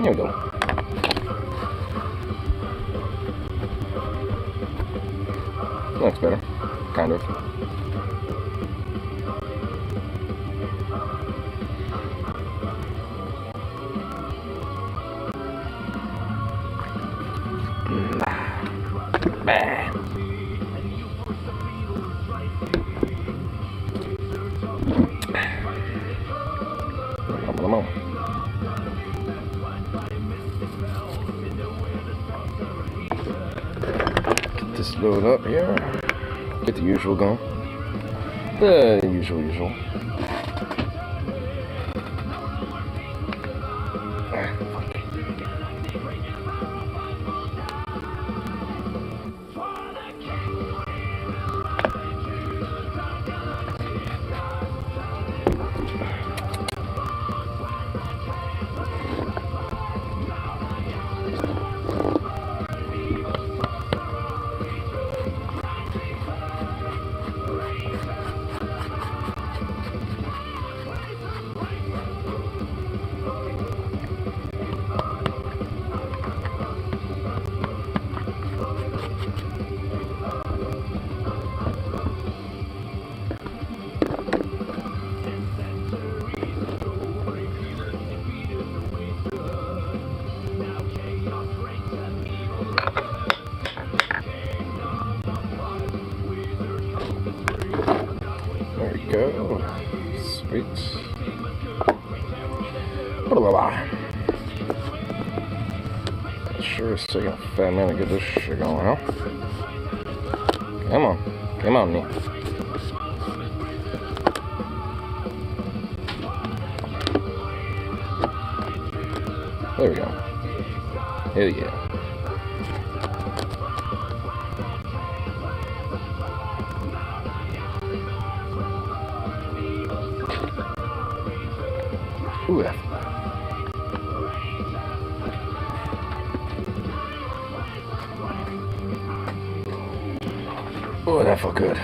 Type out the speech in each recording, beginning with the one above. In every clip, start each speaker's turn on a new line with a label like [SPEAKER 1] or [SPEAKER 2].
[SPEAKER 1] There we go. Looks better. Kind of. Bah. Come on. Get this load up here. Get the usual going. The usual. Go. Sweet. It sure is taking a fat minute to get this shit going, huh? Come on, me. There we go. Hell yeah. Ooh, that. Oh, that felt good.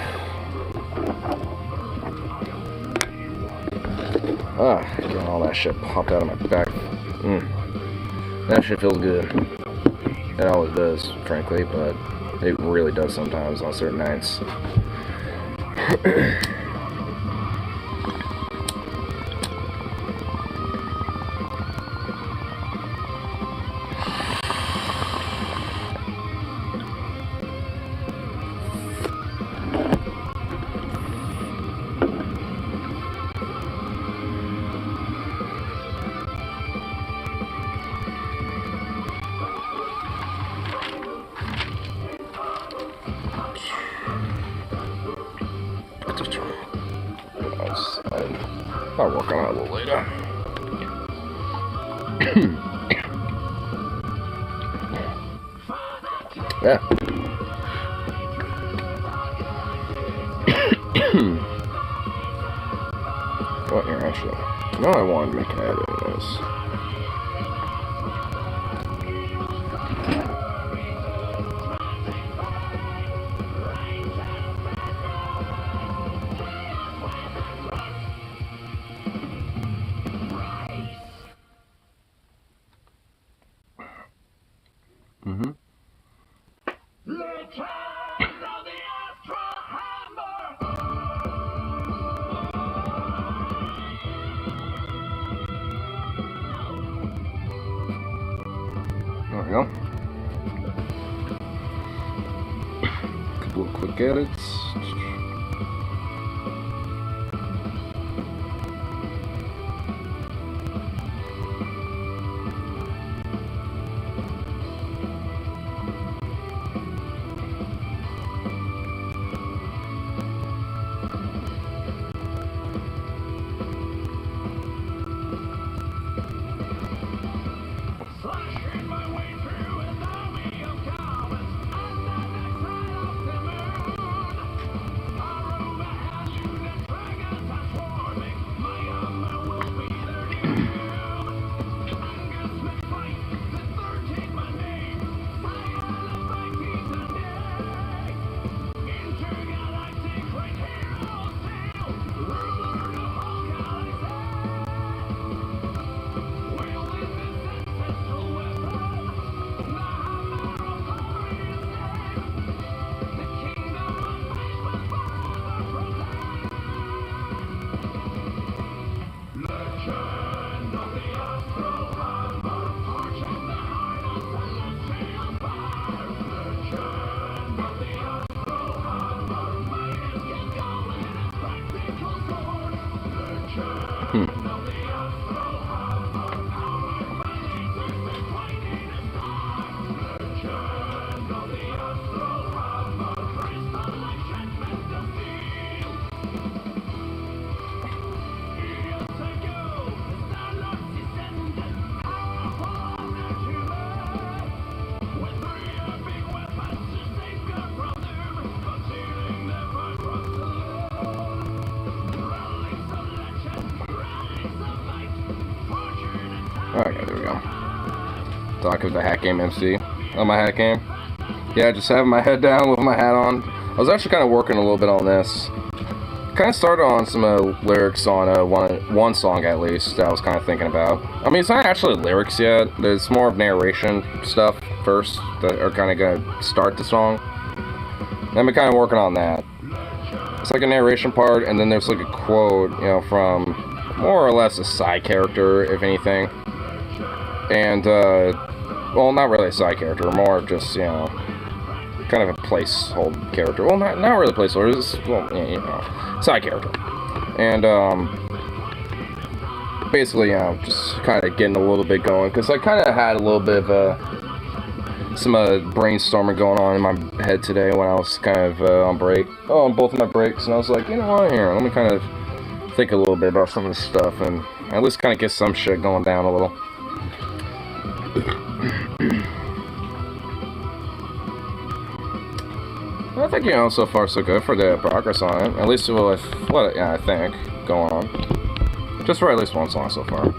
[SPEAKER 1] Getting all that shit popped out of my back. That shit feels good. It always does, frankly, but it really does sometimes on certain nights. I'll work on it a little later. Yeah. What here, actually? No, I wanted to make an edit of this. There we go. Couple of quick edits. Okay, there we go. Doc of the Hat Game MC. Oh, my hat game? Yeah, just having my head down with my hat on. I was actually kind of working a little bit on this. Kind of started on some lyrics on one song at least that I was kind of thinking about. I mean, it's not actually lyrics yet. There's more of narration stuff first that are kind of going to start the song. And I've been kind of working on that. It's like a narration part, and then there's like a quote, you know, from more or less a side character, if anything. And, well, not really a side character, more of just, you know, kind of a placeholder character. Well, not really placeholder, it's, well, you know, side character. And, basically, you know, just kind of getting a little bit going, because I kind of had a little bit of, some brainstorming going on in my head today when I was kind of on break. Oh, on both of my breaks, and I was like, you know what, here, let me kind of think a little bit about some of this stuff, and at least kind of get some shit going down a little. I think, you know, so far so good for the progress on it. At least with what I think going on. Just for at least one song so far.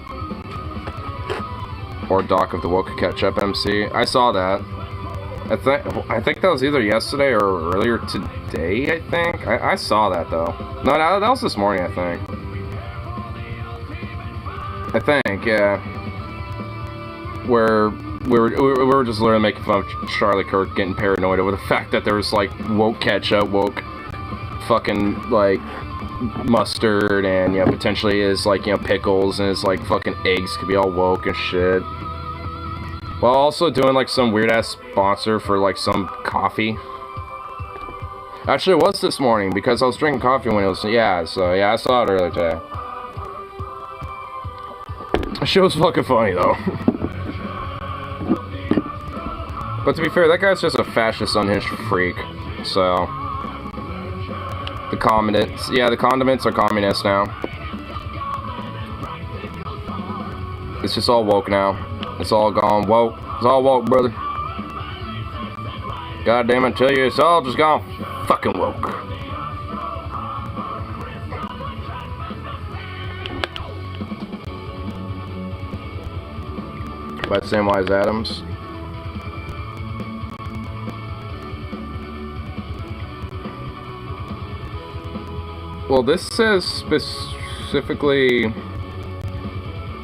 [SPEAKER 1] Or Doc of the Woke Catch-Up MC. I saw that. I think that was either yesterday or earlier today, I think. I saw that, though. No, that was this morning, I think, yeah. Where we were just literally making fun of Charlie Kirk getting paranoid over the fact that there was, like, woke ketchup, woke fucking, like, mustard, and, you know, potentially his, like, you know, pickles, and his, like, fucking eggs could be all woke and shit. While also doing, like, some weird-ass sponsor for, like, some coffee. Actually, it was this morning, because I was drinking coffee when it was, yeah, so, yeah, I saw it earlier today. That shit was fucking funny, though. But to be fair, that guy's just a fascist, unhinged freak, so... The condiments, yeah, the condiments are communist now. It's just all woke now. It's all gone woke. It's all woke, brother. God damn it, I tell you, it's all just gone fucking woke. By the same way as Adams. Well, this says specifically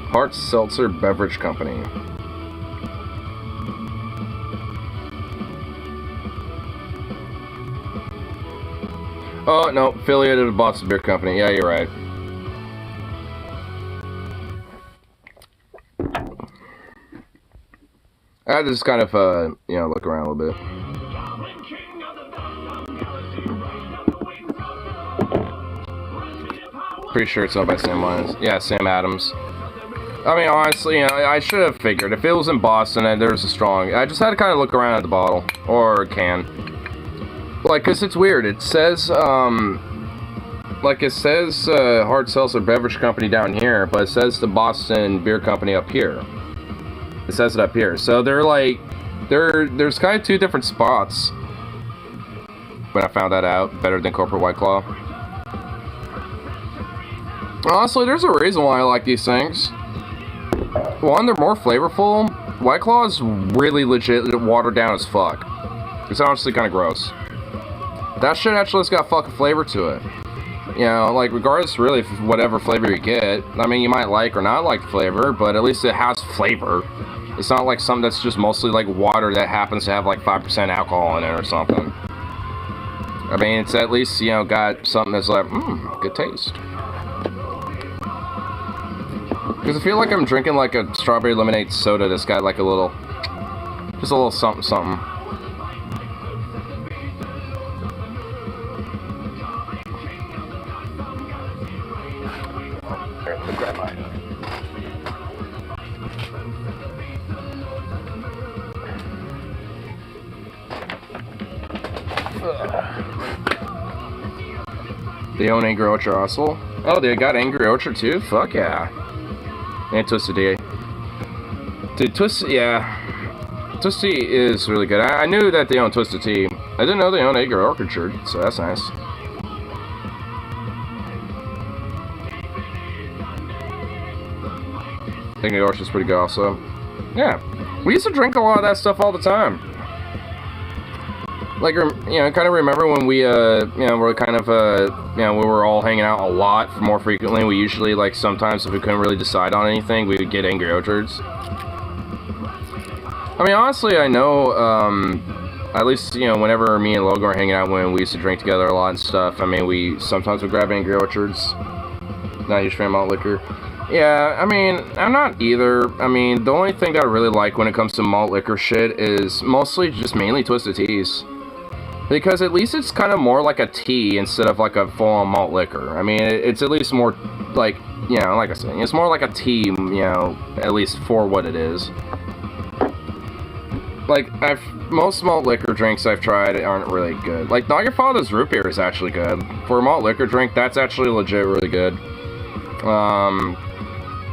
[SPEAKER 1] Hart Seltzer Beverage Company. Oh, no, affiliated with Boston Beer Company. Yeah, you're right. I had to just kind of, you know, look around a little bit. Pretty sure it's owned by Sam Lyons. Yeah, Sam Adams. I mean, honestly, you know, I should have figured. If it was in Boston and there's a strong... I just had to kind of look around at the bottle. Or can. Like, because it's weird. It says, like, it says Hard Seltzer Beverage Company down here, but it says the Boston Beer Company up here. It says it up here. So they're, like... There's kind of two different spots. When I found that out. Better than Corporate White Claw. Honestly, there's a reason why I like these things. One, they're more flavorful. White Claw is really legit watered down as fuck. It's honestly kind of gross. That shit actually has got fucking flavor to it. You know, like, regardless really of whatever flavor you get. I mean, you might like or not like the flavor, but at least it has flavor. It's not like something that's just mostly like water that happens to have like 5% alcohol in it or something. I mean, it's at least, you know, got something that's like, good taste. Because I feel like I'm drinking like a strawberry lemonade soda that's got like a little, just a little something something. Here, let me grab mine. They own Angry Orchard also. Oh, they got Angry Orchard too? Fuck yeah. And Twisted Tea. Dude, Twisted, yeah. Twisted Tea is really good. I knew that they own Twisted Tea. I didn't know they own Angry Orchard, so that's nice. I think York's is pretty good also. Yeah, we used to drink a lot of that stuff all the time. Like, you know, kind of remember when we, you know, were kind of, you know, we were all hanging out a lot more frequently. We usually, like, sometimes if we couldn't really decide on anything, we would get Angry Orchards. I mean, honestly, I know, at least, you know, whenever me and Logan were hanging out when we used to drink together a lot and stuff, I mean, we sometimes would grab Angry Orchards. Not a huge fan of malt liquor. Yeah, I mean, I'm not either. I mean, the only thing that I really like when it comes to malt liquor shit is mostly just mainly Twisted Teas. Because at least it's kind of more like a tea instead of like a full-on malt liquor. I mean, it's at least more like, you know, like I said, it's more like a tea, you know, at least for what it is. Like, most malt liquor drinks I've tried aren't really good. Like, Not Your Father's Root Beer is actually good. For a malt liquor drink, that's actually legit really good.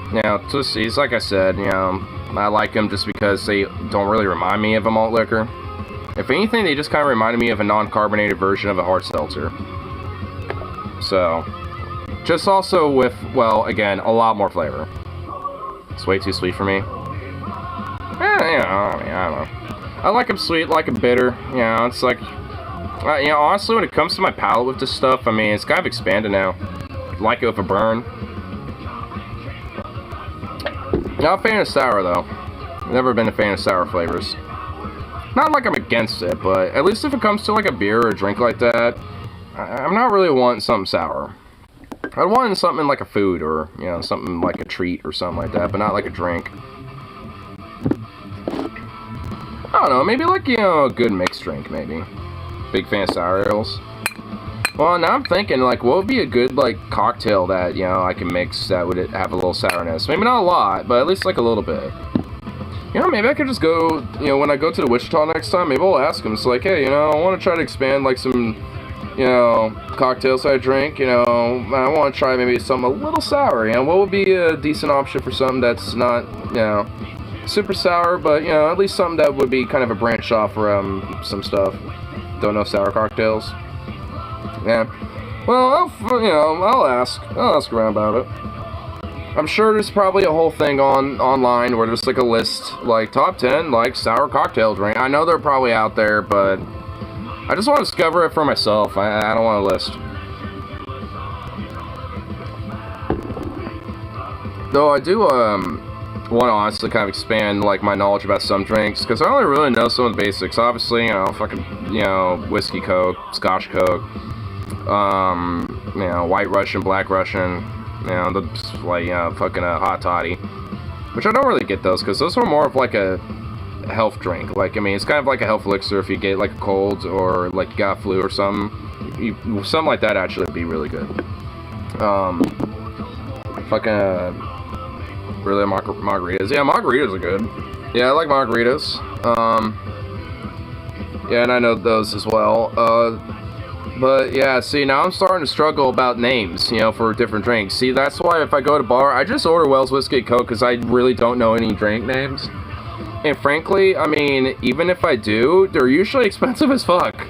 [SPEAKER 1] You know, Twisties, like I said, you know, I like them just because they don't really remind me of a malt liquor. If anything, they just kind of reminded me of a non-carbonated version of a hard seltzer. So, just also with, well, again, a lot more flavor. It's way too sweet for me. You know, I mean, I don't know. I like them sweet, like them bitter. You know, it's like, you know, honestly, when it comes to my palate with this stuff, I mean, it's kind of expanded now. Like it with a burn. Not a fan of sour, though. Never been a fan of sour flavors. Not like I'm against it, but at least if it comes to like a beer or a drink like that, I'm not really wanting something sour. I'd want something like a food or, you know, something like a treat or something like that, but not like a drink. I don't know, maybe like, you know, a good mixed drink, maybe. Big fan of sour ales. Well, now I'm thinking, like, what would be a good, like, cocktail that, you know, I can mix that would have a little sourness? Maybe not a lot, but at least, like, a little bit. You know, maybe I could just go, you know, when I go to the Wichita next time, maybe I'll ask them. It's like, hey, you know, I want to try to expand, like, some, you know, cocktails I drink, you know. I want to try maybe something a little sour, you know. What would be a decent option for something that's not, you know, super sour, but, you know, at least something that would be kind of a branch off from some stuff. Don't know sour cocktails. Yeah. Well, I'll ask around about it. I'm sure there's probably a whole thing online where there's like a list, like top 10 like sour cocktail drink. I know they're probably out there, but I just want to discover it for myself. I don't want a list. Though I do want to honestly kind of expand like my knowledge about some drinks, because I only really know some of the basics. Obviously, you know, fucking, you know, whiskey Coke, Scotch Coke, you know, White Russian, Black Russian, you know, the, like, you know, fucking hot toddy, which I don't really get those, because those are more of like a health drink. Like, I mean, it's kind of like a health elixir if you get like a cold or like you got flu or something. Something like that actually would be really good. Fucking really margaritas. Yeah, margaritas are good. Yeah, I like margaritas. Yeah, and I know those as well. But yeah, see, now I'm starting to struggle about names, you know, for different drinks. See, that's why if I go to bar, I just order Wells Whiskey Coke, because I really don't know any drink names. And frankly, I mean, even if I do, they're usually expensive as fuck.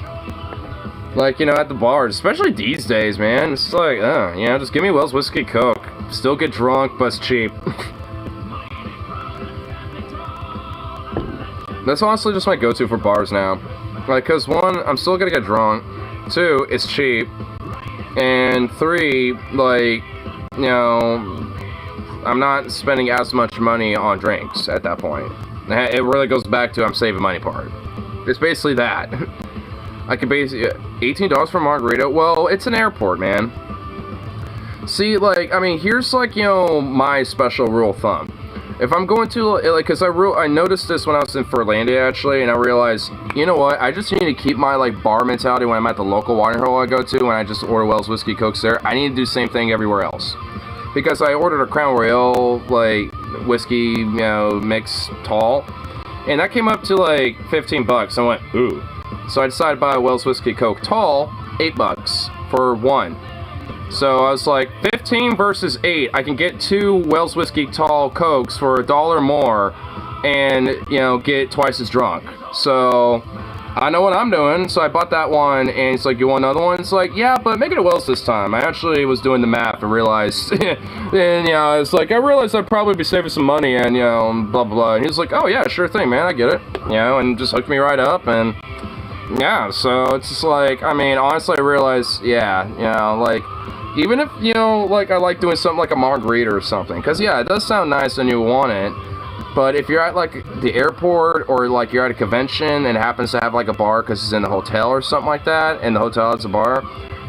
[SPEAKER 1] Like, you know, at the bars, especially these days, man. It's like, you know, just give me Wells Whiskey Coke. Still get drunk, but it's cheap. That's honestly just my go-to for bars now. Like, because one, I'm still gonna get drunk. Two, it's cheap. And three, like, you know, I'm not spending as much money on drinks at that point. It really goes back to I'm saving money part. It's basically that. I could basically, $18 for a margarita. Well, it's an airport, man. See, like, I mean, here's like, you know, my special rule of thumb. If I'm going to, like, because I noticed this when I was in Furlandia, actually, and I realized, you know what, I just need to keep my, like, bar mentality when I'm at the local watering hole I go to, when I just order Wells Whiskey Cokes there. I need to do the same thing everywhere else. Because I ordered a Crown Royal, like, whiskey, you know, mix tall, and that came up to, like, $15. I went, ooh. So I decided to buy a Wells Whiskey Coke tall, $8 for one. So I was like, 15 versus 8, I can get 2 Wells Whiskey Tall Cokes for $1 more and, you know, get twice as drunk. So I know what I'm doing, so I bought that one, and it's like, you want another one? It's like, yeah, but make it a Wells this time. I actually was doing the math and realized, and, you know, it's like, I realized I'd probably be saving some money, and, you know, blah, blah, blah. And he was like, oh, yeah, sure thing, man, I get it. You know, and just hooked me right up, and, yeah, so it's just like, I mean, honestly, I realized, yeah, you know, like, even if, you know, like, I like doing something like a margarita or something, because, yeah, it does sound nice and you want it. But if you're at, like, the airport, or, like, you're at a convention and it happens to have, like, a bar because it's in a hotel or something like that, and the hotel has a bar,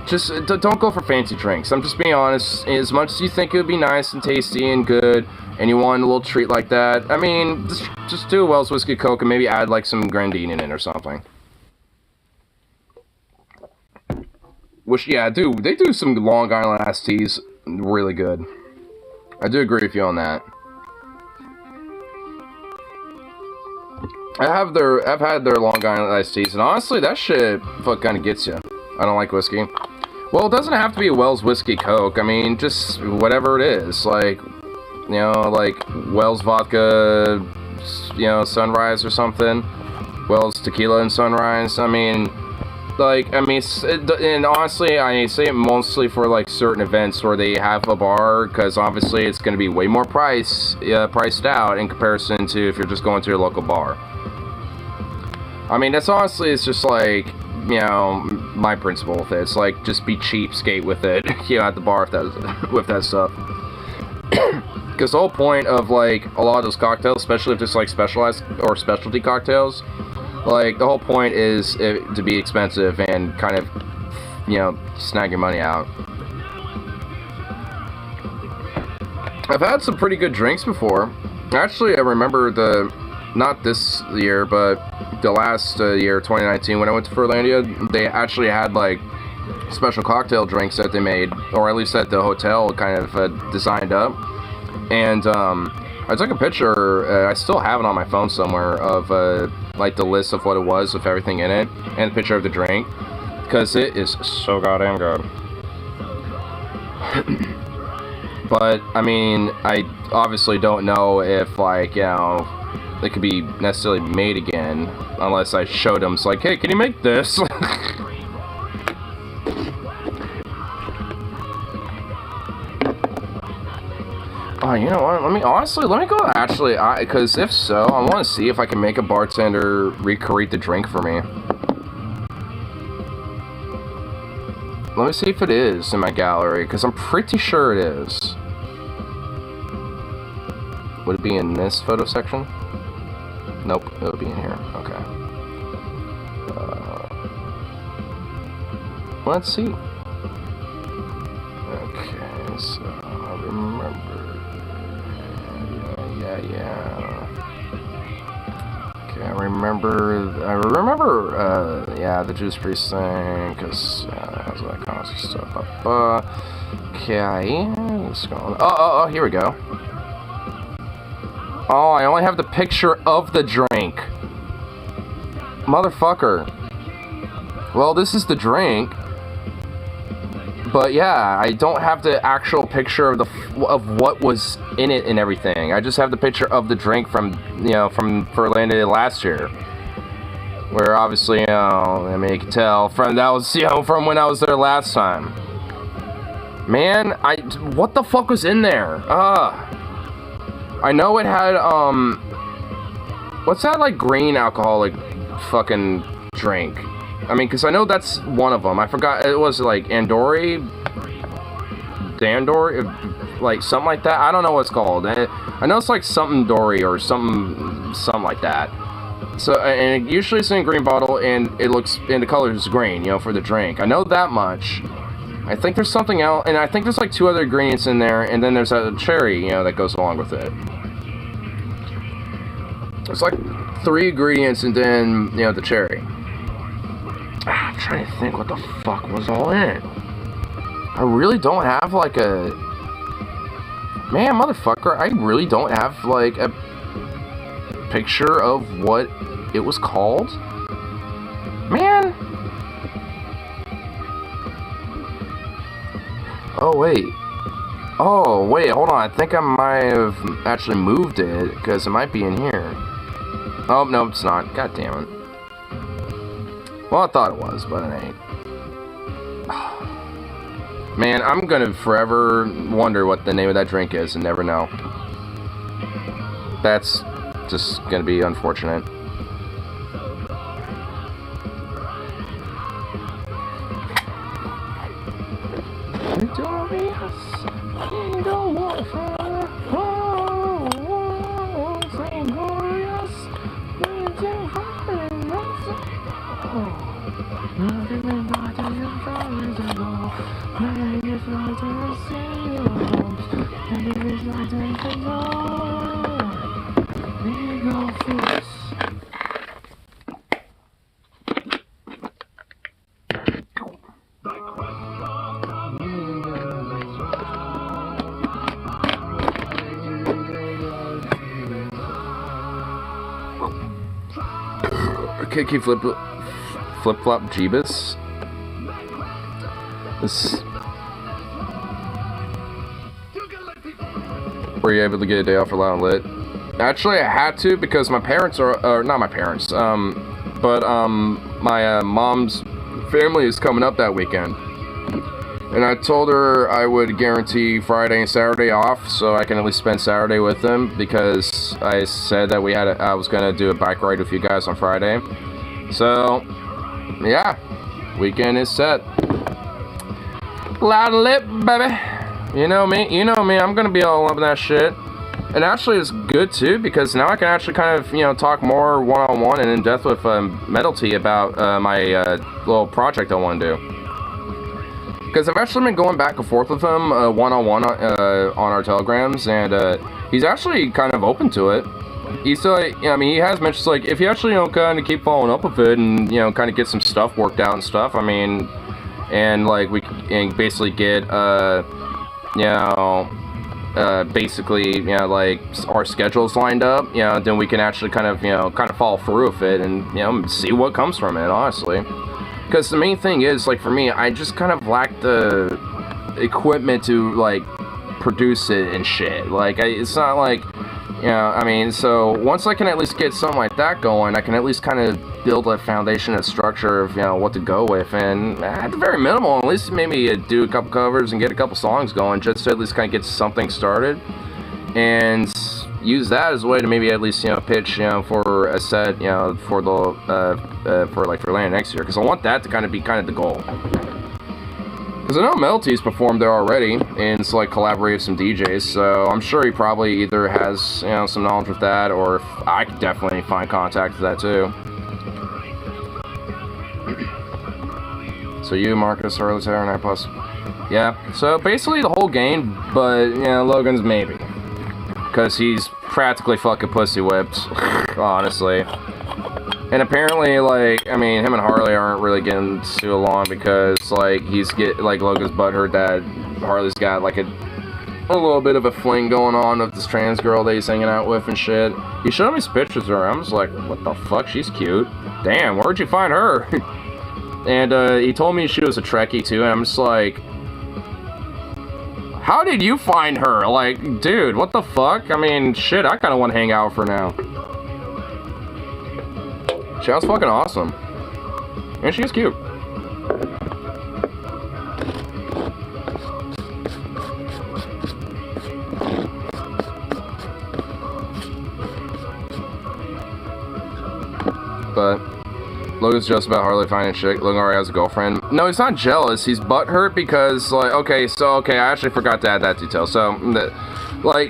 [SPEAKER 1] just don't go for fancy drinks. I'm just being honest. As much as you think it would be nice and tasty and good, and you want a little treat like that, I mean, just do a Wells Whiskey Coke and maybe add, like, some Grandine in it or something. Which, yeah, dude, they do some Long Island iced teas really good. I do agree with you on that. I've had their Long Island iced teas, and honestly, that shit kind of gets you. I don't like whiskey. Well, it doesn't have to be a Wells Whiskey Coke. I mean, just whatever it is. Like, you know, like Wells Vodka, you know, Sunrise or something. Wells Tequila and Sunrise. I mean, like, and honestly, I say it mostly for, like, certain events where they have a bar, because obviously it's going to be way more priced out in comparison to if you're just going to your local bar. I mean, that's honestly, it's just like, you know, my principle with it. It's like, just be cheapskate with it, you know, at the bar with that stuff. Because the whole point of, like, a lot of those cocktails, especially if it's, like, specialized or specialty cocktails, like, the whole point is to be expensive and kind of, you know, snag your money out. I've had some pretty good drinks before. Actually, I remember not this year, but the last year, 2019, when I went to Furlandia, they actually had, like, special cocktail drinks that they made, or at least that the hotel kind of designed up. And I took a picture, I still have it on my phone somewhere, of like the list of what it was, with everything in it, and a picture of the drink, because it is so goddamn good. But, I mean, I obviously don't know if, like, you know, it could be necessarily made again, unless I showed them, it's like, hey, can you make this? Oh, you know what, let me go, actually, because if so, I want to see if I can make a bartender recreate the drink for me. Let me see if it is in my gallery, because I'm pretty sure it is. Would it be in this photo section? Nope, it'll be in here, okay. Let's see. Okay, so, I remember. Yeah. Okay, I remember, yeah, the Juice Priest thing, because, that's what I kind of stuff. Okay, let's go. Oh, here we go. Oh, I only have the picture of the drink. Motherfucker. Well, this is the drink. But yeah, I don't have the actual picture of what was in it and everything. I just have the picture of the drink from Furlandia last year. Where obviously, you know, I mean, you can tell from from when I was there last time. Man, what the fuck was in there? I know it had, what's that, like, green alcoholic fucking drink? I mean, because I know that's one of them. I forgot, it was, like, Dandori, like, something like that. I don't know what it's called. I know it's, like, something Dory or something like that. So, and usually it's in a green bottle, and the color is green, you know, for the drink. I know that much. I think there's something else, and I think there's like 2 other ingredients in there, and then there's a cherry, you know, that goes along with it. It's like 3 ingredients, and then, you know, the cherry. I'm trying to think what the fuck was all in it. I really don't have like a... Man, motherfucker, I really don't have like a picture of what it was called. Man. Oh, wait, hold on. I think I might have actually moved it, because it might be in here. Oh, no, it's not. God damn it. Well, I thought it was, but it ain't. Man, I'm gonna forever wonder what the name of that drink is and never know. That's just gonna be unfortunate. Kiki Flip Flop Jeebus. This. Were you able to get a day off for Loud and Lit? Actually, I had to because my parents are, not my parents, but my mom's family is coming up that weekend. And I told her I would guarantee Friday and Saturday off so I can at least spend Saturday with them because I said that I was going to do a bike ride with you guys on Friday. So, yeah, weekend is set. Loud and Lit, baby. You know me, I'm going to be all up in that shit. And actually it's good too because now I can actually kind of, talk more one-on-one and in depth with Metal T about my little project I want to do. Because I've actually been going back and forth with him one-on-one on our telegrams, and he's actually kind of open to it. He's like, he has mentioned like if you actually kind of keep following up with it and kind of get some stuff worked out and stuff. And like we can basically get basically like our schedules lined up. Then we can actually kind of follow through with it and see what comes from it. Honestly. Because the main thing is, like, for me, I just kind of lack the equipment to, like, produce it and shit. Like, it's not like, so once I can at least get something like that going, I can at least kind of build a foundation and structure of, what to go with. And at the very minimal, at least maybe do a couple covers and get a couple songs going, just to at least kind of get something started. And use that as a way to maybe at least pitch for a set for the for land next year, because I want that to kind of be the goal. Because I know Melty's performed there already and it's like collaborated with some DJs, so I'm sure he probably either has some knowledge with that, or if I could definitely find contact with that too. So you, Marcus, Harley, Terror, and I plus. Yeah, so basically the whole game, but Logan's maybe. Because he's practically fucking pussy whipped, honestly. And apparently, like, him and Harley aren't really getting too along because, like, Logan's butthurt that Harley's got, like, a little bit of a fling going on with this trans girl that he's hanging out with and shit. He showed me some pictures of her. I'm just like, what the fuck? She's cute. Damn, where'd you find her? And, he told me she was a Trekkie, too, and I'm just like, how did you find her? Like, dude, what the fuck? Shit, I kind of want to hang out with her now. She was fucking awesome. And she was cute. But Logan's jealous about Harley finding shit. Logan already has a girlfriend. No, he's not jealous. He's butthurt because, like, okay, I actually forgot to add that detail. So,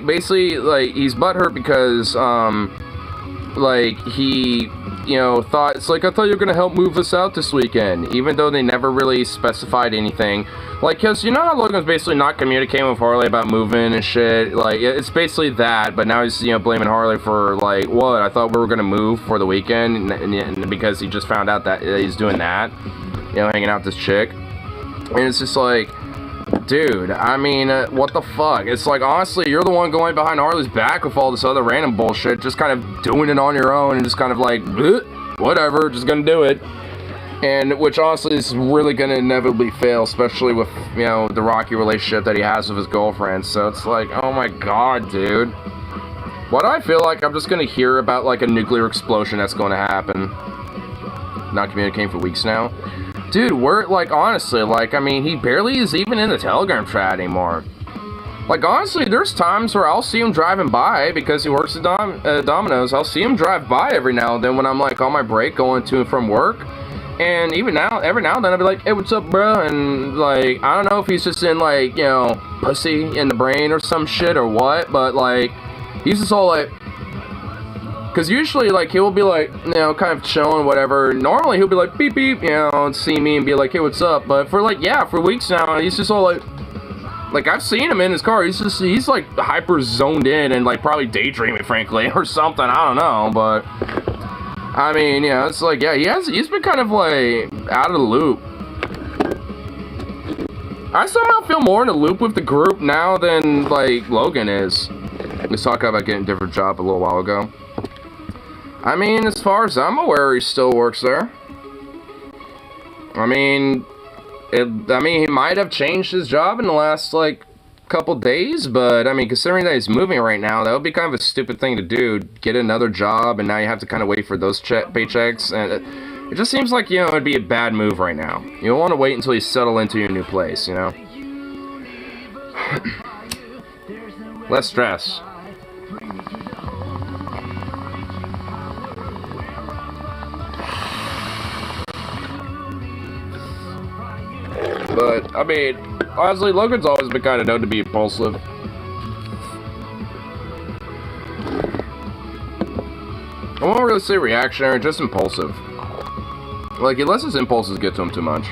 [SPEAKER 1] basically, like, he's butthurt because, he, thought, it's like, I thought you were gonna help move us out this weekend, even though they never really specified anything. Like, because how Logan's basically not communicating with Harley about moving and shit. Like, it's basically that, but now he's, blaming Harley for, like, what? I thought we were gonna move for the weekend, and because he just found out that he's doing that, hanging out with this chick. And it's just like, dude, what the fuck? It's like, honestly, you're the one going behind Harley's back with all this other random bullshit, just kind of doing it on your own, and just kind of like, whatever, just gonna do it. And which honestly is really gonna inevitably fail, especially with, the rocky relationship that he has with his girlfriend. So it's like, oh my god, dude. Why do I feel like I'm just gonna hear about, like, a nuclear explosion that's gonna happen? not communicating for weeks now. Dude, we're, like, honestly, like, I mean, he barely is even in the Telegram chat anymore. Like, honestly, there's times where I'll see him driving by, because he works at Domino's. I'll see him drive by every now and then when I'm, like, on my break going to and from work. And even now, every now and then, I'll be like, hey, what's up, bro? And, like, I don't know if he's just in, like, you know, pussy in the brain or some shit or what, but, like, he's just all, like... Because usually, like, he'll be, like, you know, kind of chilling, whatever. Normally, he'll be like, beep, beep, you know, and see me and be like, hey, what's up? But for, like, yeah, for weeks now, he's just all, like, I've seen him in his car. He's, like, hyper zoned in and, like, probably daydreaming, frankly, or something. I don't know, but... I mean, yeah, it's like, yeah, he's been kind of, like, out of the loop. I somehow feel more in the loop with the group now than, like, Logan is. Let's talk about getting a different job a little while ago. I mean, as far as I'm aware, he still works there. I mean, he might have changed his job in the last, like, couple days, but, I mean, considering that he's moving right now, that would be kind of a stupid thing to do. Get another job, and now you have to kind of wait for those paychecks, and it just seems like, you know, it'd be a bad move right now. You don't want to wait until you settle into your new place, you know? Less stress. But, I mean, honestly, Logan's always been kind of known to be impulsive. I won't really say reactionary, just impulsive. Like, he lets his impulses get to him too much.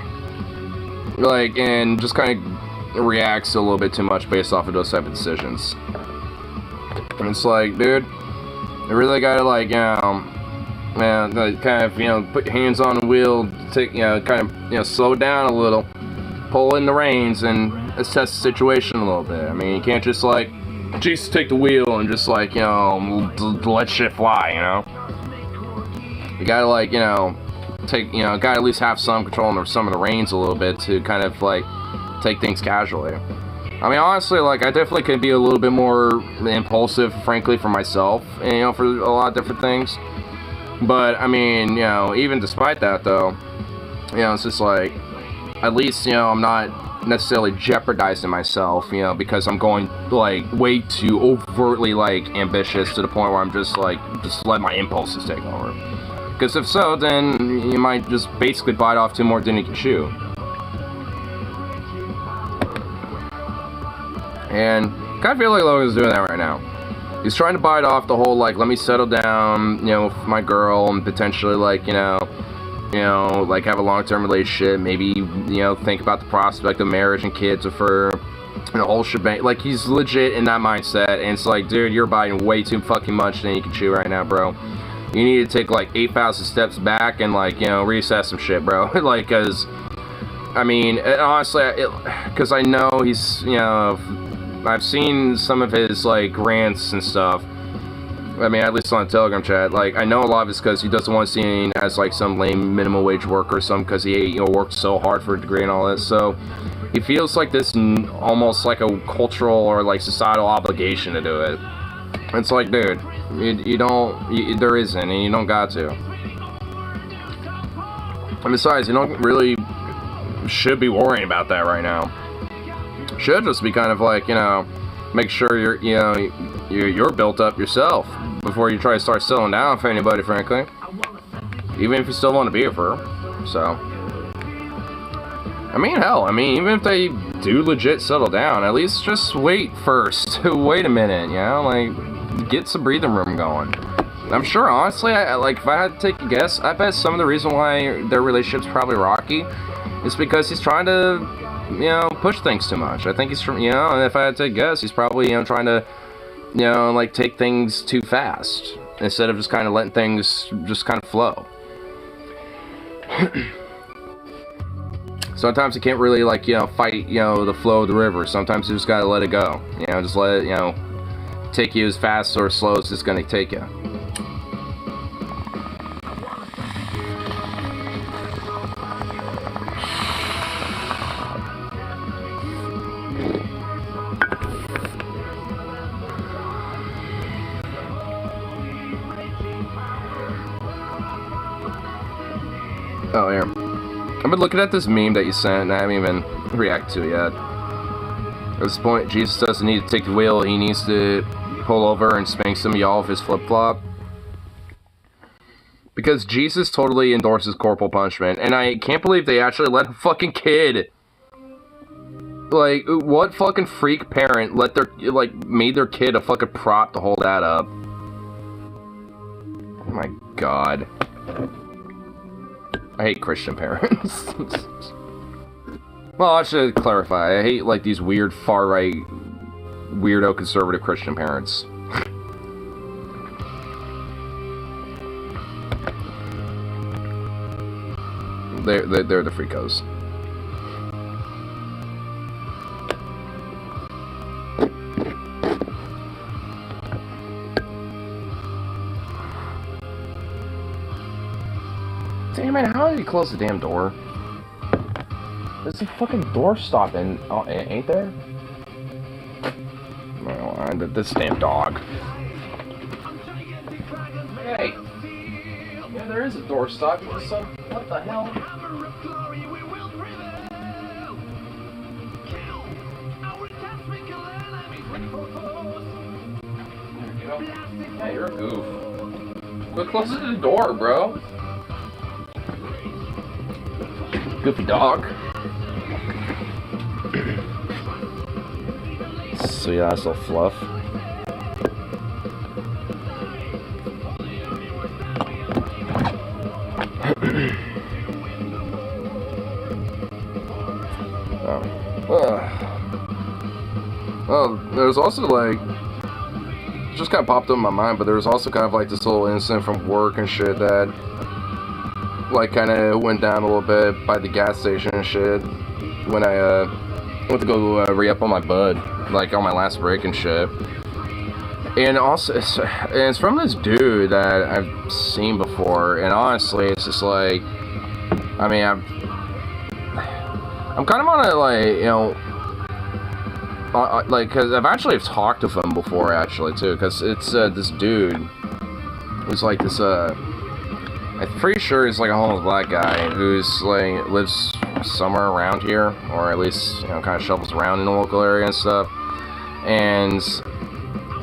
[SPEAKER 1] Like, and just kind of reacts a little bit too much based off of those type of decisions. And it's like, dude, you really gotta, like, you know, man, like, kind of, you know, put your hands on the wheel, take, you know, kind of, you know, slow down a little. Pull in the reins and assess the situation a little bit. I mean, you can't just, like, just take the wheel and just, like, you know, let shit fly, you know? You gotta, like, you know, gotta at least have some control on some of the reins a little bit to kind of, like, take things casually. I mean, honestly, like, I definitely could be a little bit more impulsive, frankly, for myself, and, you know, for a lot of different things. But, I mean, you know, even despite that, though, you know, it's just, like, at least, you know, I'm not necessarily jeopardizing myself, you know, because I'm going, like, way too overtly, like, ambitious to the point where I'm just, like, just let my impulses take over. Because if so, then you might just basically bite off two more than you can chew. And kind of feel like Logan's doing that right now. He's trying to bite off the whole, like, let me settle down, you know, with my girl and potentially, like, you know, like, have a long-term relationship, maybe, you know, think about the prospect of marriage and kids with her, and the whole shebang. Like, he's legit in that mindset, and it's like, dude, you're biting way too fucking much than you can chew right now, bro. You need to take, like, 8,000 steps back and, like, you know, reassess some shit, bro. Like, because, I mean, honestly, because I know he's, you know, I've seen some of his, like, rants and stuff. I mean, at least on the Telegram chat, like, I know a lot of it's because he doesn't want to see seen as, like, some lame minimum wage worker or something because he, you know, worked so hard for a degree and all this, so he feels like this almost like a cultural or, like, societal obligation to do it. It's like, dude, there isn't, and you don't got to. And besides, you don't really should be worrying about that right now. Should just be kind of like, you know, make sure you're built up yourself before you try to start settling down for anybody, frankly. Even if you still want to be a fur. So, I mean, hell, even if they do legit settle down, at least just wait first. Wait a minute, you know, like, get some breathing room going. I'm sure, honestly, like, if I had to take a guess, I bet some of the reason why their relationship's probably rocky is because he's trying to, you know, push things too much. I think he's, you know, and if I had to guess, he's probably, you know, trying to, you know, like, take things too fast instead of just kind of letting things just kind of flow. Sometimes you can't really, like, you know, fight, you know, the flow of the river. Sometimes you just gotta let it go. You know, just let it, you know, take you as fast or as slow as it's gonna take you. Oh, here. I've been looking at this meme that you sent, and I haven't even reacted to it yet. At this point, Jesus doesn't need to take the wheel. He needs to pull over and spank some of y'all with his flip-flop. Because Jesus totally endorses corporal punishment, and I can't believe they actually let a fucking kid. Like, what fucking freak parent let their, like, made their kid a fucking prop to hold that up? Oh my god. I hate Christian parents. Well, I should clarify. I hate, like, these weird far-right, weirdo conservative Christian parents. They're the freakos. Damn it, how did he close the damn door? There's a fucking door stopping, ain't there? Well, this damn dog. Hey! Yeah, there is a door stop. What the hell? Hey, you're a goof. Quit closing the door, bro. Goofy dog. Sweet ass little fluff. Well, there's also like, it just kind of popped up in my mind, but there was also kind of like this little incident from work and shit that like kind of went down a little bit by the gas station and shit when I went to go re-up on my bud, like on my last break and shit. And also, it's from this dude that I've seen before, and honestly, it's just like, I mean, I'm kind of on a, like, you know, like, because I've actually talked to him before, actually, too, because it's this dude who's like this, I'm pretty sure he's like a homeless black guy who's like lives somewhere around here, or at least, you know, kind of shovels around in the local area and stuff. And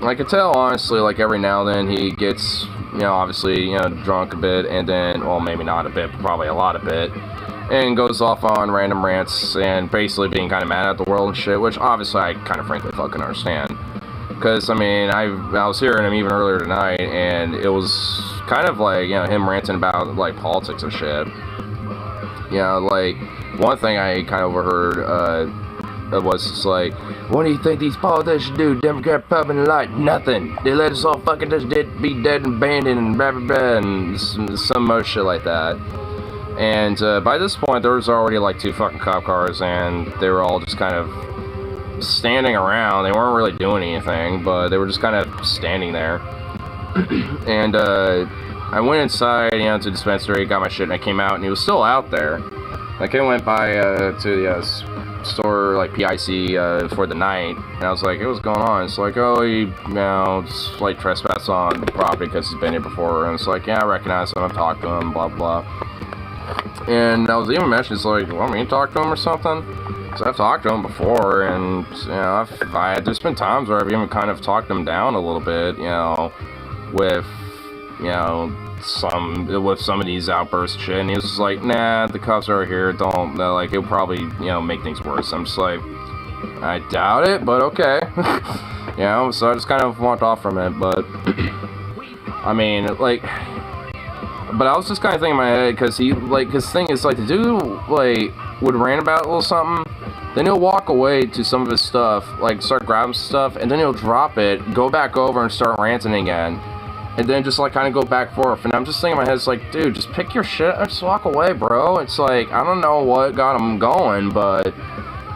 [SPEAKER 1] I could tell, honestly, like every now and then he gets, you know, obviously, you know, drunk a bit, and then, well, maybe not a bit, but probably a lot of bit, and goes off on random rants and basically being kind of mad at the world and shit, which obviously I kind of frankly fucking understand. Because, I mean, I was hearing him even earlier tonight, and it was kind of like, you know, him ranting about, like, politics and shit. You know, like, one thing I kind of overheard, was just like, what do you think these politicians do? Democrat, Republican, like, nothing. They let us all fucking just be dead and abandoned and blah, blah, blah, and some more shit like that. And, by this point, there was already, like, 2 fucking cop cars, and they were all just kind of standing around. They weren't really doing anything, but they were just kind of standing there. And I went inside, you know, to the dispensary, got my shit, and I came out, and he was still out there. Like, I went by to the store, like PIC, for the night, and I was like, hey, what's going on? It's like, oh, he, you know, slight trespass on the property because he's been here before. And it's like, yeah, I recognize him, I've talked to him, blah blah. And I was even mentioning, it's like, you want me to talk to him or something? Because I've talked to him before, and, you know, there's been times where I've even kind of talked him down a little bit, you know, with, you know, some of these outbursts and shit, and he was just like, nah, the cops are here, don't, like, it'll probably, you know, make things worse. I'm just like, I doubt it, but okay. You know, so I just kind of walked off from it, but, I mean, like, but I was just kind of thinking in my head, because he, like, his thing is, like, the dude, like, would rant about a little something, then he'll walk away to some of his stuff, like, start grabbing stuff, and then he'll drop it, go back over and start ranting again. And then just, like, kind of go back and forth. And I'm just thinking in my head, it's like, dude, just pick your shit and just walk away, bro. It's like, I don't know what got him going, but,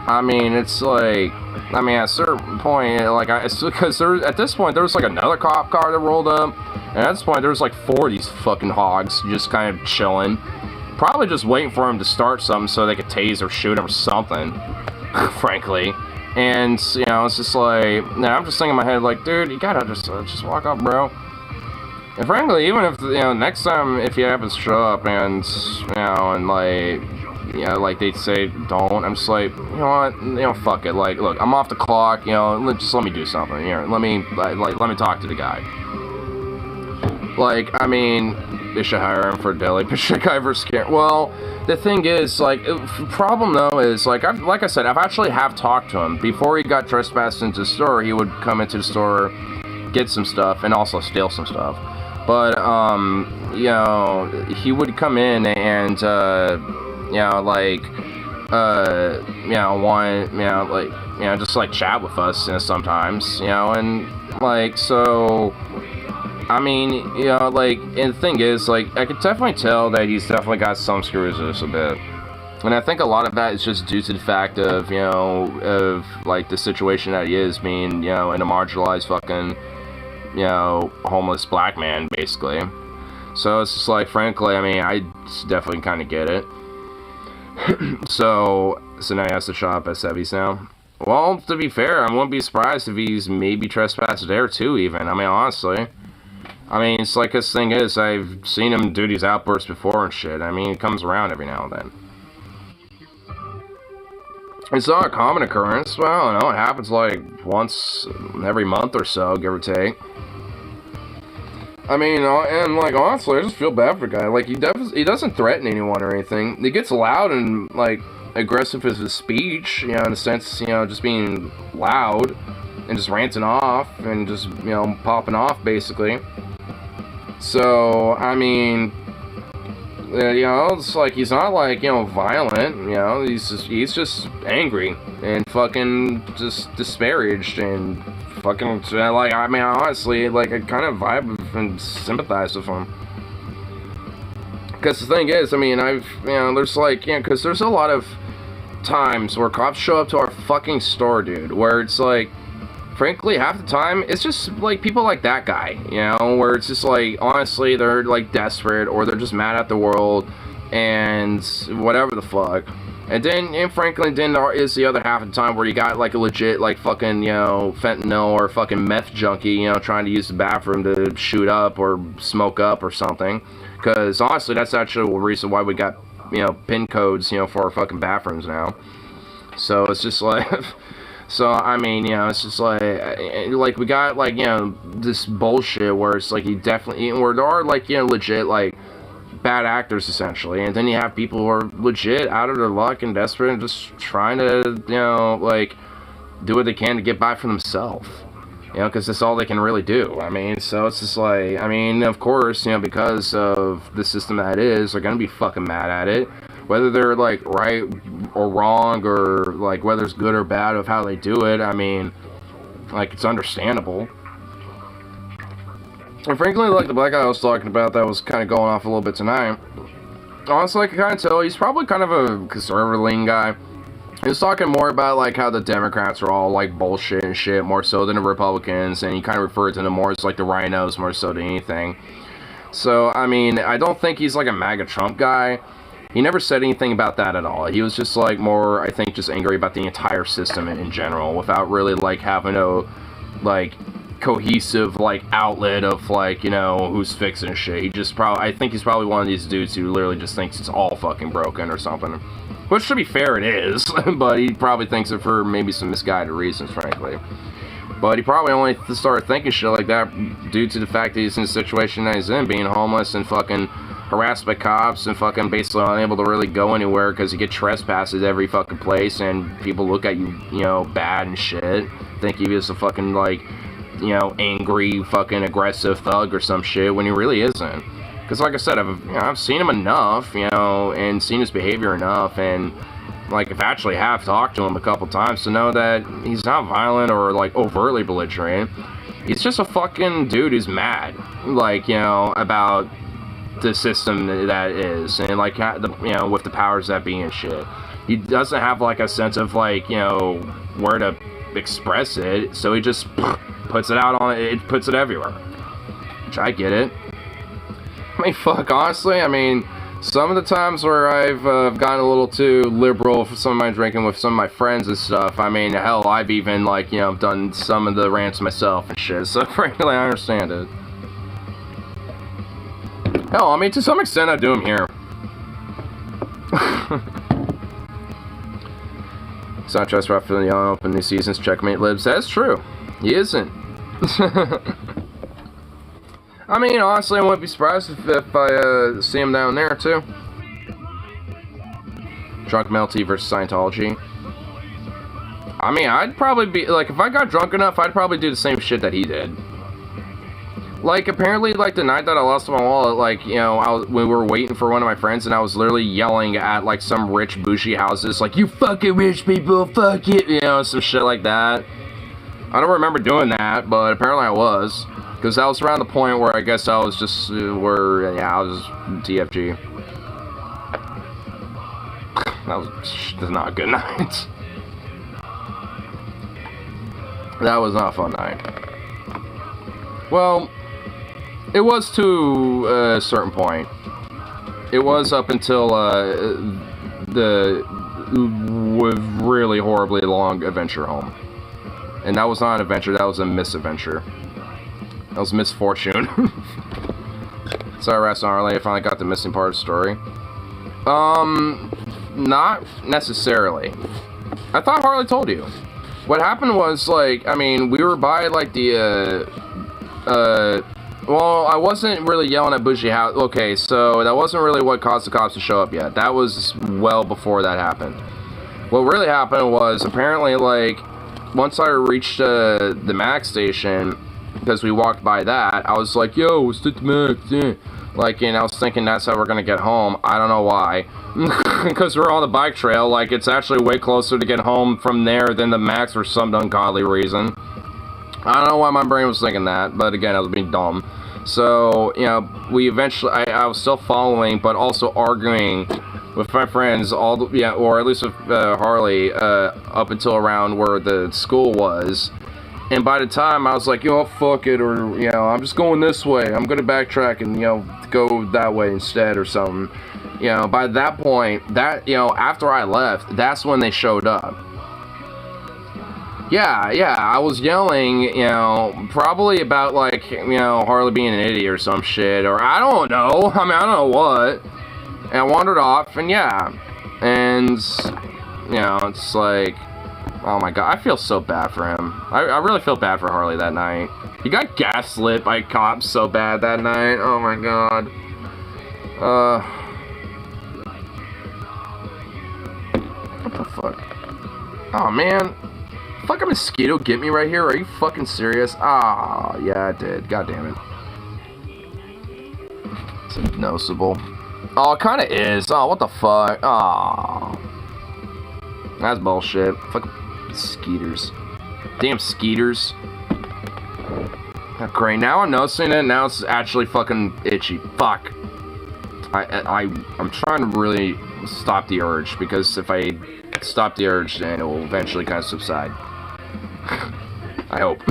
[SPEAKER 1] I mean, it's like, I mean, at a certain point, like, because at this point, there was, like, another cop car that rolled up. And at this point, there was, like, 4 of these fucking hogs just kind of chilling. Probably just waiting for him to start something so they could tase or shoot him or something, frankly. And, you know, it's just like, now I'm just thinking in my head, like, dude, you gotta just walk up, bro. And frankly, even if, you know, next time if he happens to show up and, you know, and like, you know, like they say don't, I'm just like, you know what, you know, fuck it. Like, look, I'm off the clock, you know, just let me do something here. Let me talk to the guy. Like, I mean, they should hire him for a daily Pacific versus scare. Well, the thing is, like, problem though is, like I said, I've actually have talked to him. Before he got trespassed into the store, he would come into the store, get some stuff, and also steal some stuff. But, you know, he would come in and, you know, like, you know, want, you know, like, you know, just, like, chat with us, you know, sometimes, you know, and, like, so, I mean, you know, like, and the thing is, like, I could definitely tell that he's definitely got some screws loose a bit. And I think a lot of that is just due to the fact of, you know, of, like, the situation that he is being, you know, in a marginalized fucking, you know, homeless black man, basically. So it's just like, frankly, I mean, I definitely kind of get it. so now he has to shop at Sevy's now. Well, to be fair, I wouldn't be surprised if he's maybe trespassed there too, even. I mean, honestly. I mean, it's like, this thing is, I've seen him do these outbursts before and shit. I mean, it comes around every now and then. It's not a common occurrence. Well, I don't know, it happens like once every month or so, give or take. I mean, and like, honestly, I just feel bad for the guy. Like, he doesn't threaten anyone or anything. He gets loud and, like, aggressive as his speech, you know, in a sense, you know, just being loud and just ranting off and just, you know, popping off, basically. So, I mean, you know, it's like, he's not, like, you know, violent, you know, he's just angry and fucking just disparaged and fucking, like, I mean, honestly, like, I kind of vibe with and sympathize with him. Because the thing is, I mean, you know, there's, like, you know, because there's a lot of times where cops show up to our fucking store, dude, where it's, like, frankly, half the time, it's just, like, people like that guy, you know, where it's just, like, honestly, they're, like, desperate, or they're just mad at the world, and whatever the fuck. And then, and frankly, then there is the other half of the time where you got, like, a legit, like, fucking, you know, fentanyl or fucking meth junkie, you know, trying to use the bathroom to shoot up or smoke up or something. Because, honestly, that's actually the reason why we got, you know, PIN codes, you know, for our fucking bathrooms now. So, it's just, like... So, I mean, you know, it's just like, we got, like, you know, this bullshit where it's, like, where there are, like, you know, legit, like, bad actors, essentially, and then you have people who are legit out of their luck and desperate and just trying to, you know, like, do what they can to get by for themselves, you know, because that's all they can really do. I mean, so it's just like, I mean, of course, you know, because of the system that it is, they're gonna be fucking mad at it. Whether they're, like, right or wrong, or, like, whether it's good or bad of how they do it, I mean, like, it's understandable. And frankly, like, the black guy I was talking about that was kind of going off a little bit tonight, honestly, I can kind of tell he's probably kind of a conservative-leaning guy. He was talking more about, like, how the Democrats are all, like, bullshit and shit, more so than the Republicans, and he kind of referred to them more as, like, the rhinos more so than anything. So, I mean, I don't think he's, like, a MAGA Trump guy. He never said anything about that at all. He was just, like, more, I think, just angry about the entire system in general, without really, like, having a, like, cohesive, like, outlet of, like, you know, who's fixing shit. He just I think he's probably one of these dudes who literally just thinks it's all fucking broken or something. Which, to be fair, it is, but he probably thinks it for maybe some misguided reasons, frankly. But he probably only started thinking shit like that due to the fact that he's in the situation that he's in, being homeless and fucking harassed by cops and fucking basically unable to really go anywhere because you get trespasses every fucking place and people look at you, you know, bad and shit. Think you're just a fucking, like, you know, angry, fucking aggressive thug or some shit when he really isn't. Because, like I said, I've seen him enough, you know, and seen his behavior enough, and, like, I've actually have talked to him a couple times to know that he's not violent or, like, overtly belligerent. He's just a fucking dude who's mad, like, you know, about the system that is, and, like, you know, with the powers that be and shit. He doesn't have, like, a sense of, like, you know, where to express it, so he just puts it out on it, puts it everywhere. Which I get it. I mean, fuck, honestly, I mean, some of the times where I've gotten a little too liberal for some of my drinking with some of my friends and stuff, I mean, hell, I've even, like, you know, done some of the rants myself and shit, so frankly, I understand it. Hell, I mean, to some extent, I do him here. He's not just rough for the young open new seasons. Checkmate lives. That's true. He isn't. I mean, honestly, I wouldn't be surprised if I see him down there too. Drunk Melty versus Scientology. I mean, I'd probably be like, if I got drunk enough, I'd probably do the same shit that he did. Like, apparently, like, the night that I lost my wallet, like, you know, we were waiting for one of my friends, and I was literally yelling at, like, some rich, bougie houses, like, you fucking rich people, fuck it, you know, some shit like that. I don't remember doing that, but apparently I was, because that was around the point where I guess I was just, I was TFG. That was not a good night. That was not a fun night. Well, it was to a certain point. It was up until the really horribly long adventure home. And that was not an adventure, that was a misadventure. That was misfortune. Sorry, Ras and Harley, I finally got the missing part of the story. Not necessarily. I thought Harley told you. What happened was, like, I mean, we were by, like, well, I wasn't really yelling at Bougie House. Okay, so that wasn't really what caused the cops to show up yet. That was well before that happened. What really happened was, apparently, like, once I reached the Max station, because we walked by that, I was like, yo, let's take the Max, yeah. Like, and I was thinking that's how we're gonna get home. I don't know why. Because we're on the bike trail, like, it's actually way closer to get home from there than the Max for some ungodly reason. I don't know why my brain was thinking that, but again, I was being dumb. So, you know, we eventually, I was still following, but also arguing with my friends, or at least with Harley, up until around where the school was. And by the time I was like, you know, fuck it, or, you know, I'm just going this way. I'm going to backtrack and, you know, go that way instead or something. You know, by that point, after I left, that's when they showed up. Yeah, I was yelling, you know, probably about, like, you know, Harley being an idiot or some shit, or I don't know. I mean, I don't know what. And I wandered off, and yeah. And, you know, it's like, oh my god, I feel so bad for him. I really feel bad for Harley that night. He got gaslit by cops so bad that night. Oh my god. What the fuck? Oh man. Fuck, a mosquito get me right here? Are you fucking serious? Ah, yeah, it did. God damn it. It's noticeable. Oh, it kind of is. Oh, what the fuck? Oh. That's bullshit. Fuck skeeters. Damn skeeters. Oh, great. Now I'm noticing it. Now it's actually fucking itchy. Fuck. I'm trying to really stop the urge, because if I stop the urge, then it will eventually kind of subside. I hope.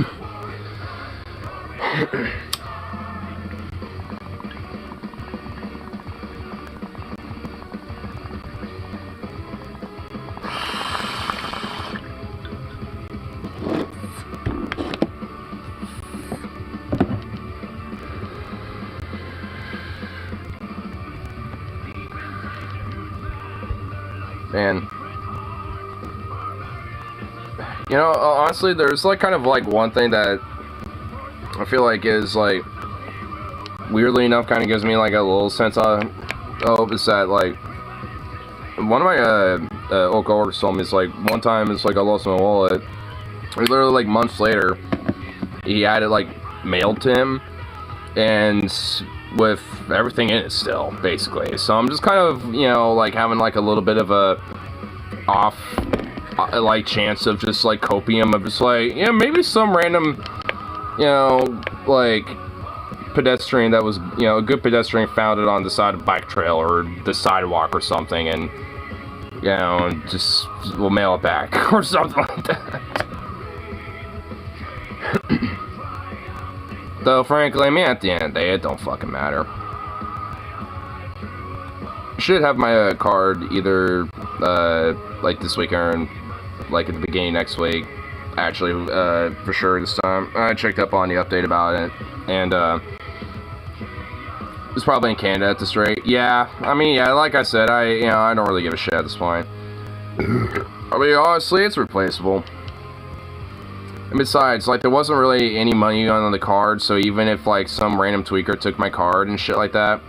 [SPEAKER 1] Man. You know, honestly, there's, like, kind of, like, one thing that I feel like is, like, weirdly enough, kind of gives me, like, a little sense of hope, is that, like, one of my, old coworkers told me, it's, like, one time, it's, like, I lost my wallet, literally, like, months later, he had it, like, mailed to him, and with everything in it still, basically. So I'm just kind of, you know, like, having, like, a little bit of a like, chance of just, like, copium of just, like, yeah, maybe some random, you know, like, pedestrian that was, you know, a good pedestrian found it on the side of a bike trail or the sidewalk or something, and, you know, just, we'll mail it back or something like that. Though, frankly, I mean, at the end of the day, it don't fucking matter. Should have my card either, like, this week or, like, at the beginning next week. Actually, for sure this time. I checked up on the update about it, and, It's probably in Canada at this rate. Yeah, I mean, yeah, like I said, I don't really give a shit at this point. I mean, honestly, it's replaceable. And besides, like, there wasn't really any money on the card, so even if, like, some random tweaker took my card and shit like that,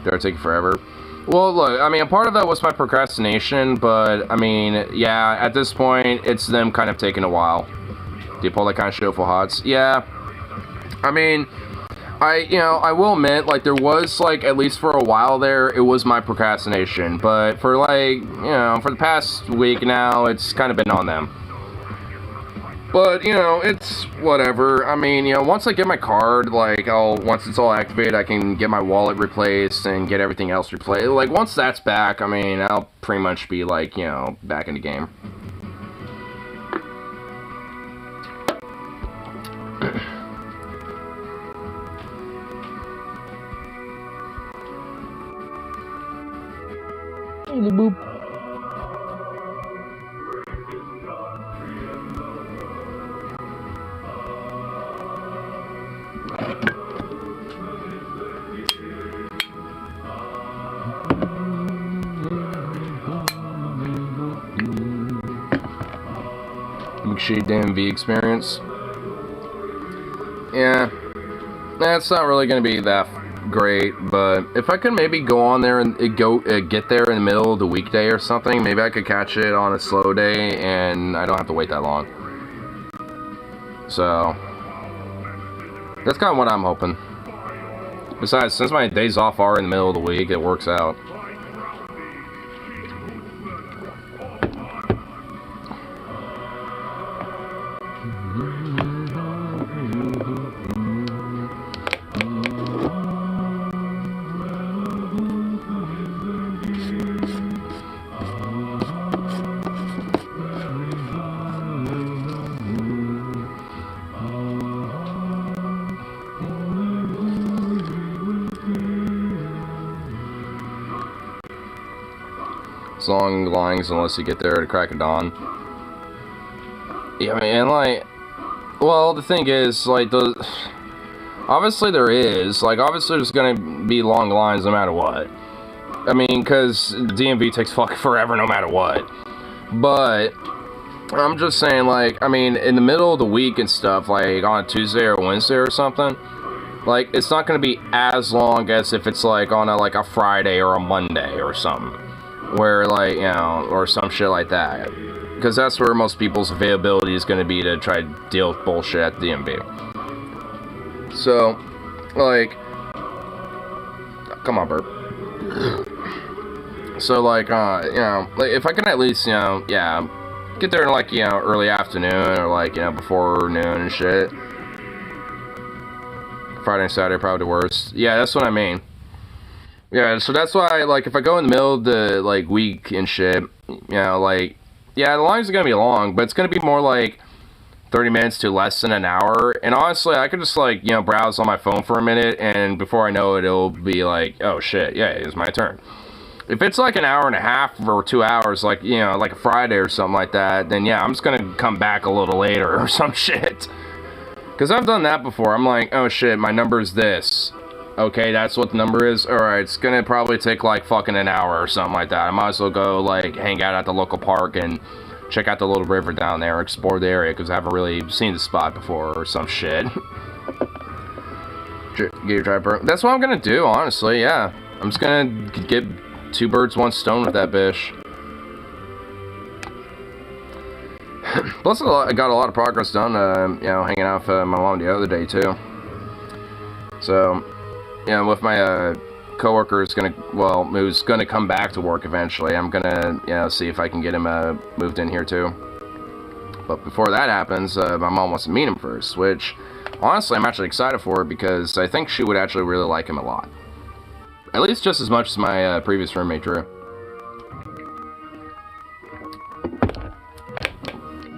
[SPEAKER 1] they would take forever. Well, look, I mean, a part of that was my procrastination, but, I mean, yeah, at this point, it's them kind of taking a while. Do you pull that kind of shit for HOTS? Yeah. I mean, I will admit, like, there was, like, at least for a while there, it was my procrastination. But for, like, for the past week now, it's kind of been on them. But, it's whatever. I mean, once I get my card, like, once it's all activated, I can get my wallet replaced and get everything else replaced. Like, once that's back, I mean, I'll pretty much be, like, back in the game. Boop. Big shade DMV experience. Yeah, that's not really gonna be that great, but if I could maybe go on there and get there in the middle of the weekday or something, maybe I could catch it on a slow day and I don't have to wait that long. So that's kind of what I'm hoping. Besides, since my days off are in the middle of the week, it works out. It's long lines unless you get there at a crack of dawn. Yeah, I mean, like, well, the thing is, like, obviously there is, like, obviously there's gonna be long lines no matter what. I mean, because DMV takes fucking forever no matter what. But I'm just saying, like, I mean, in the middle of the week and stuff, like, on a Tuesday or Wednesday or something, like, it's not gonna be as long as if it's, like, on a Friday or a Monday or something. Where, like, or some shit like that. Because that's where most people's availability is going to be to try to deal with bullshit at the DMV. So, like, come on, Bert. So, like, like, if I can at least, get there in, like, early afternoon or, like, before noon and shit. Friday and Saturday, probably the worst. Yeah, that's what I mean. Yeah, so that's why, like, if I go in the middle of the, like, week and shit, like, yeah, the lines are gonna be long, but it's gonna be more like 30 minutes to less than an hour, and honestly, I could just, like, browse on my phone for a minute, and before I know it, it'll be like, oh shit, yeah, it's my turn. If it's, like, an hour and a half or 2 hours, like, like a Friday or something like that, then yeah, I'm just gonna come back a little later or some shit. Because I've done that before. I'm like, oh shit, my number's this. Okay, that's what the number is? Alright, it's gonna probably take, like, fucking an hour or something like that. I might as well go, like, hang out at the local park and check out the little river down there, explore the area, because I haven't really seen the spot before or some shit. Get your driver. That's what I'm gonna do, honestly, yeah. I'm just gonna get 2 birds, 1 stone with that bitch. Plus, I got a lot of progress done, hanging out with my mom the other day, too. So, with my coworker who's gonna come back to work eventually, I'm gonna, see if I can get him moved in here too. But before that happens, my mom wants to meet him first, which, honestly, I'm actually excited for because I think she would actually really like him a lot. At least just as much as my previous roommate, Drew.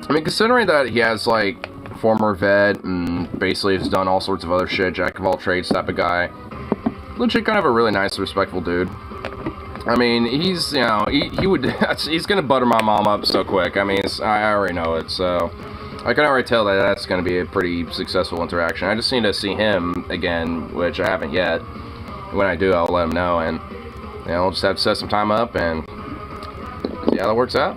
[SPEAKER 1] I mean, considering that he has, like, former vet and basically has done all sorts of other shit, jack of all trades type of guy. Legit kind of a really nice, respectful dude. I mean, he's, he would, he's gonna butter my mom up so quick. I mean, I already know it, so I can already tell that that's gonna be a pretty successful interaction. I just need to see him again, which I haven't yet. when I do, I'll let him know, and you know, we'll just have to set some time up and see how that works out.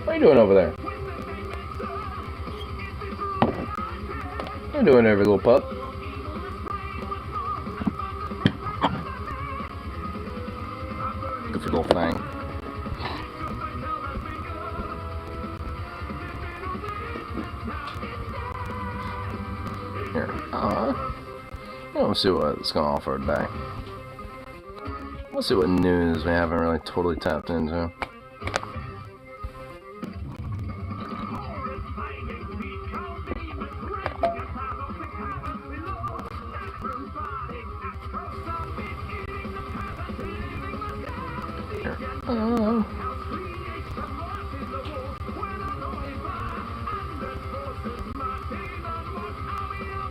[SPEAKER 1] What are you doing over there? What are you doing over, little pup? Goofy little thing. Here. Let's see what's going on for today. Let's see what news we haven't really totally tapped into.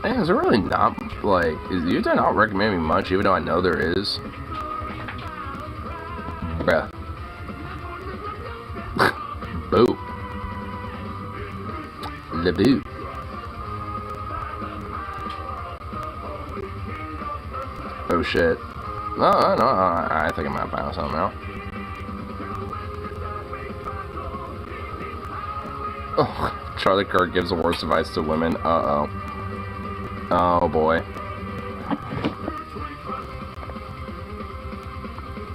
[SPEAKER 1] Man, is there really not, like, is Utah not recommending me much, even though I know there is? Bruh. Boo. LeBoo. Oh shit. No, I think I might find something out. Oh, Charlie Kirk gives the worst advice to women. Uh-oh. Oh boy.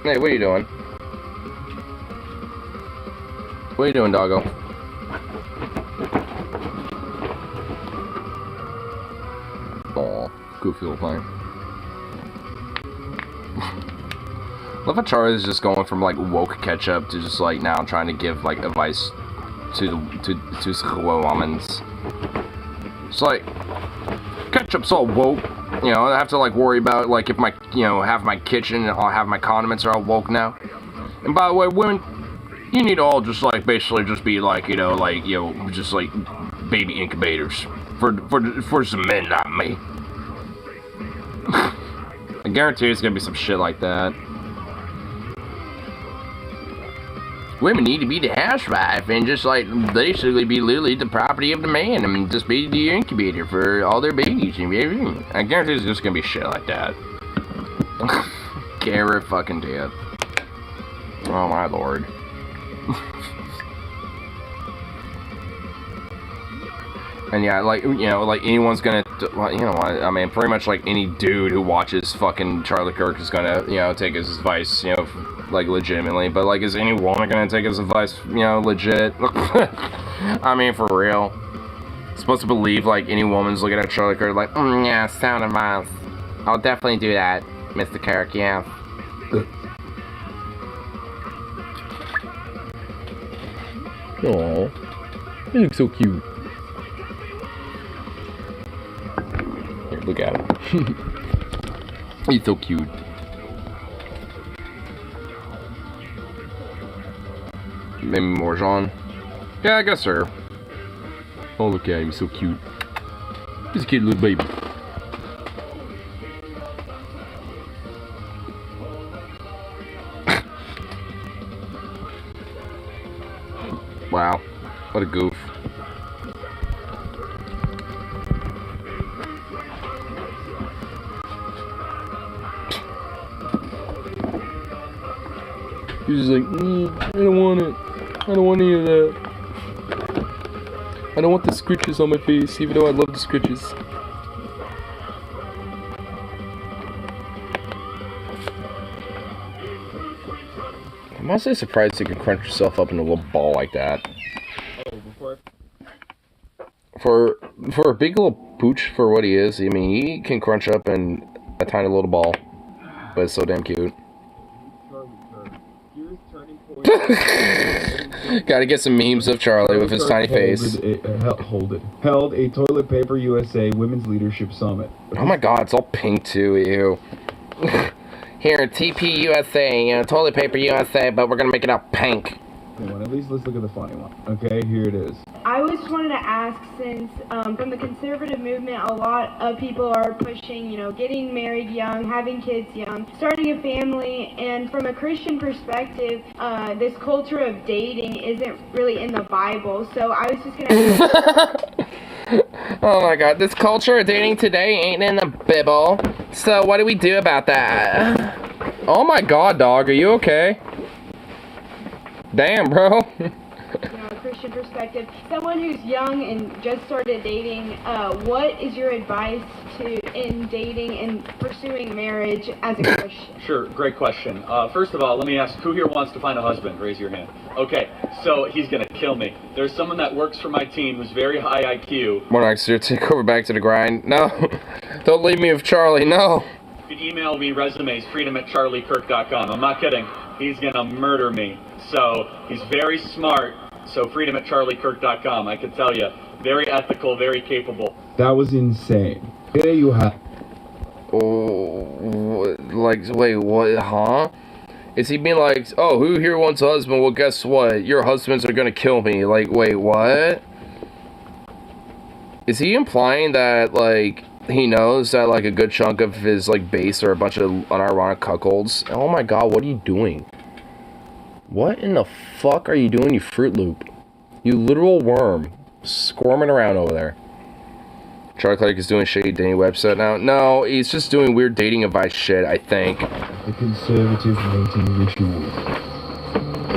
[SPEAKER 1] Hey, what are you doing? What are you doing, doggo? Aw, goofy little thing. Love how Charlie's just going from like woke ketchup to just like now trying to give like advice to women. It's like ketchup's all woke, you know. I have to like worry about like if my, you know, have my kitchen and I'll have my condiments are all woke now. And by the way, women, you need to all just like basically just be like, you know, just like baby incubators for some men, not me. I guarantee it's gonna be some shit like that. Women need to be the housewife and just like basically be literally the property of the man and just be the incubator for all their babies. I guarantee it's just gonna be shit like that. Garrett fucking dead. Oh my lord. And yeah, like, you know, like anyone's gonna, well, you know what, I mean, pretty much like any dude who watches fucking Charlie Kirk is gonna, you know, take his advice, you know, like legitimately, but like, is any woman gonna take his advice, you know, legit? I mean, for real. Supposed to believe like any woman's looking at Charlie Kirk like, yeah, sound advice. I'll definitely do that, Mr. Kirk, yeah. Aww, you look so cute. Here, look at him. He's so cute. Maybe more Jean? Yeah, I guess so. Oh, look at him, he's so cute. He's a cute little baby. Wow, what a goof. He's just like, I don't want it. I don't want any of that. I don't want the scritches on my face, even though I love the scritches. I'm honestly surprised you can crunch yourself up in a little ball like that. For a big little pooch for what he is, I mean, he can crunch up in a tiny little ball, but it's so damn cute. Gotta get some memes of Charlie with his tiny face.
[SPEAKER 2] Held a Toilet Paper USA Women's Leadership Summit.
[SPEAKER 1] Oh my god, it's all pink too, ew. Here, TP USA, you know, Toilet Paper USA, but we're gonna make it all pink.
[SPEAKER 2] funny one. At least let's look at the funny one. Okay, here it is.
[SPEAKER 3] I just wanted to ask, since from the conservative movement, a lot of people are pushing, getting married young, having kids young, starting a family, and from a Christian perspective, this culture of dating isn't really in the Bible. So I was just gonna.
[SPEAKER 1] Oh my god, this culture of dating today ain't in the Bible. So what do we do about that? Oh my god, dog, are you okay? Damn, bro.
[SPEAKER 3] A Christian perspective, someone who's young and just started dating, what is your advice in dating and pursuing marriage as a Christian?
[SPEAKER 4] Sure, great question. First of all, let me ask, who here wants to find a husband? Raise your hand. Okay, so he's gonna kill me. There's someone that works for my team who's very high IQ.
[SPEAKER 1] Monarchs, you take over back to the grind. No, don't leave me with Charlie, no.
[SPEAKER 4] You can email me resumes, freedom@charliekirk.com. I'm not kidding. He's gonna murder me. So, he's very smart. So, freedom@charliekirk.com, I can tell you. Very ethical, very capable.
[SPEAKER 2] That was insane. Here you have.
[SPEAKER 1] Oh, like, wait, what, huh? Is he being like, oh, who here wants a husband? Well, guess what? Your husbands are gonna kill me. Like, wait, what? Is he implying that, like, he knows that, like, a good chunk of his, like, base are a bunch of unironic cuckolds? Oh my god, what are you doing? What in the fuck are you doing, you Fruit Loop? You literal worm. Squirming around over there. Charlie Clark is doing shady dating website now. No, he's just doing weird dating advice shit, I think.
[SPEAKER 2] The conservative mating ritual.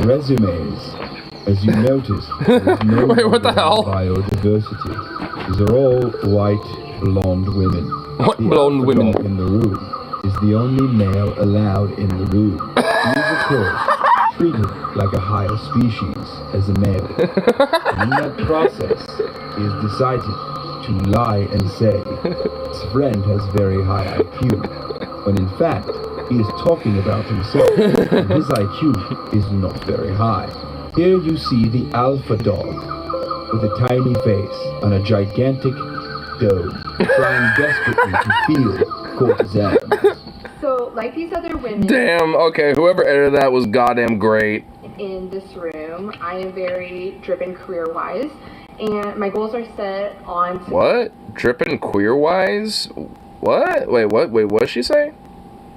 [SPEAKER 2] Resumes. As you notice, there is no
[SPEAKER 1] wait, what the hell?
[SPEAKER 2] Biodiversity. These are all white, blonde women.
[SPEAKER 1] What
[SPEAKER 2] the
[SPEAKER 1] blonde women?
[SPEAKER 2] Dog in the room is the only male allowed in the room. He is, of course, treated like a higher species as a male. And in that process, he has decided to lie and say his friend has very high IQ, when in fact, he is talking about himself, and his IQ is not very high. Here you see the alpha dog, with a tiny face on a gigantic dome, trying desperately to feel courtesans.
[SPEAKER 3] So, like these other women
[SPEAKER 1] Damn, okay, whoever edited that was goddamn great.
[SPEAKER 3] in this room, I am very driven career-wise, and my goals are set on...
[SPEAKER 1] What? Drippin' queer-wise? What? Wait, what did she say?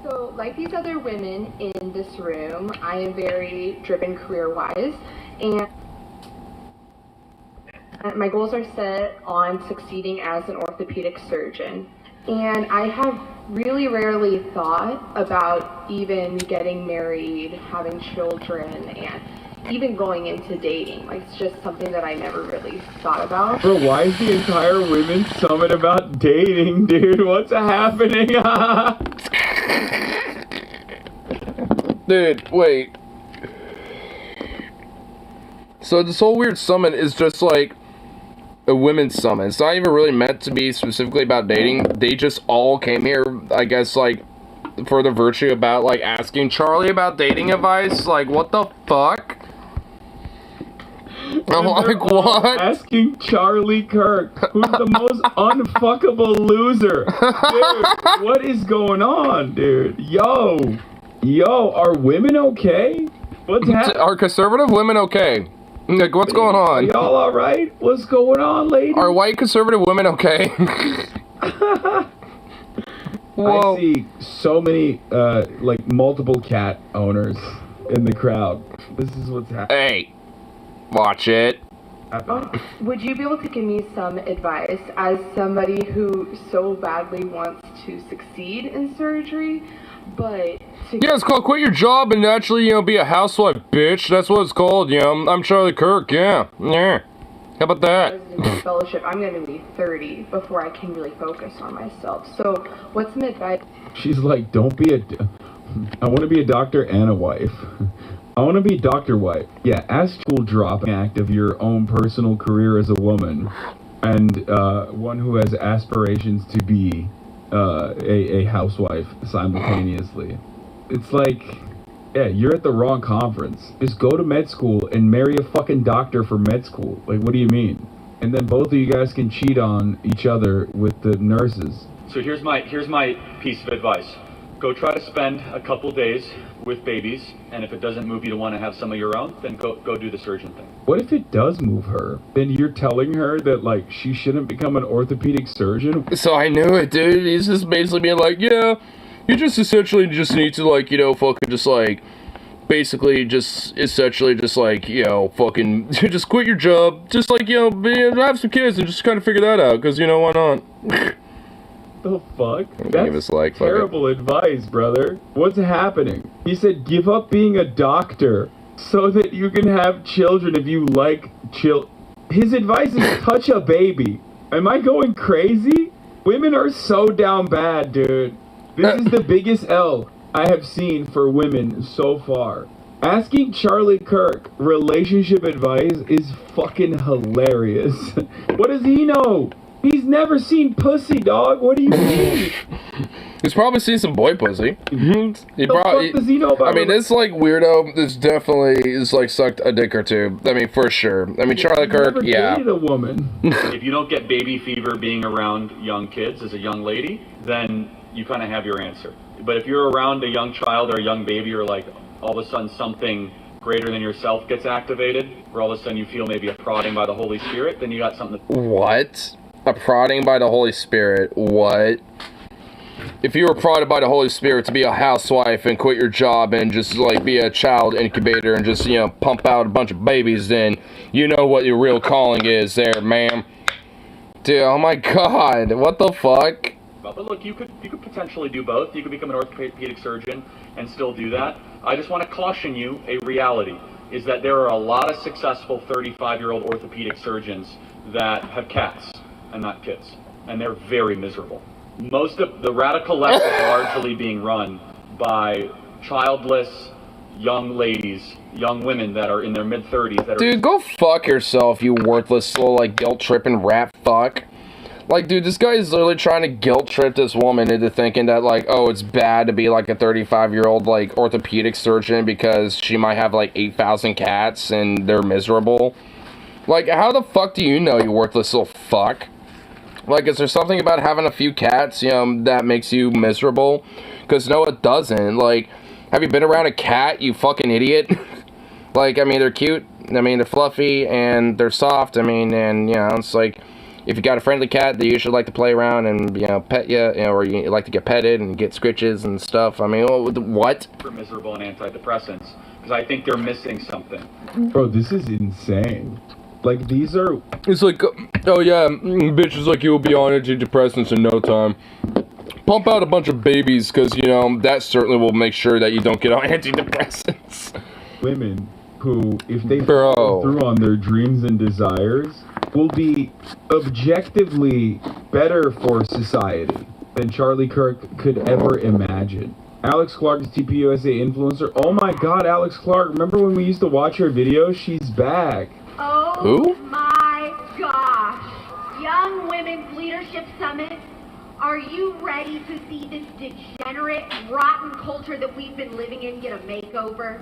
[SPEAKER 3] So, like these other women in this room, I am very driven career-wise, and my goals are set on succeeding as an orthopedic surgeon. And I have really rarely thought about even getting married, having children, and even going into dating. Like, it's just something that I never really thought about.
[SPEAKER 2] Bro, why is the entire women's summit about dating, dude? What's happening?
[SPEAKER 1] Dude, wait. So this whole weird summit is just like a women's summit. It's not even really meant to be specifically about dating. They just all came here, I guess, like, for the virtue about, like, asking Charlie about dating advice. Like, what the fuck? I'm like, what?
[SPEAKER 2] Asking Charlie Kirk, who's the most unfuckable loser. Dude, what is going on, dude? Yo, are women okay? What's happening?
[SPEAKER 1] Are conservative women okay? Like, what's going on?
[SPEAKER 2] Y'all alright? What's going on, ladies?
[SPEAKER 1] Are white conservative women okay? Whoa.
[SPEAKER 2] I see so many, like, multiple cat owners in the crowd. This is what's happening.
[SPEAKER 1] Hey, watch it.
[SPEAKER 3] Would you be able to give me some advice as somebody who so badly wants to succeed in surgery, but...
[SPEAKER 1] Yeah, it's called quit your job and actually, be a housewife, bitch. That's what it's called, I'm Charlie Kirk, yeah. How about that?
[SPEAKER 3] Fellowship, I'm going to be 30 before I can really focus on myself. So, what's some advice?
[SPEAKER 2] She's like, I want to be a doctor and a wife. I want to be doctor wife. Yeah, Astral drop act of your own personal career as a woman, and one who has aspirations to be a housewife simultaneously. It's like, yeah, you're at the wrong conference. Just go to med school and marry a fucking doctor for med school. Like, what do you mean? And then both of you guys can cheat on each other with the nurses.
[SPEAKER 4] So here's my piece of advice. go try to spend a couple days with babies, and if it doesn't move you to want to have some of your own, then go do the surgeon thing.
[SPEAKER 2] What if it does move her? Then you're telling her that, like, she shouldn't become an orthopedic surgeon?
[SPEAKER 1] So I knew it, dude. He's just basically being like, yeah, you just essentially just need to, like, you know, fucking just, like, basically just essentially just, like, you know, fucking just quit your job. Just, like, you know, have some kids and just kind of figure that out, because, you know, why not?
[SPEAKER 2] The fuck?
[SPEAKER 1] That's like,
[SPEAKER 2] terrible advice, brother. What's happening? He said give up being a doctor so that you can have children if you like His advice is touch a baby. Am I going crazy? Women are so down bad, dude. This is the biggest L I have seen for women so far. Asking Charlie Kirk relationship advice is fucking hilarious. What does he know? He's never seen pussy, dog. What do you mean?
[SPEAKER 1] He's probably seen some boy pussy.
[SPEAKER 2] He probably. Fuck does he know about?
[SPEAKER 1] I mean, this like weirdo. This definitely is like sucked a dick or two. I mean, for sure. I mean, Charlie Kirk.
[SPEAKER 2] Never dated a woman.
[SPEAKER 4] If you don't get baby fever being around young kids as a young lady, then you kind of have your answer. But if you're around a young child or a young baby, or like all of a sudden something greater than yourself gets activated, or all of a sudden you feel maybe a prodding by the Holy Spirit, then you got something.
[SPEAKER 1] What? A prodding by the Holy Spirit? What? If you were prodded by the Holy Spirit to be a housewife and quit your job and just like be a child incubator and just, you know, pump out a bunch of babies, then you know what your real calling is there, ma'am. Dude, oh my god, what the fuck?
[SPEAKER 4] But look, you could potentially do both. You could become an orthopedic surgeon and still do that. I just want to caution you, a reality is that there are a lot of successful 35-year-old orthopedic surgeons that have cats and not kids, and they're very miserable. Most of the radical left is largely being run by childless young ladies, young women that are in their mid-30s.
[SPEAKER 1] Dude, go fuck yourself, you worthless little, like, guilt-tripping rat fuck. Like, dude, this guy is literally trying to guilt-trip this woman into thinking that, like, oh, it's bad to be, like, a 35-year-old, like, orthopedic surgeon because she might have, like, 8,000 cats and they're miserable. Like, how the fuck do you know, you worthless little fuck? Like, is there something about having a few cats, you know, that makes you miserable? Because, no, it doesn't. Like, have you been around a cat, you fucking idiot? Like, I mean, they're cute. I mean, they're fluffy, and they're soft. I mean, and, you know, it's like, if you got a friendly cat, they usually like to play around and, you know, pet you, know, or you like to get petted and get scritches and stuff. I mean, what?
[SPEAKER 4] For miserable and antidepressants, because I think they're missing something.
[SPEAKER 2] Bro, this is insane. Like, these are...
[SPEAKER 1] It's like, oh yeah, bitches like you will be on antidepressants in no time. Pump out a bunch of babies, because, you know, that certainly will make sure that you don't get on antidepressants.
[SPEAKER 2] Women who, if they follow through on their dreams and desires, will be objectively better for society than Charlie Kirk could ever imagine. Alex Clark is TPUSA influencer. Oh my god, Alex Clark, remember when we used to watch her videos? She's back.
[SPEAKER 5] Oh
[SPEAKER 1] Who?
[SPEAKER 5] my gosh. Young Women's Leadership Summit. Are you ready to see this degenerate, rotten culture that we've been living in get a makeover?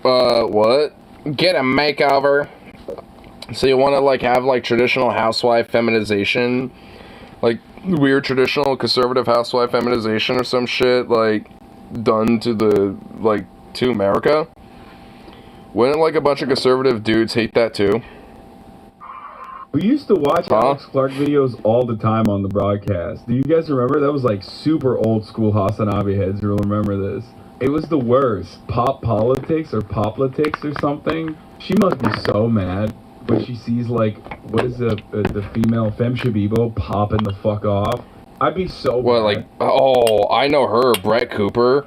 [SPEAKER 1] What? Get a makeover? So you want to, like, have, like, traditional housewife feminization? Like, weird traditional conservative housewife feminization or some shit, like, done to the, like, to America? Wouldn't, like, a bunch of conservative dudes hate that, too?
[SPEAKER 2] We used to watch Alex Clark videos all the time on the broadcast. Do you guys remember? That was, like, super old school Hasanabi heads who will remember this. It was the worst. Pop politics or poplitics or something. She must be so mad when she sees, like, what is the female Femme Shabibo popping the fuck off. I'd be so
[SPEAKER 1] What,
[SPEAKER 2] mad.
[SPEAKER 1] like, oh, I know her, Brett Cooper.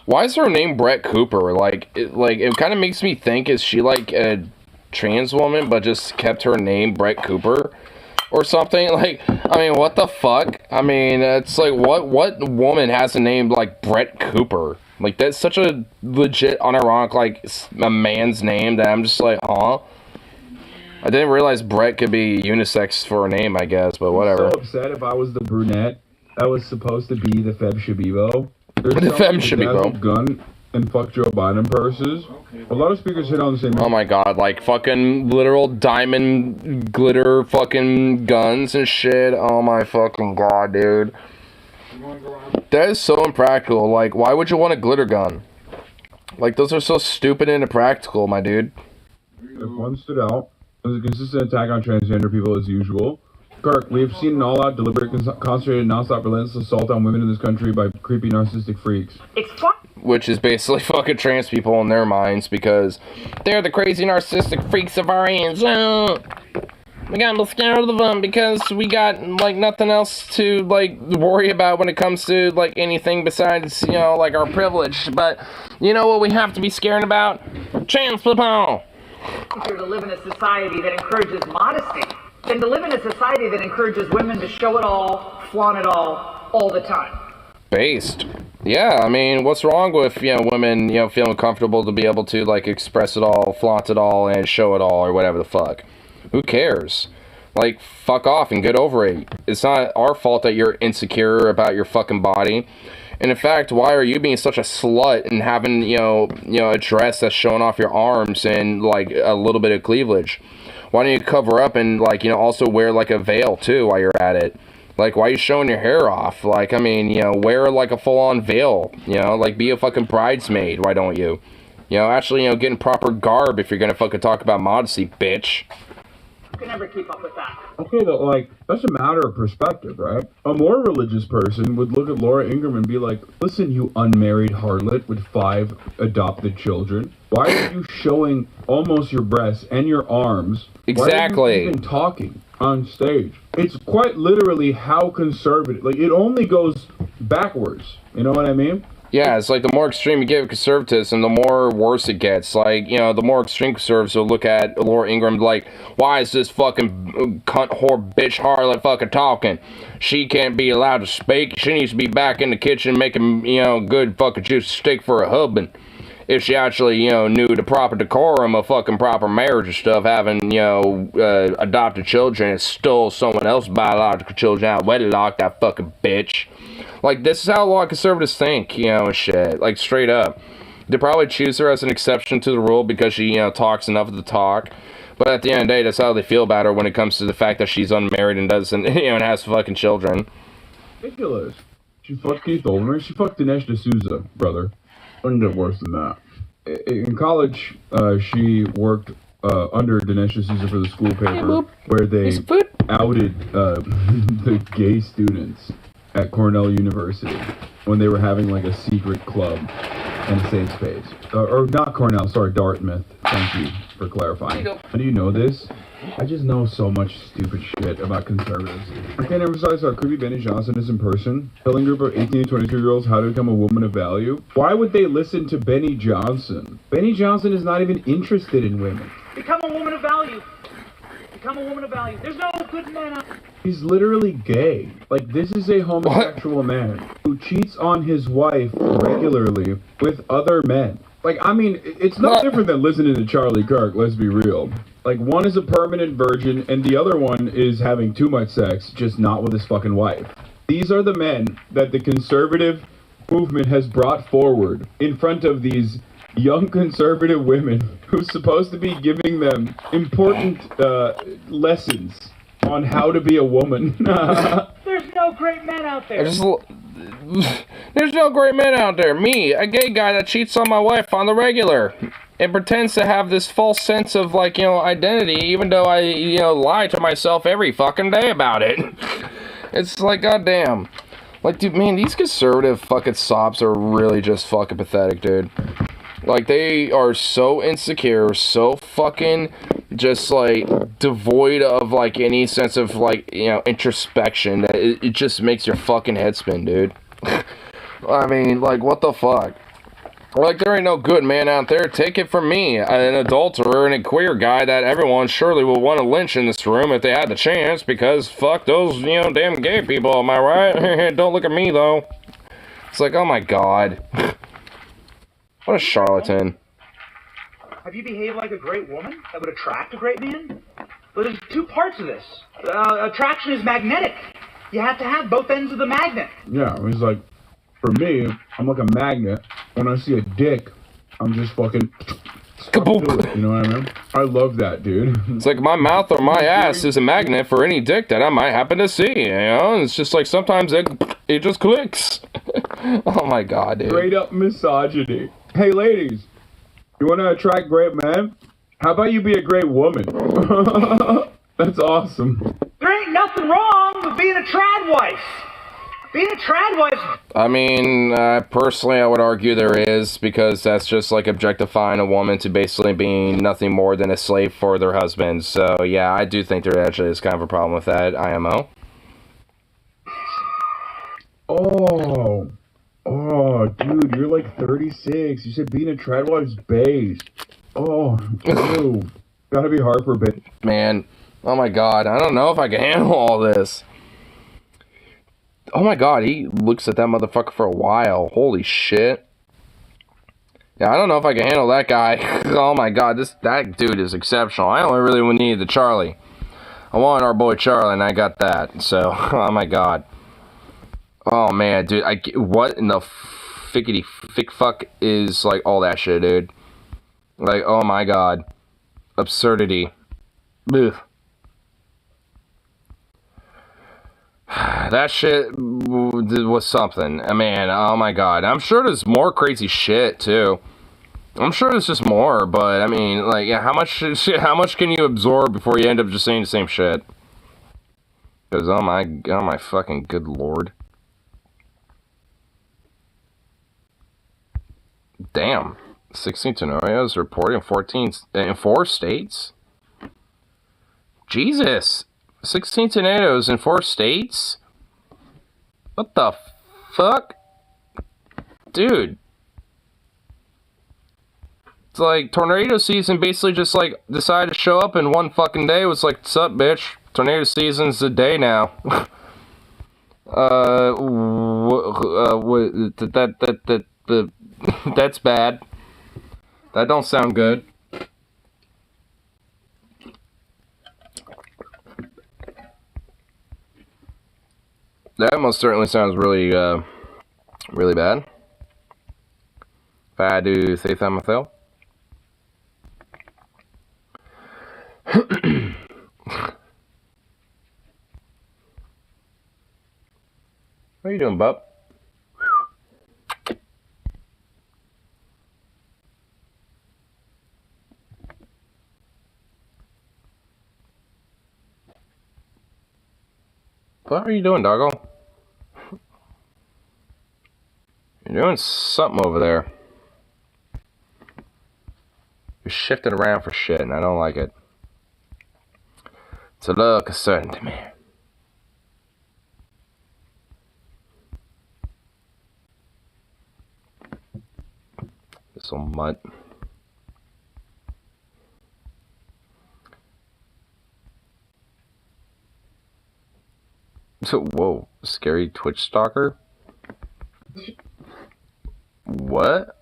[SPEAKER 1] Why is her name Brett Cooper? Like, it kind of makes me think, is she, like, a trans woman, but just kept her name Brett Cooper? Or something? Like, I mean, what the fuck? I mean, it's like, what woman has a name like Brett Cooper? Like, that's such a legit, unironic, like, a man's name that I'm just like, huh? I didn't realize Brett could be unisex for a name, I guess, but whatever.
[SPEAKER 2] I'm so upset if I was the brunette that was supposed to be the Femme Shabibo.
[SPEAKER 1] The Femme Shabibo.
[SPEAKER 2] Gun and fuck Joe Biden purses. A lot of speakers hit on the same...
[SPEAKER 1] Oh my god, like fucking literal diamond glitter fucking guns and shit. Oh my fucking god, dude. That is so impractical. Like, why would you want a glitter gun? Like, those are so stupid and impractical, my dude.
[SPEAKER 2] If one stood out as a consistent attack on transgender people as usual. Kirk, we have seen an all-out, deliberate, concentrated, non-stop, relentless assault on women in this country by creepy, narcissistic freaks.
[SPEAKER 1] Which is basically fucking trans people in their minds because they're the crazy, narcissistic freaks of our age. We got scared of them because we got, like, nothing else to, like, worry about when it comes to, like, anything besides, you know, like, our privilege. But, you know what we have to be scared about? Trans people!
[SPEAKER 6] Easier to live in a society that encourages modesty than to live in a society that encourages women to show it all, flaunt it all the time.
[SPEAKER 1] Based. Yeah, I mean, what's wrong with, you know, women, you know, feeling comfortable to be able to, like, express it all, flaunt it all, and show it all, or whatever the fuck? Who cares? Like, fuck off and get over it. It's not our fault that you're insecure about your fucking body. And in fact, why are you being such a slut and having, you know, a dress that's showing off your arms and, like, a little bit of cleavage? Why don't you cover up and, like, you know, also wear, like, a veil, too, while you're at it? Like, why are you showing your hair off? Like, I mean, you know, wear, like, a full-on veil, you know? Like, be a fucking bridesmaid, why don't you? You know, actually, you know, get in proper garb if you're gonna fucking talk about modesty, bitch.
[SPEAKER 6] You can never keep up with that.
[SPEAKER 2] Okay, but, like, that's a matter of perspective, right? A more religious person would look at Laura Ingraham and be like, listen, you unmarried harlot with 5 adopted children. Why are you showing almost your breasts and your arms?
[SPEAKER 1] Exactly.
[SPEAKER 2] Why are you even talking on stage? It's quite literally how conservative. Like, it only goes backwards. You know what I mean?
[SPEAKER 1] Yeah, it's like the more extreme you get with conservatism, the more worse it gets. Like, you know, the more extreme conservatives will look at Laura Ingraham like, why is this fucking cunt, whore, bitch, harlot fucking talking? She can't be allowed to speak. She needs to be back in the kitchen making, you know, good fucking juicy steak for her husband. If she actually, you know, knew the proper decorum of fucking proper marriage and stuff, having, you know, adopted children and stole someone else's biological children out of wedlock, that fucking bitch. Like, this is how a lot of conservatives think, you know, and shit. Like, straight up. They probably choose her as an exception to the rule because she, you know, talks enough of the talk. But at the end of the day, that's how they feel about her when it comes to the fact that she's unmarried and doesn't, you know, and has fucking children.
[SPEAKER 2] Ridiculous. She fucked Keith Olmer. She fucked Dinesh D'Souza, brother. Couldn't get worse than that. In college, she worked under Dinesh D'Souza for the school paper, where they outed the gay students at Cornell University when they were having like a secret club and a safe space. Or not Cornell, sorry, Dartmouth. Thank you for clarifying. How do you know this? I just know so much stupid shit about conservatives. I can't emphasize how creepy Benny Johnson is in person. Telling a group of 18 to 22-year-olds how to become a woman of value. Why would they listen to Benny Johnson? Benny Johnson is not even interested in women.
[SPEAKER 6] Become a woman of value. Become a woman of value. There's no good man out there.
[SPEAKER 2] He's literally gay. Like, this is a homosexual man who cheats on his wife regularly with other men. Like, I mean, it's no different than listening to Charlie Kirk, let's be real. Like, one is a permanent virgin, and the other one is having too much sex, just not with his fucking wife. These are the men that the conservative movement has brought forward in front of these young conservative women who's supposed to be giving them important lessons on how to be a woman.
[SPEAKER 6] There's no great men out there.
[SPEAKER 1] There's no great men out there. Me, a gay guy that cheats on my wife on the regular and pretends to have this false sense of, like, you know, identity, even though I, you know, lie to myself every fucking day about it. It's like, goddamn. Like, dude, man, these conservative fucking sops are really just fucking pathetic, dude. Like, they are so insecure, so fucking just, like, devoid of, like, any sense of, like, you know, introspection that it just makes your fucking head spin, dude. I mean, like, what the fuck? Like, there ain't no good man out there. Take it from me, an adulterer and a queer guy that everyone surely will want to lynch in this room if they had the chance, because fuck those, you know, damn gay people, am I right? Don't look at me, though. It's like, oh my god. What a charlatan.
[SPEAKER 6] Have you behaved like a great woman that would attract a great man? Well, there's 2 parts of this. Attraction is magnetic. You have to have both ends of the magnet.
[SPEAKER 2] Yeah, it's like, for me, I'm like a magnet. When I see a dick, I'm just fucking
[SPEAKER 1] Kaboom.
[SPEAKER 2] You know what I mean? I love that, dude.
[SPEAKER 1] It's like my mouth or my ass is a magnet for any dick that I might happen to see, you know? And it's just like sometimes it just clicks. Oh my god, dude.
[SPEAKER 2] Straight up misogyny. Hey, ladies, you want to attract great men? How about you be a great woman? That's awesome.
[SPEAKER 6] There ain't nothing wrong with being a trad wife. Being a trad wife.
[SPEAKER 1] I mean, personally, I would argue there is, because that's just like objectifying a woman to basically being nothing more than a slave for their husband. So, yeah, I do think there actually is kind of a problem with that, IMO.
[SPEAKER 2] Oh, dude, you're like 36. You said being a trad wife's base. Oh, dude. Gotta be hard for a bit.
[SPEAKER 1] Man, oh my god, I don't know if I can handle all this. Oh my god, he looks at that motherfucker for a while. Holy shit. Yeah, I don't know if I can handle that guy. Oh my god, that dude is exceptional. I only really needed the Charlie. I wanted our boy Charlie, and I got that. So, oh my god. Oh man, dude, what in the fickety fick fuck is like all that shit, dude? Like, oh my god. Absurdity. Ugh. That shit was something. Man, oh my god. I'm sure there's more crazy shit, too. I'm sure there's just more, but, I mean, like, yeah, how much can you absorb before you end up just saying the same shit? Because, oh my fucking good lord. Damn. 16 tornadoes reported in 4 states? Jesus. 16 tornadoes in 4 states? What the fuck? Dude. It's like tornado season basically just like decided to show up in one fucking day. It was like, sup bitch? Tornado season's a day now. That's bad. That don't sound good. That most certainly sounds really, really bad. If I do say that myself. What are you doing, bub? What are you doing, doggo? You're doing something over there. You're shifting around for shit, and I don't like it. It's a little concerning to me. This little mutt. Whoa, scary Twitch stalker? What?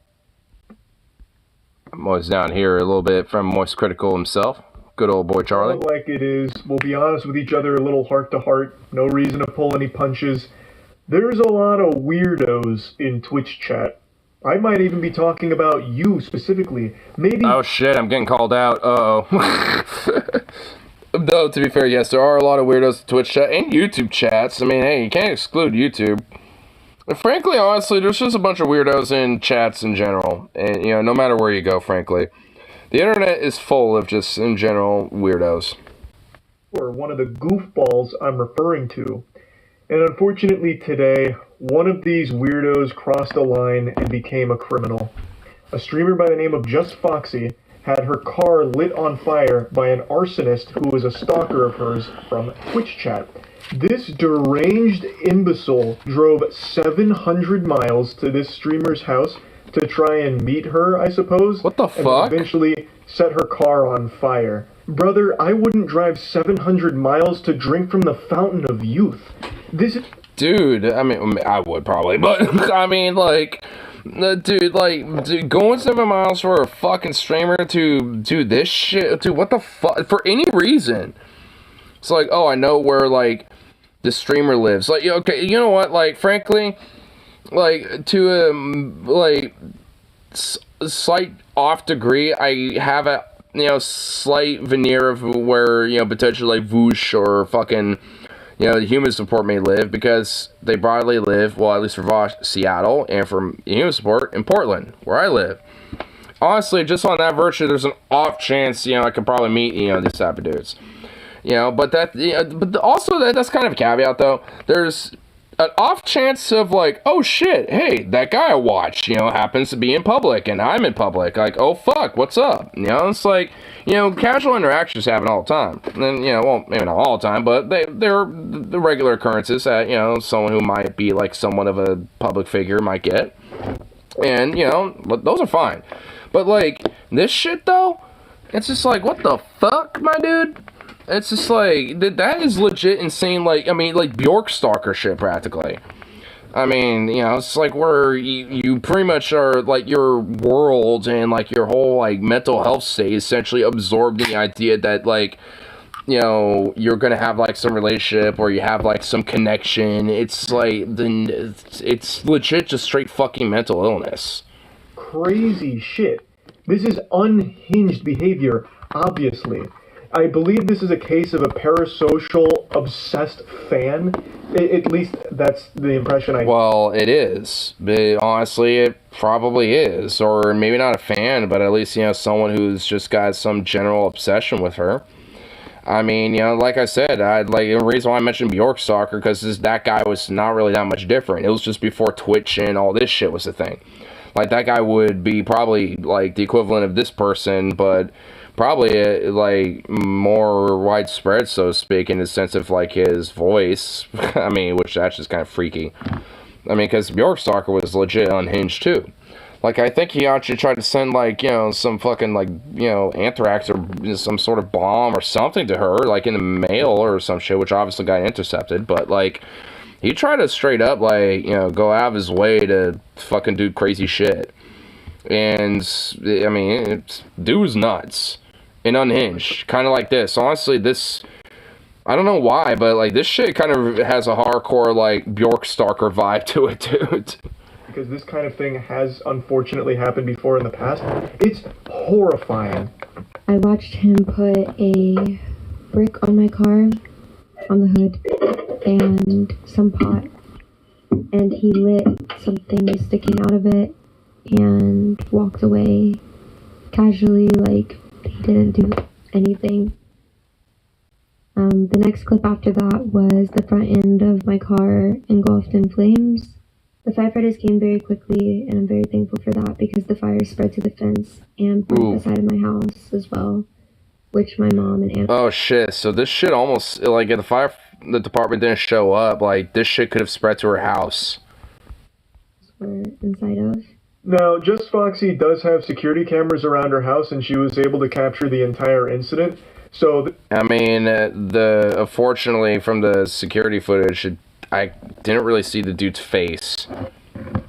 [SPEAKER 1] Moist down here a little bit from Moist Critical himself. Good old boy Charlie.
[SPEAKER 7] Like it is. We'll be honest with each other, a little heart to heart. No reason to pull any punches. There's a lot of weirdos in Twitch chat. I might even be talking about you specifically. Maybe.
[SPEAKER 1] Oh shit, I'm getting called out. Uh-oh. Though, to be fair, yes, there are a lot of weirdos in Twitch chat and YouTube chats. I mean, hey, you can't exclude YouTube. And frankly, honestly, there's just a bunch of weirdos in chats in general. And, you know, no matter where you go, frankly. The internet is full of just, in general, weirdos.
[SPEAKER 7] Or one of the goofballs I'm referring to. And unfortunately today, one of these weirdos crossed a line and became a criminal. A streamer by the name of Just Foxy had her car lit on fire by an arsonist who was a stalker of hers from Twitch chat. This deranged imbecile drove 700 miles to this streamer's house to try and meet her, I suppose.
[SPEAKER 1] What the fuck?
[SPEAKER 7] And eventually set her car on fire. Brother, I wouldn't drive 700 miles to drink from the fountain of youth. This is...
[SPEAKER 1] Dude, I mean, I would probably, but, I mean, like... Dude, going 7 miles for a fucking streamer to do this shit, dude, what the fuck, for any reason. It's like, oh, I know where, like, the streamer lives. Like, okay, you know what, like, frankly, like, to, like, slight off degree, I have a, slight veneer of where, potentially like Voosh or fucking, the human support may live, because they broadly live, well, at least for Vosh, Seattle, and for human support in Portland, where I live. Honestly, just on that virtue, there's an off chance, I could probably meet, these type of dudes. But that's kind of a caveat, though. There's an off chance of, like, oh shit, hey, that guy I watch, happens to be in public, and I'm in public. Like, oh fuck, what's up? It's like, casual interactions happen all the time. And, well, maybe not all the time, but they're the regular occurrences that, someone who might be, like, somewhat of a public figure might get. And, those are fine. But, like, this shit, though, it's just like, what the fuck, my dude? It's just like, that is legit insane, like Bjork stalker shit, practically. I mean, it's like where you pretty much are, like, your world and, like, your whole, like, mental health state essentially absorbed in the idea that, like, you're gonna have, like, some relationship, or you have, like, some connection. It's like, it's legit just straight fucking mental illness.
[SPEAKER 7] Crazy shit. This is unhinged behavior, obviously. I believe this is a case of a parasocial, obsessed fan. At least that's the impression I...
[SPEAKER 1] Well, it is. But honestly, it probably is. Or maybe not a fan, but at least, someone who's just got some general obsession with her. I mean, like I said, the reason why I mentioned Bjork stalker, because that guy was not really that much different. It was just before Twitch and all this shit was a thing. Like, that guy would be probably, like, the equivalent of this person, but... probably, like, more widespread, so to speak, in the sense of, like, his voice. I mean, which that's just kind of freaky. I mean, because Bjork Stalker was legit unhinged, too. Like, I think he actually tried to send, like, some fucking, like, anthrax or some sort of bomb or something to her, like, in the mail or some shit, which obviously got intercepted, but, like, he tried to straight up, like, go out of his way to fucking do crazy shit. And, I mean, dude's nuts. And unhinged, kind of like this. Honestly, this, I don't know why, but, like, this shit kind of has a hardcore, like, Bjork Stalker vibe to it, dude.
[SPEAKER 7] Because this kind of thing has unfortunately happened before in the past. It's horrifying.
[SPEAKER 8] I watched him put a brick on my car, on the hood, and some pot. And he lit something sticking out of it and walked away casually, like he didn't do anything. The next clip after that was the front end of my car engulfed in flames. The firefighters came very quickly, and I'm very thankful for that, because the fire spread to the fence and broke the side of my house as well, which my mom and aunt...
[SPEAKER 1] Oh shit, so this shit almost, like, if the department didn't show up, like, this shit could have spread to her house.
[SPEAKER 8] ...were inside of.
[SPEAKER 7] Now, Just Foxy does have security cameras around her house, and she was able to capture the entire incident. So,
[SPEAKER 1] I mean, unfortunately, from the security footage, I didn't really see the dude's face,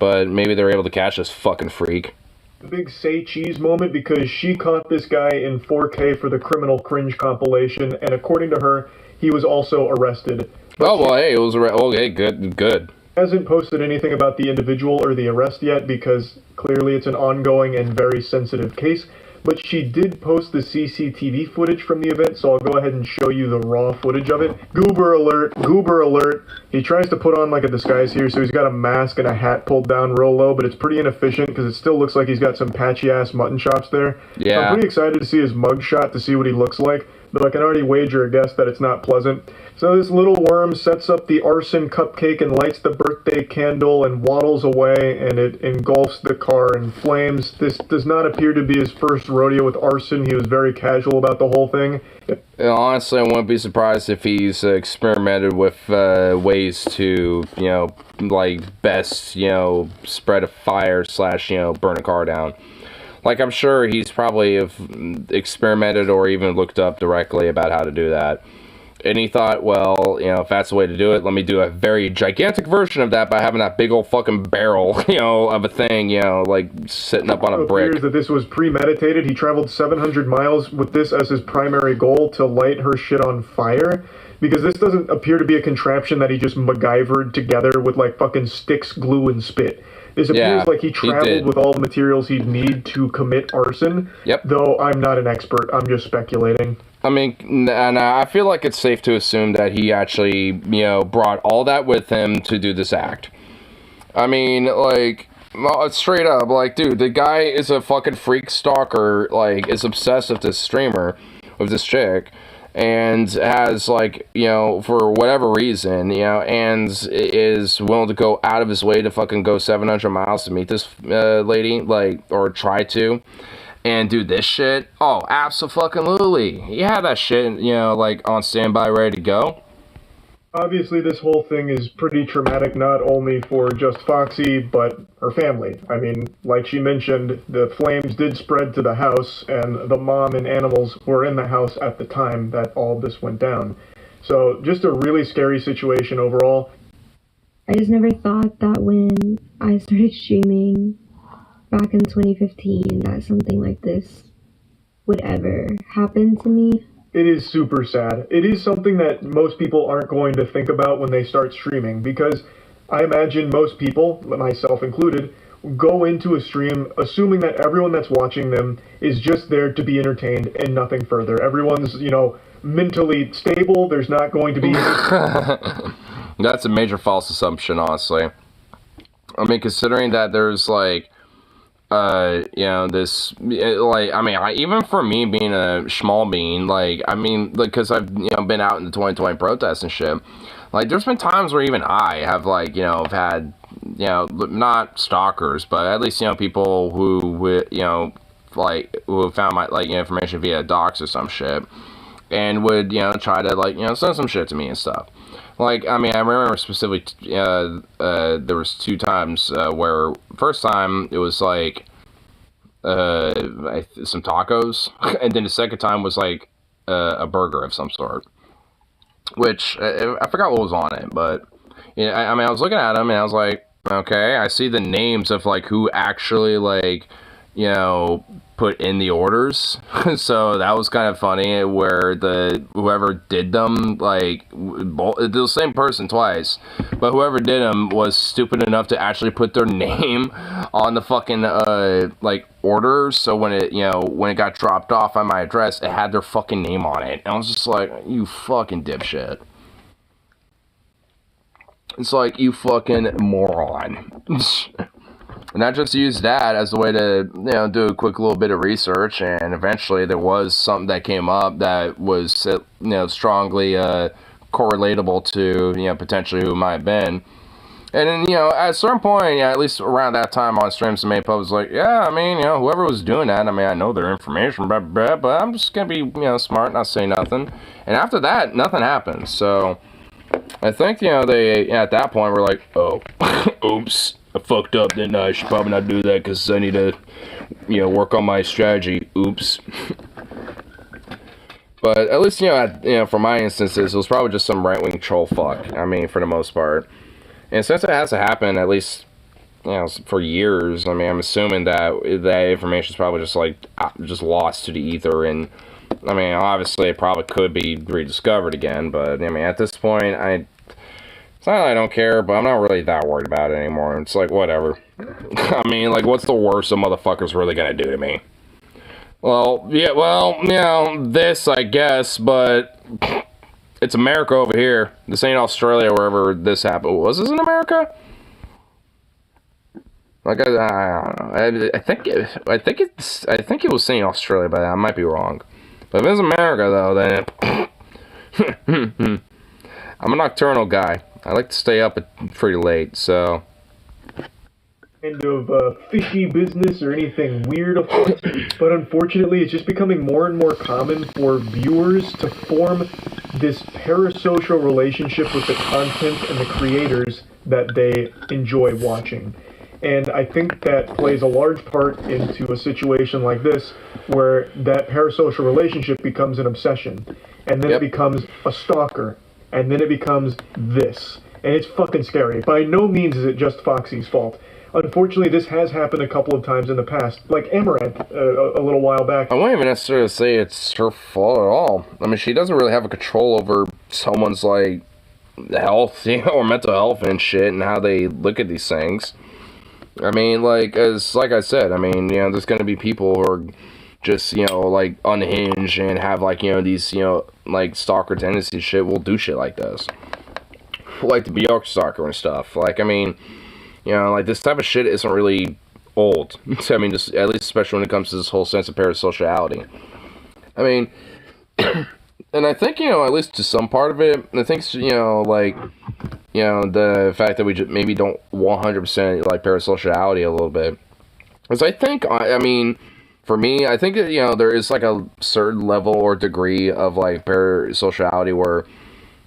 [SPEAKER 1] but maybe they were able to catch this fucking freak.
[SPEAKER 7] The big say cheese moment, because she caught this guy in 4K for the Criminal Cringe compilation, and according to her, he was also arrested. But
[SPEAKER 1] well, hey, it was okay, good.
[SPEAKER 7] Hasn't posted anything about the individual or the arrest yet, because clearly it's an ongoing and very sensitive case, but she did post the CCTV footage from the event, so I'll go ahead and show you the raw footage of it. Goober alert. He tries to put on like a disguise here, so he's got a mask and a hat pulled down real low, but it's pretty inefficient because it still looks like he's got some patchy ass mutton chops there.
[SPEAKER 1] Yeah.
[SPEAKER 7] So I'm pretty excited to see his mugshot to see what he looks like, but I can already wager a guess that it's not pleasant. So this little worm sets up the arson cupcake and lights the birthday candle and waddles away, and it engulfs the car in flames. This does not appear to be his first rodeo with arson. He was very casual about the whole thing.
[SPEAKER 1] Honestly, I wouldn't be surprised if he's experimented with ways to, like, best, spread a fire / burn a car down. Like, I'm sure he's probably experimented or even looked up directly about how to do that. And he thought, well, if that's the way to do it, let me do a very gigantic version of that by having that big old fucking barrel, of a thing, like sitting up on a brick.
[SPEAKER 7] It appears that this was premeditated. He traveled 700 miles with this as his primary goal, to light her shit on fire. Because this doesn't appear to be a contraption that he just MacGyvered together with, like, fucking sticks, glue, and spit. This appears like he traveled with all the materials he'd need to commit arson.
[SPEAKER 1] Yep.
[SPEAKER 7] Though I'm not an expert, I'm just speculating.
[SPEAKER 1] I mean, and I feel like it's safe to assume that he actually, brought all that with him to do this act. I mean, like, straight up, like, dude, the guy is a fucking freak stalker, like, is obsessed with this streamer, with this chick, and has, like, for whatever reason, and is willing to go out of his way to fucking go 700 miles to meet this lady, like, or try to. And do this shit? Oh, abso-fucking-lutely. You have that shit, like, on standby, ready to go.
[SPEAKER 7] Obviously, this whole thing is pretty traumatic, not only for just Foxy, but her family. I mean, like she mentioned, the flames did spread to the house, and the mom and animals were in the house at the time that all this went down. So, just a really scary situation overall.
[SPEAKER 8] I just never thought that when I started streaming back in 2015 that something like this would ever happen to me.
[SPEAKER 7] It is super sad. It is something that most people aren't going to think about when they start streaming, because I imagine most people, myself included, go into a stream assuming that everyone that's watching them is just there to be entertained and nothing further. Everyone's, mentally stable. There's not going to be...
[SPEAKER 1] That's a major false assumption, honestly. I mean, considering that there's, like, this, like, I mean, even for me being a small bean, like, I mean, like, because I've, been out in the 2020 protests and shit, like, there's been times where even I have, like, have had, not stalkers, but at least, people who, like, who have found my, like, information via docs or some shit, and would, try to, like, send some shit to me and stuff. Like, I mean, I remember specifically, there was 2 times, where, first time, it was, like, some tacos, and then the second time was, like, a burger of some sort, which, I forgot what was on it, but, I mean, I was looking at them, and I was like, okay, I see the names of, like, who actually, like, put in the orders. So that was kind of funny, where whoever did them, like, the same person twice, but whoever did them was stupid enough to actually put their name on the fucking like, orders. So when it got dropped off on my address, it had their fucking name on it, and I was just like, you fucking dipshit. It's like, you fucking moron. And I just used that as a way to, do a quick little bit of research, and eventually there was something that came up that was, strongly correlatable to, potentially who it might have been. And then, at a certain point, at least around that time on streams, the main pub was like, yeah, I mean, whoever was doing that, I mean, I know their information, blah, blah, blah, but I'm just going to be, smart, not say nothing. And after that, nothing happened. So I think, they, at that point, were like, oh, oops. I fucked up, didn't I? I should probably not do that because I need to, work on my strategy. Oops. But at least, for my instances, it was probably just some right-wing troll fuck. I mean, for the most part. And since it has to happen, at least, for years, I mean, I'm assuming that information is probably just, like, just lost to the ether. And, I mean, obviously, it probably could be rediscovered again. But, I mean, at this point, it's not that I don't care, but I'm not really that worried about it anymore. It's like, whatever. I mean, like, what's the worst a motherfucker's really gonna do to me? Well, this, I guess, but it's America over here. This ain't Australia, wherever this happened. Was this in America? Like, I don't know. I think it was saying Australia, but I might be wrong. But if it's America, though, then I'm a nocturnal guy. I like to stay up pretty late, so...
[SPEAKER 7] Kind of fishy business or anything weird, of course, but unfortunately it's just becoming more and more common for viewers to form this parasocial relationship with the content and the creators that they enjoy watching. And I think that plays a large part into a situation like this, where that parasocial relationship becomes an obsession, and then it becomes a stalker, and then it becomes this. And it's fucking scary. By no means is it just Foxy's fault. Unfortunately, this has happened a couple of times in the past, like Amaranth a little while back.
[SPEAKER 1] I won't even necessarily say it's her fault at all. I mean, she doesn't really have a control over someone's, like, health, or mental health and shit, and how they look at these things. I mean, like I said, I mean, there's gonna be people who are just, like, unhinged and have, like, these, like, stalker tendencies shit, will do shit like this. Like the Bjork stalker and stuff. Like, I mean, like, this type of shit isn't really old. I mean, just, at least especially when it comes to this whole sense of parasociality. I mean, and I think, at least to some part of it, I think, like, the fact that we just maybe don't 100% like parasociality a little bit. Because I think, I mean, for me, I think that, there is like a certain level or degree of like parasociality where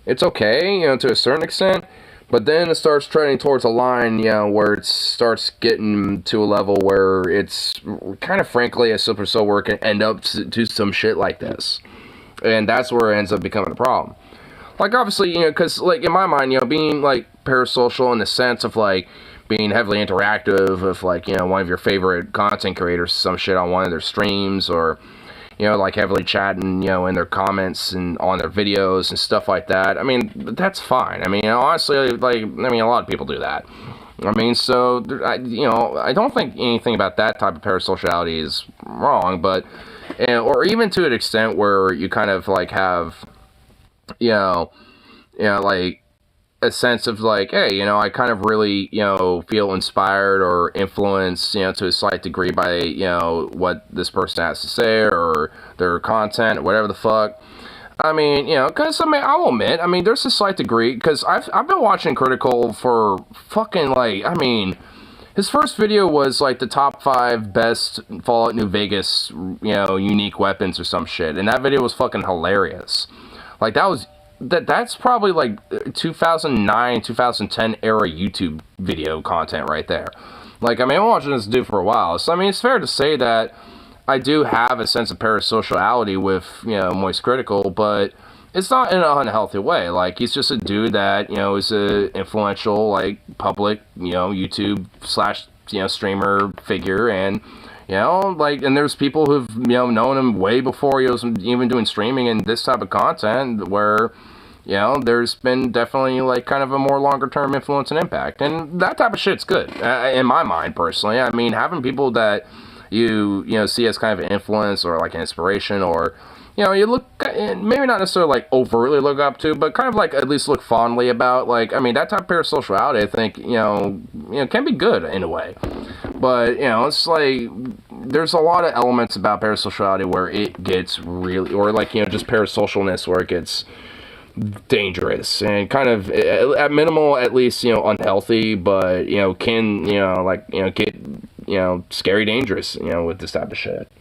[SPEAKER 1] it's okay, to a certain extent, but then it starts trending towards a line, where it starts getting to a level where it's kind of frankly a slippery slope where it can end up to some shit like this. And that's where it ends up becoming a problem. Like, obviously, because, like, in my mind, being, like, parasocial in the sense of, like, being heavily interactive with, like, one of your favorite content creators, some shit on one of their streams, or, like, heavily chatting, in their comments and on their videos and stuff like that. I mean, that's fine. I mean, honestly, like, I mean, a lot of people do that. I mean, so, I don't think anything about that type of parasociality is wrong, but, or even to an extent where you kind of, like, have, like, a sense of, like, hey, I kind of really, feel inspired or influenced, to a slight degree by, what this person has to say or their content or whatever the fuck. I mean, because, I mean, I'll admit, I mean, there's a slight degree, because I've been watching Critical for fucking, like, I mean, his first video was, like, the top 5 best Fallout New Vegas, unique weapons or some shit, and that video was fucking hilarious. Like, that's probably, like, 2009, 2010 era YouTube video content right there. Like, I mean, I've been watching this dude for a while, so, I mean, it's fair to say that I do have a sense of parasociality with, Moist Critical, but it's not in an unhealthy way. Like, he's just a dude that, is a influential, like, public, YouTube / streamer figure, and, like, and there's people who've, known him way before he was even doing streaming and this type of content, where, there's been definitely, like, kind of a more longer-term influence and impact, and that type of shit's good, in my mind, personally. I mean, having people that you see as kind of an influence or, like, an inspiration, or, you look, maybe not necessarily, like, overtly look up to, but kind of, like, at least look fondly about, like, I mean, that type of parasociality, I think, can be good in a way. But, it's like, there's a lot of elements about parasociality where it gets really, or, like, just parasocialness where it gets dangerous and kind of, at minimal, at least, unhealthy, but, can, like, get, scary dangerous, with this type of shit.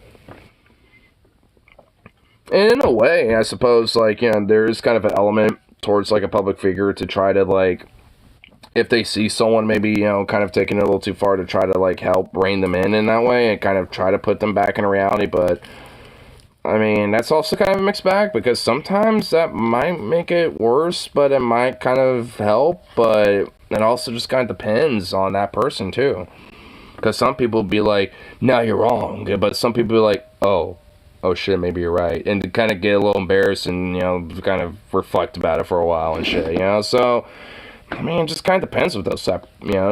[SPEAKER 1] And in a way, I suppose, like, there is kind of an element towards, like, a public figure to try to, like, if they see someone maybe, kind of taking it a little too far, to try to, like, help rein them in that way and kind of try to put them back in reality. But, I mean, that's also kind of a mixed bag, because sometimes that might make it worse, but it might kind of help, but it also just kind of depends on that person, too. Because some people be like, no, you're wrong, but some people be like, oh shit, maybe you're right, and to kind of get a little embarrassed and, kind of reflect about it for a while and shit, so, I mean, it just kind of depends with those type,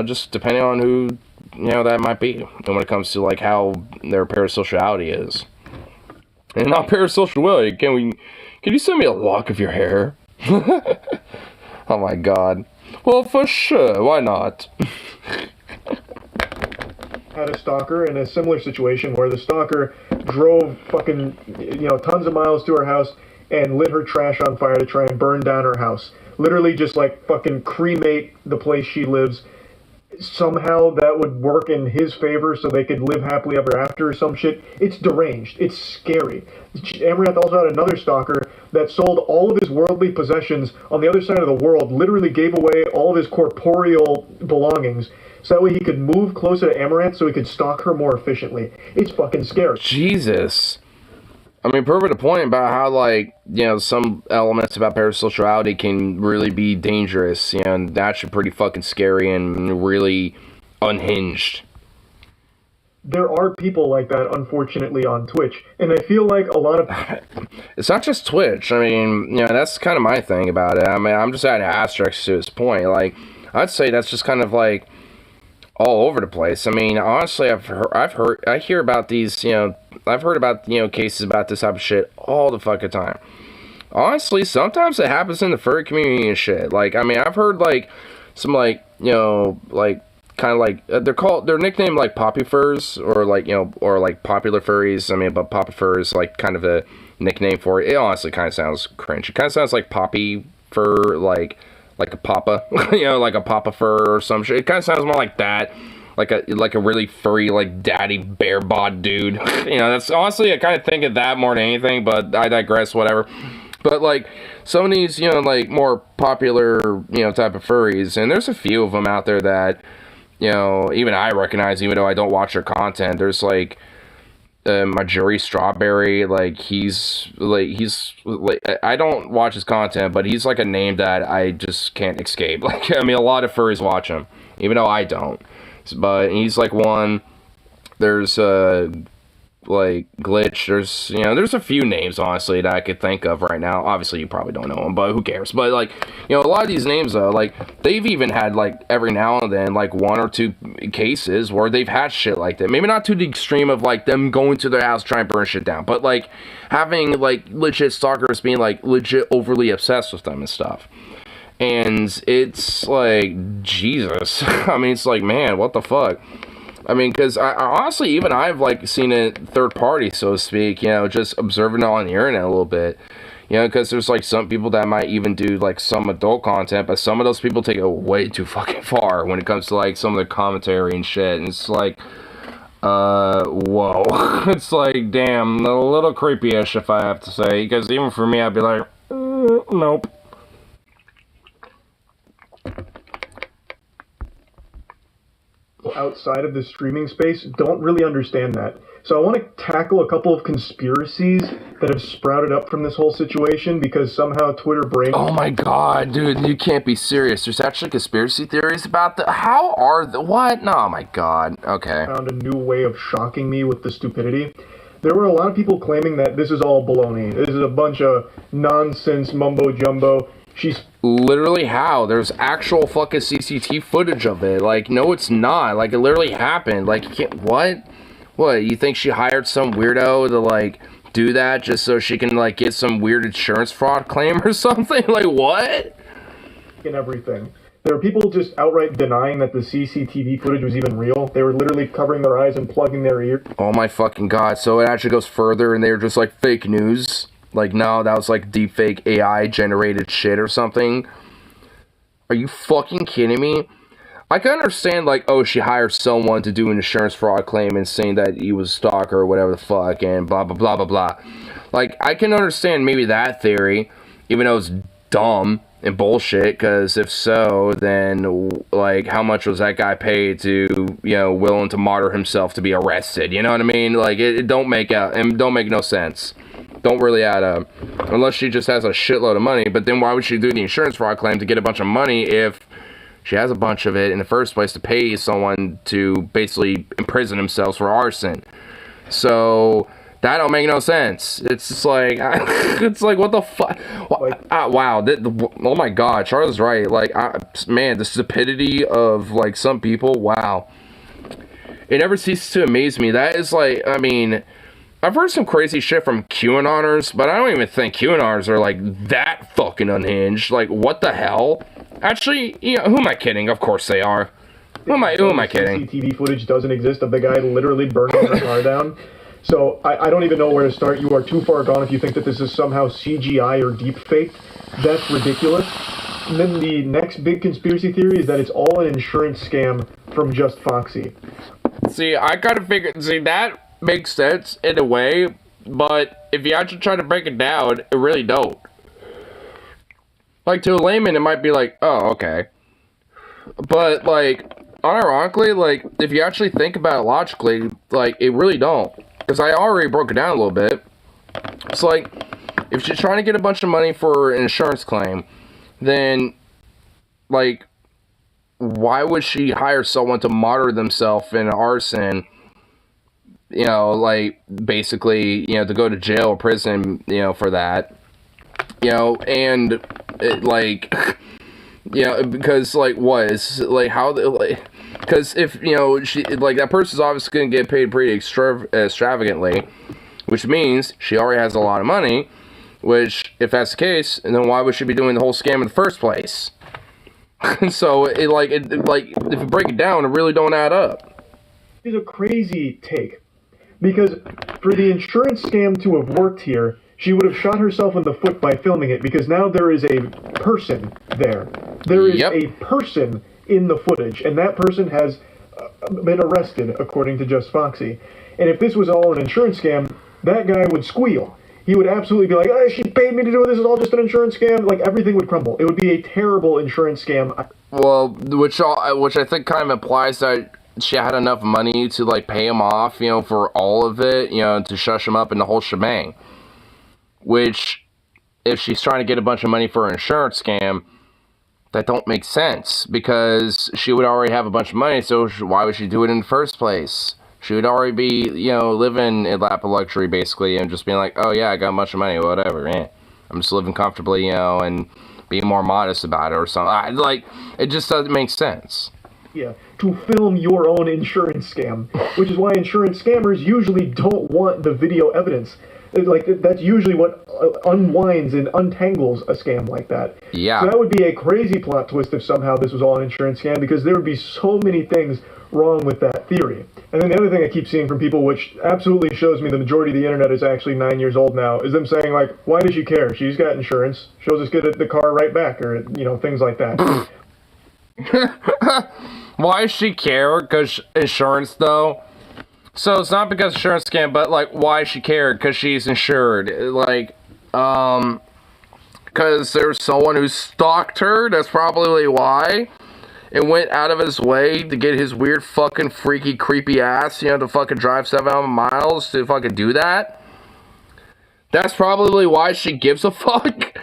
[SPEAKER 1] just depending on who, that might be, and when it comes to, like, how their parasociality is. And not parasociality, can you send me a lock of your hair? Oh my god. Well, for sure, why not?
[SPEAKER 7] Had a stalker in a similar situation where the stalker drove fucking, tons of miles to her house and lit her trash on fire to try and burn down her house. Literally just, like, fucking cremate the place she lives. Somehow that would work in his favor so they could live happily ever after or some shit. It's deranged. It's scary. Amaranth also had another stalker that sold all of his worldly possessions on the other side of the world, literally gave away all of his corporeal belongings, so that way he could move closer to Amaranth so he could stalk her more efficiently. It's fucking scary.
[SPEAKER 1] Jesus. I mean, proving a point about how, like, some elements about parasociality can really be dangerous, and that's pretty fucking scary and really unhinged.
[SPEAKER 7] There are people like that, unfortunately, on Twitch, and I feel like a lot of...
[SPEAKER 1] It's not just Twitch. I mean, that's kind of my thing about it. I mean, I'm just adding asterisks to his point. Like, I'd say that's just kind of, like, all over the place. I mean, honestly, I hear about these, I've heard about, cases about this type of shit all the fucking time. Honestly, sometimes it happens in the furry community and shit. Like, I mean, I've heard, like, some, like, like, kind of like, they're nicknamed, like, poppy furs, or, like, or, like, popular furries. I mean, but poppy fur is, like, kind of a nickname for it. It honestly kind of sounds cringe. It kind of sounds like poppy fur, like a papa, like a papa fur or some shit. It kind of sounds more like that, like a really furry, like, daddy bear bod dude. That's honestly, I kind of think of that more than anything, but I digress, whatever. But, like, some of these, like, more popular, type of furries, and there's a few of them out there that, even I recognize, even though I don't watch their content. There's, like, my Jury Strawberry, he's I don't watch his content, but he's like a name that I just can't escape. Like, I mean, a lot of furries watch him, even though I don't. But he's like one. There's like Glitch. There's a few names, honestly, that I could think of right now. Obviously, you probably don't know them, but who cares? But, like, a lot of these names, though, like, they've even had, like, every now and then, like, one or two cases where they've had shit like that. Maybe not to the extreme of, like, them going to their house trying to burn shit down, but, like, having, like, legit stalkers being, like, legit overly obsessed with them and stuff. And it's, like, Jesus. I mean, it's like, man, what the fuck? I mean, because I honestly, even I've, like, seen it third party, so to speak, just observing it on the internet a little bit. Because there's, like, some people that might even do, like, some adult content, but some of those people take it way too fucking far when it comes to, like, some of the commentary and shit. And it's like, whoa. It's like, damn, a little creepy-ish, if I have to say. Because even for me, I'd be like, nope.
[SPEAKER 7] Outside of the streaming space don't really understand that. So I want to tackle a couple of conspiracies that have sprouted up from this whole situation because somehow Twitter brain...
[SPEAKER 1] Oh my god, dude, you can't be serious. There's actually conspiracy theories about the... How are the... What? No, oh my god. Okay.
[SPEAKER 7] Found a new way of shocking me with the stupidity. There were a lot of people claiming that this is all baloney. This is a bunch of nonsense mumbo-jumbo. She's...
[SPEAKER 1] Literally how? There's actual fucking CCTV footage of it. Like, no, it's not. Like, it literally happened. Like, you can't... What? What, you think she hired some weirdo to, like, do that just so she can, like, get some weird insurance fraud claim or something? Like, what?
[SPEAKER 7] And everything. There are people just outright denying that the CCTV footage was even real. They were literally covering their eyes and plugging their ears.
[SPEAKER 1] Oh my fucking god. So it actually goes further and they were just, like, fake news? Like, no, that was, like, deepfake AI-generated shit or something? Are you fucking kidding me? I can understand, like, oh, she hired someone to do an insurance fraud claim and saying that he was a stalker or whatever the fuck and blah, blah, blah, blah, blah. Like, I can understand maybe that theory, even though it's dumb and bullshit, because if so, then, like, how much was that guy paid to, willing to martyr himself to be arrested? You know what I mean? Like, it don't make no sense. Don't really add up. Unless she just has a shitload of money, but then why would she do the insurance fraud claim to get a bunch of money if she has a bunch of it in the first place to pay someone to basically imprison themselves for arson? So that don't make no sense. It's just like, it's like, what the fuck? Wow. Oh my god, Charlotte's right. Like, man, the stupidity of, like, some people, wow. It never ceases to amaze me. That is, like, I mean... I've heard some crazy shit from QAnoners, but I don't even think QAnoners are, like, that fucking unhinged. Like, what the hell? Actually, who am I kidding? Of course they are. Who am I kidding?
[SPEAKER 7] CCTV footage doesn't exist of the guy literally burning the car down. So, I don't even know where to start. You are too far gone if you think that this is somehow CGI or deepfake. That's ridiculous. And then the next big conspiracy theory is that it's all an insurance scam from Just Foxy.
[SPEAKER 1] See, I gotta figure... See, that... makes sense in a way, but if you actually try to break it down, it really don't. Like, to a layman, it might be like, oh, okay. But, like, unironically, like, if you actually think about it logically, like, it really don't. Because I already broke it down a little bit. It's like, if she's trying to get a bunch of money for an insurance claim, then, like, why would she hire someone to martyr themselves in an arson? Like, basically, to go to jail or prison, for that. And, it, like, because, like, what? It's, like, how, like, Because if, you know, that person's obviously going to get paid pretty extravagantly, which means she already has a lot of money, which, if that's the case, then why would she be doing the whole scam in the first place? So, if you break it down, it really don't add up.
[SPEAKER 7] It's a crazy take. Because for the insurance scam to have worked here, she would have shot herself in the foot by filming it, because now there is a person there. There is a person in the footage, and that person has been arrested, according to Just Foxy. And if this was all an insurance scam, that guy would squeal. He would absolutely be like, she paid me to do this, it's all just an insurance scam. Like, everything would crumble. It would be a terrible insurance scam.
[SPEAKER 1] Well, which I think kind of implies that she had enough money to, like, pay him off, you know, for all of it, you know, to shush him up in the whole shebang. Which, if she's trying to get a bunch of money for an insurance scam, that don't make sense, because she would already have a bunch of money, so why would she do it in the first place? She would already be, you know, living a lap of luxury, basically, and just being like, oh yeah, I got a bunch of money, whatever, I'm just living comfortably, you know, and being more modest about it or something. Like, it just doesn't make sense.
[SPEAKER 7] Yeah, to film your own insurance scam, which is why insurance scammers usually don't want the video evidence. Like, that's usually what unwinds and untangles a scam like that.
[SPEAKER 1] Yeah.
[SPEAKER 7] So that would be a crazy plot twist if somehow this was all an insurance scam, because there would be so many things wrong with that theory. And then the other thing I keep seeing from people, which absolutely shows me the majority of the internet is actually 9 years old now, is them saying, like, why does she care? She's got insurance. She'll just get the car right back, or, you know, things like that.
[SPEAKER 1] Why does she care? Because insurance, though? So it's not because insurance scam, but, like, why she cared? Because she's insured. Like, because there's someone who stalked her. That's probably why. And went out of his way to get his weird fucking freaky creepy ass, you know, to fucking drive 700 miles to fucking do that. That's probably why she gives a fuck.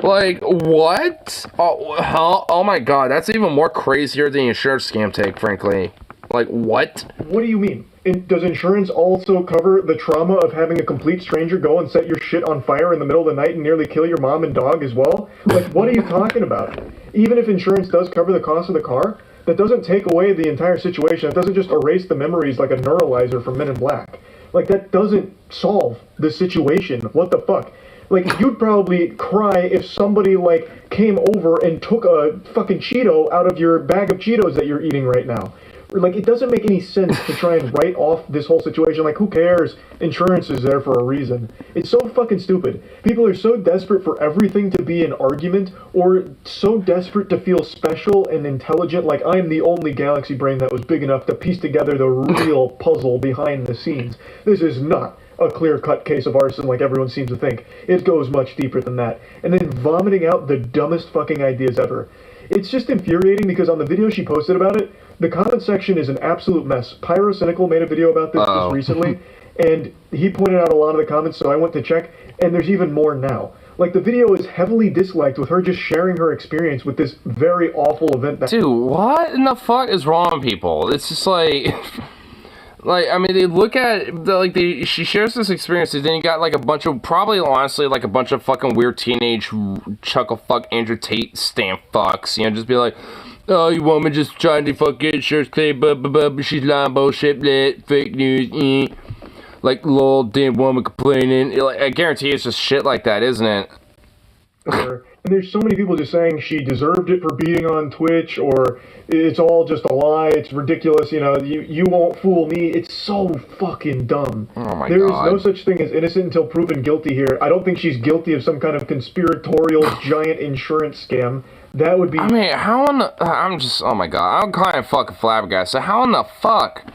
[SPEAKER 1] Like, what? Oh my god, that's even more crazier than the insurance scam take, frankly. Like, what?
[SPEAKER 7] What do you mean? Does insurance also cover the trauma of having a complete stranger go and set your shit on fire in the middle of the night and nearly kill your mom and dog as well? Like, what are you talking about? Even if insurance does cover the cost of the car, that doesn't take away the entire situation. It doesn't just erase the memories like a neuralizer from Men in Black. Like, that doesn't solve the situation. What the fuck? Like, you'd probably cry if somebody, like, came over and took a fucking Cheeto out of your bag of Cheetos that you're eating right now. Like, it doesn't make any sense to try and write off this whole situation. Like, who cares? Insurance is there for a reason. It's so fucking stupid. People are so desperate for everything to be an argument, or so desperate to feel special and intelligent, like I'm the only galaxy brain that was big enough to piece together the real puzzle behind the scenes. This is not a clear-cut case of arson like everyone seems to think. It goes much deeper than that. And then vomiting out the dumbest fucking ideas ever. It's just infuriating because on the video she posted about it, the comment section is an absolute mess. Pyrocynical made a video about this just recently, and he pointed out a lot of the comments, so I went to check, and there's even more now. Like, the video is heavily disliked with her just sharing her experience with this very awful event.
[SPEAKER 1] Dude, what in the fuck is wrong with people? It's just like... Like, I mean, they look at, she shares this experience, and then you got, like, a bunch of, probably, honestly, like, a bunch of fucking weird teenage chuckle fuck Andrew Tate stamp fucks, you know, just be like, oh, you woman just trying to fuck get insurance claim, blah, blah, blah, she's lying, bullshit, blah, fake news, like, lol, damn woman complaining. Like, I guarantee it's just shit like that, isn't it?
[SPEAKER 7] And there's so many people just saying she deserved it for being on Twitch, or it's all just a lie, it's ridiculous, you know, you won't fool me. It's so fucking dumb.
[SPEAKER 1] Oh my
[SPEAKER 7] There
[SPEAKER 1] God.
[SPEAKER 7] is no such thing as innocent until proven guilty here. I don't think she's guilty of some kind of conspiratorial giant insurance scam. That would be...
[SPEAKER 1] I mean, how in the... I'm just... Oh my god. I'm kind of fucking flabbergasted. How in the fuck?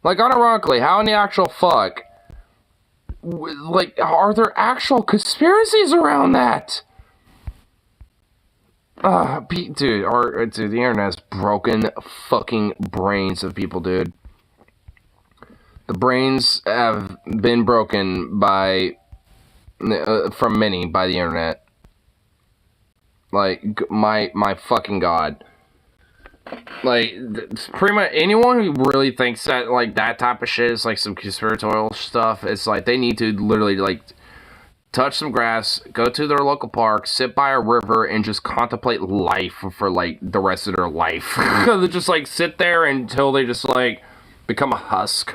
[SPEAKER 1] Like, unironically, how in the actual fuck... Like, are there actual conspiracies around that? Dude, dude, the internet has broken fucking brains of people, dude. The brains have been broken by... from many by the internet. Like, my fucking god. Like, pretty much anyone who really thinks that, like, that type of shit is, like, some conspiratorial stuff, it's like, they need to literally, like, touch some grass, go to their local park, sit by a river, and just contemplate life for, like, the rest of their life. They just, like, sit there until they just, like, become a husk.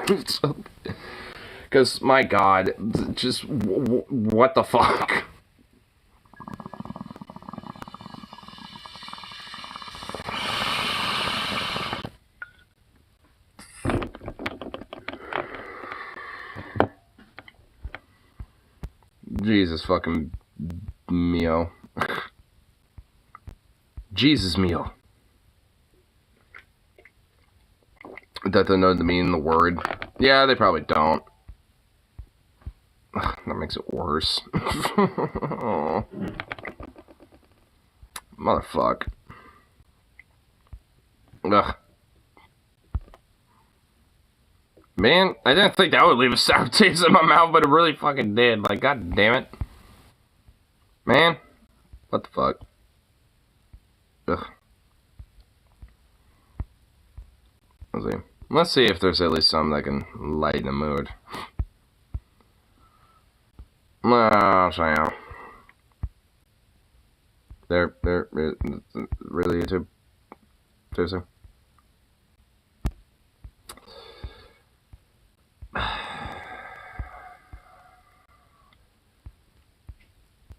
[SPEAKER 1] Because, my God, just, what the fuck? Jesus fucking mio. Jesus mio. That they know the meaning of the word. Yeah, they probably don't. That makes it worse. Oh. Motherfuck. Ugh. Man, I didn't think that would leave a sour taste in my mouth, but it really fucking did. Like, god damn it. Man. What the fuck? Ugh. Let's see if there's at least something that can lighten the mood. I'll try now. There, really, YouTube? Seriously?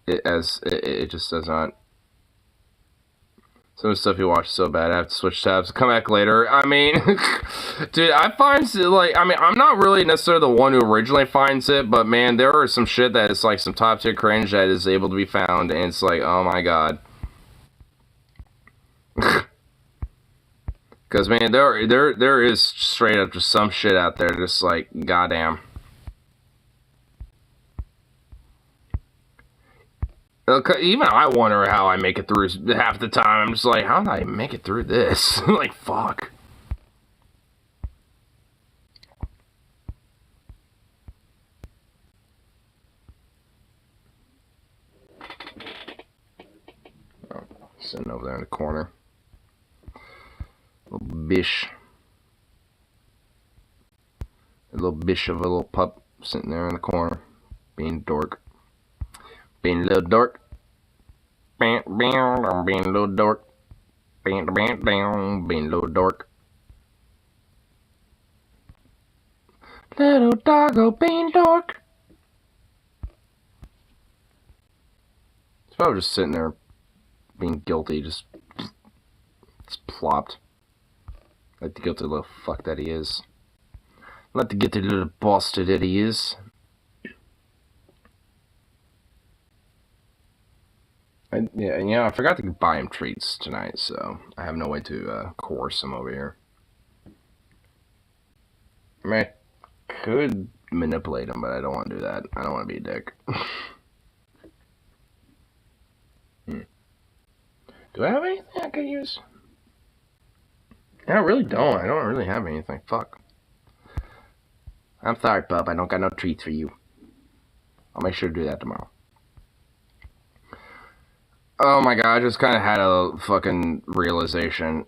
[SPEAKER 1] It just does not. Some of the stuff you watch is so bad, I have to switch tabs. Come back later. I mean, dude, I find, like, I mean, I'm not really necessarily the one who originally finds it, but man, there are some shit that is like some top tier cringe that is able to be found, and it's like, oh my god. Because man, there is straight up just some shit out there, just like, goddamn. Even I wonder how I make it through half the time. I'm just like, how did I make it through this? Like, fuck. Oh, sitting over there in the corner. Little bish. A little bish of a little pup sitting there in the corner. Being a dork. Being a little dork. Being a little dork. Being a little dork. Little doggo being dork. It's probably just sitting there being guilty, just plopped. Like the guilty little fuck that he is. Like the guilty little bastard that he is. I forgot to buy him treats tonight, so I have no way to coerce him over here. I mean, I could manipulate him, but I don't want to do that. I don't want to be a dick. Do I have anything I could use? I really don't. I don't really have anything. Fuck. I'm sorry, pup. I don't got no treats for you. I'll make sure to do that tomorrow. Oh my god, I just kind of had a fucking realization.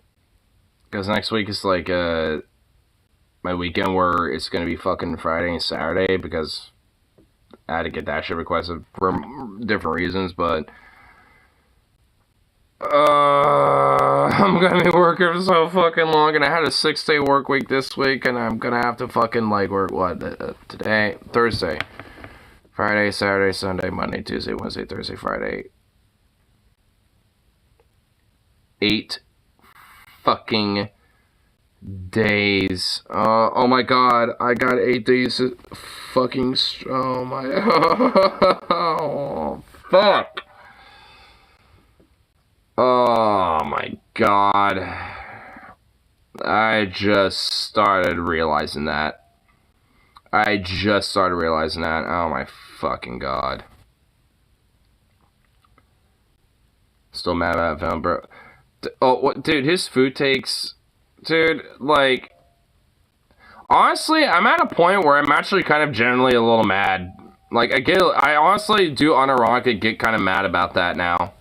[SPEAKER 1] Because next week is like my weekend where it's going to be fucking Friday and Saturday. Because I had to get that shit requested for different reasons, but I'm going to be working so fucking long. And I had a 6-day work week this week. And I'm going to have to fucking like work, what, today? Thursday. Friday, Saturday, Sunday, Monday, Tuesday, Wednesday, Thursday, Friday. 8 fucking days. Oh my god, I got 8 days fucking. Oh my. Oh, fuck. Oh my god. I just started realizing that. Oh my fucking god. Still mad about that film, bro. Oh, what, dude, his food takes, dude, like, honestly, I'm at a point where I'm actually kind of generally a little mad. Like, I honestly do unironically get kind of mad about that now.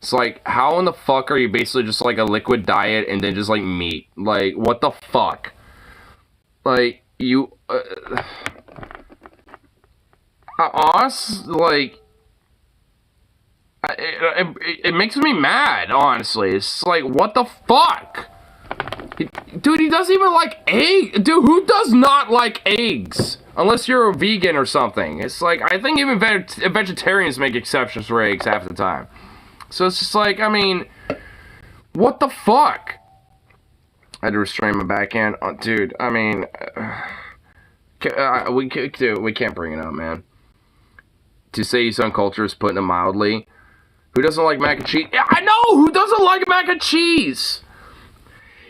[SPEAKER 1] It's like, how in the fuck are you basically just like a liquid diet and then just like meat? Like, what the fuck? Like, you, like, it makes me mad, honestly. It's like, what the fuck? Dude, he doesn't even like eggs. Dude, who does not like eggs? Unless you're a vegan or something. It's like, I think even vegetarians make exceptions for eggs half the time. So it's just like, I mean, what the fuck? I had to restrain my backhand. Oh, dude, I mean, we can't bring it up, man. To say he's uncultured is putting it mildly. Who doesn't like mac and cheese? Yeah, I know! Who doesn't like mac and cheese?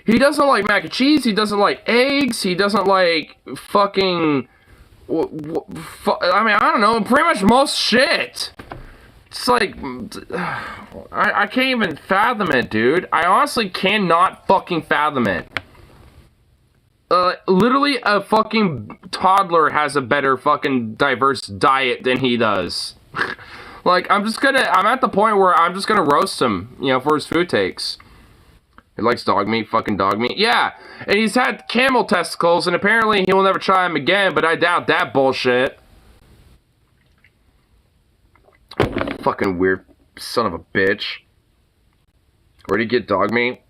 [SPEAKER 1] He doesn't like mac and cheese. He doesn't like eggs. He doesn't like fucking... I mean, I don't know. Pretty much most shit. It's like... I can't even fathom it, dude. I honestly cannot fucking fathom it. Literally, a fucking toddler has a better fucking diverse diet than he does. Like, I'm at the point where I'm just gonna roast him, you know, for his food takes. He likes dog meat, fucking dog meat. Yeah, and he's had camel testicles, and apparently he will never try them again, but I doubt that bullshit. Fucking weird son of a bitch. Where'd he get dog meat?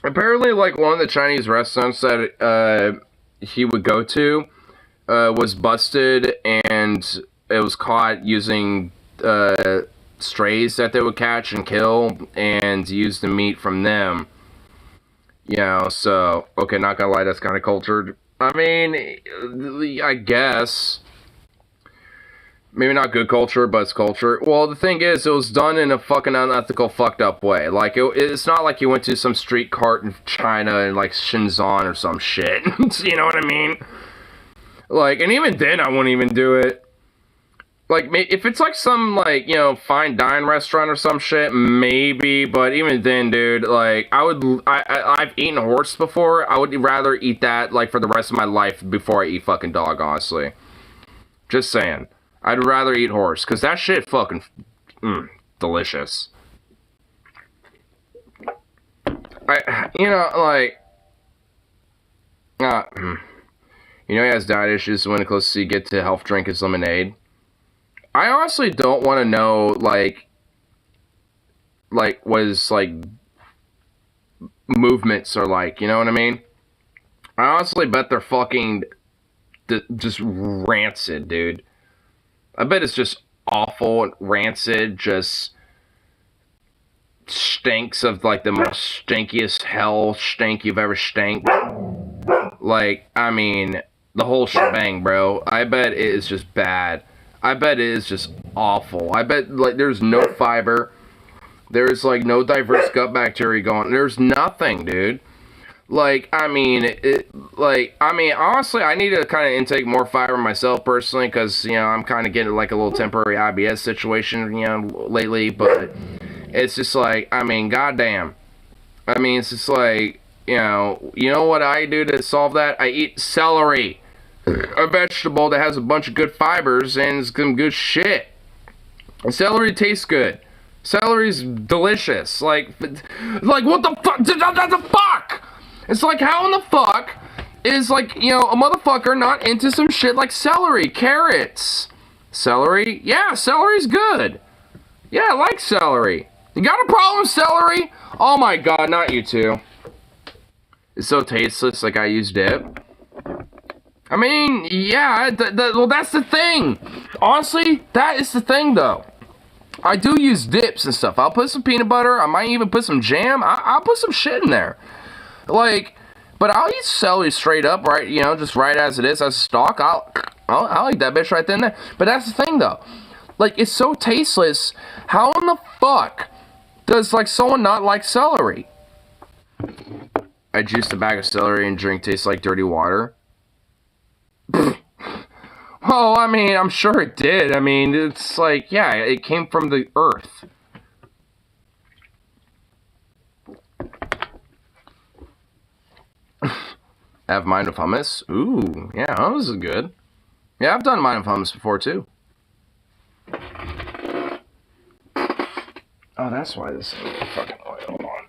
[SPEAKER 1] Apparently, like, one of the Chinese restaurants that he would go to was busted, and it was caught using strays that they would catch and kill, and use the meat from them. You know, so, okay, not gonna lie, that's kind of cultured. I mean, I guess. Maybe not good culture, but it's culture. Well, the thing is, it was done in a fucking unethical, fucked up way. Like, it's not like you went to some street cart in China and, like, Shenzhen or some shit. You know what I mean? Like, and even then, I wouldn't even do it. Like, if it's, like, some, like, you know, fine dine restaurant or some shit, maybe. But even then, dude, like, I've eaten horse before. I would rather eat that, like, for the rest of my life before I eat fucking dog, honestly. Just saying. I'd rather eat horse, because that shit fucking, delicious. You know, like, you know he has diet issues when the closest you get to health drink is lemonade. I honestly don't want to know, like, what his, like, movements are like, you know what I mean? I honestly bet they're fucking just rancid, dude. I bet it's just awful and rancid, just stinks of, like, the most stinkiest hell stink you've ever stank. Like, I mean, the whole shebang, bro. I bet it is just bad. I bet it is just awful. I bet, like, there's no fiber. There's, like, no diverse gut bacteria going. There's nothing, dude. Like, I mean, honestly, I need to kind of intake more fiber myself, personally, because, you know, I'm kind of getting, like, a little temporary IBS situation, you know, lately, but it's just, like, I mean, goddamn. I mean, it's just, like, you know what I do to solve that? I eat celery, a vegetable that has a bunch of good fibers and some good shit. And celery tastes good. Celery's delicious. Like what the fuck? The fuck? It's like, how in the fuck is, like, you know, a motherfucker not into some shit like celery, carrots, celery? Yeah, celery's good. Yeah, I like celery. You got a problem with celery? Oh my god, not you two. It's so tasteless, like I use dip. I mean, yeah, well, that's the thing. Honestly, that is the thing, though. I do use dips and stuff. I'll put some peanut butter. I might even put some jam. I'll put some shit in there. Like, but I'll eat celery straight up, right? You know, just right as it is, as a stalk. I'll eat that bitch right then and there. But that's the thing, though. Like, it's so tasteless. How in the fuck does, like, someone not like celery? I juiced a bag of celery and drink tastes like dirty water. Oh, I mean, I'm sure it did. I mean, it's like, yeah, it came from the earth. Have mind of hummus? Ooh, yeah, hummus is good. Yeah, I've done mind of hummus before, too. Oh, that's why this is fucking oil on.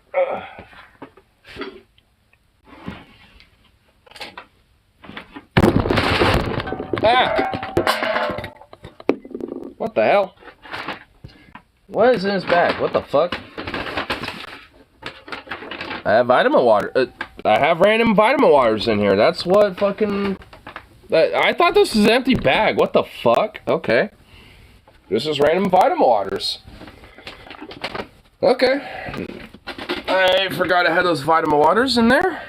[SPEAKER 1] Ah! What the hell? What is in his bag? What the fuck? I have vitamin water. I have random vitamin waters in here. That's what fucking... I thought this was an empty bag. What the fuck? Okay. This is random vitamin waters. Okay. I forgot I had those vitamin waters in there.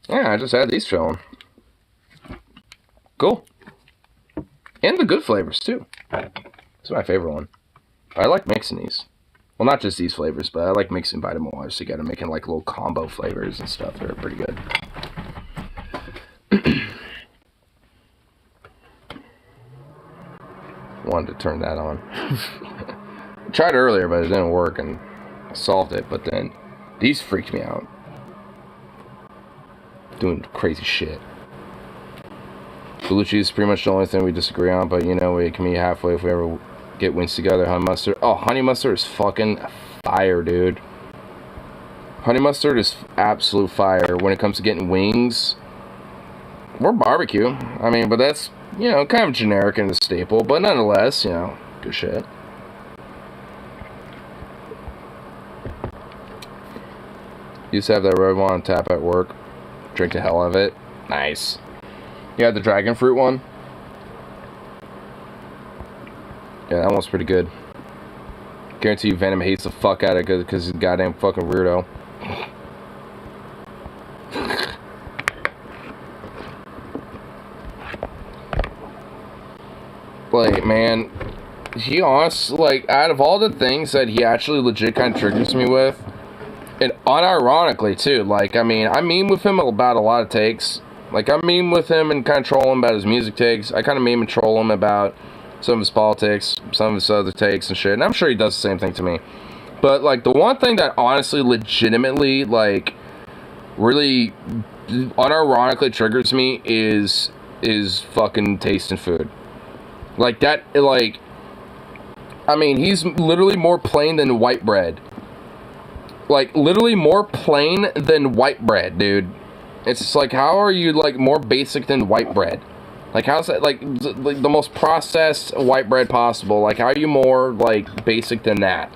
[SPEAKER 1] Yeah, I just had these chilling. Cool. And the good flavors, too. It's my favorite one. I like mixing these. Well, not just these flavors, but I like mixing vitamin waters together, making like little combo flavors and stuff. They're pretty good. Wanted to turn that on. I tried earlier, but it didn't work, and I solved it, but then these freaked me out. Doing crazy shit. Blue cheese is pretty much the only thing we disagree on, but you know, we can meet halfway if we ever get wings together. Honey mustard. Oh, honey mustard is fucking fire, dude. Honey mustard is absolute fire when it comes to getting wings. Or barbecue. I mean, but that's, you know, kind of generic and a staple, but nonetheless, you know, good shit. Used to have that red one on tap at work. Drink the hell out of it. Nice. You had the dragon fruit one? Yeah, that one's pretty good. Guarantee you Venom hates the fuck out of it because he's a goddamn fucking weirdo. Like, man, he honestly, like, out of all the things that he actually legit kind of triggers me with, and unironically, too, like, I mean, I meme with him about a lot of takes. Like, I meme with him and kind of troll him about his music takes. I kind of meme and troll him about some of his politics, some of his other takes and shit. And I'm sure he does the same thing to me. But, like, the one thing that honestly, legitimately, like, really unironically triggers me is fucking tasting food. Like, that, like, I mean, he's literally more plain than white bread. Like, literally more plain than white bread, dude. It's just like, how are you, like, more basic than white bread? Like, how's that, like, the most processed white bread possible? Like, how are you more, like, basic than that?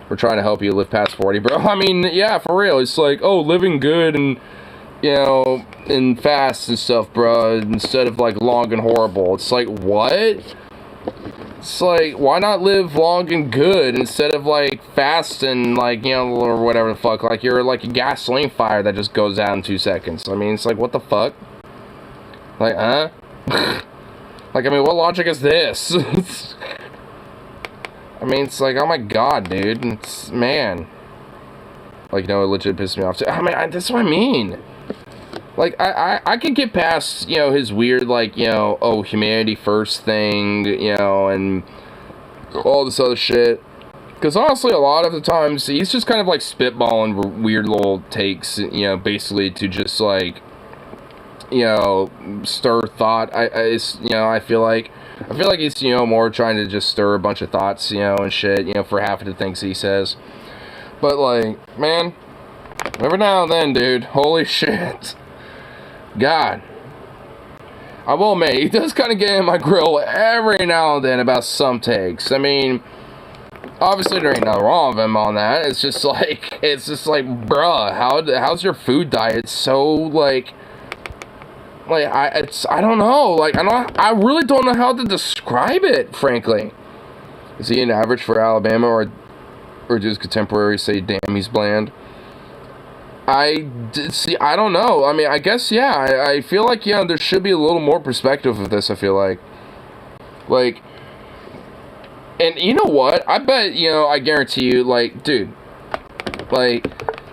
[SPEAKER 1] We're trying to help you live past 40, bro. I mean, yeah, for real. It's like, oh, living good and, you know, and fast and stuff, bro, instead of, like, long and horrible. It's like, what? It's like, why not live long and good instead of, like, fast and, like, you know, or whatever the fuck. Like, you're like a gasoline fire that just goes out in 2 seconds. I mean, it's like, what the fuck? Like, huh? Like, I mean, what logic is this? I mean, it's like, oh my god, dude. It's, man. Like, no, it legit pissed me off too. I mean, that's what I mean. Like, I can get past, you know, his weird, like, you know, oh, humanity first thing, you know, and all this other shit. Because honestly, a lot of the times, he's just kind of, like, spitballing weird little takes, you know, basically to just, like, you know, stir thought. I feel like he's, you know, more trying to just stir a bunch of thoughts, you know, and shit, you know, for half of the things he says. But, like, man, every now and then, dude, holy shit. God, I will admit, he does kind of get in my grill every now and then about some takes. I mean, obviously there ain't nothing wrong with him on that. It's just like, bruh, how's your food diet so, like, I don't know, like, I really don't know how to describe it, frankly. Is he an average for Alabama, or do his contemporaries say, damn, he's bland? I don't know. I mean, I guess, yeah, I feel like, yeah, there should be a little more perspective of this, I feel like. Like, and you know what? I bet, you know, I guarantee you, like, dude, like,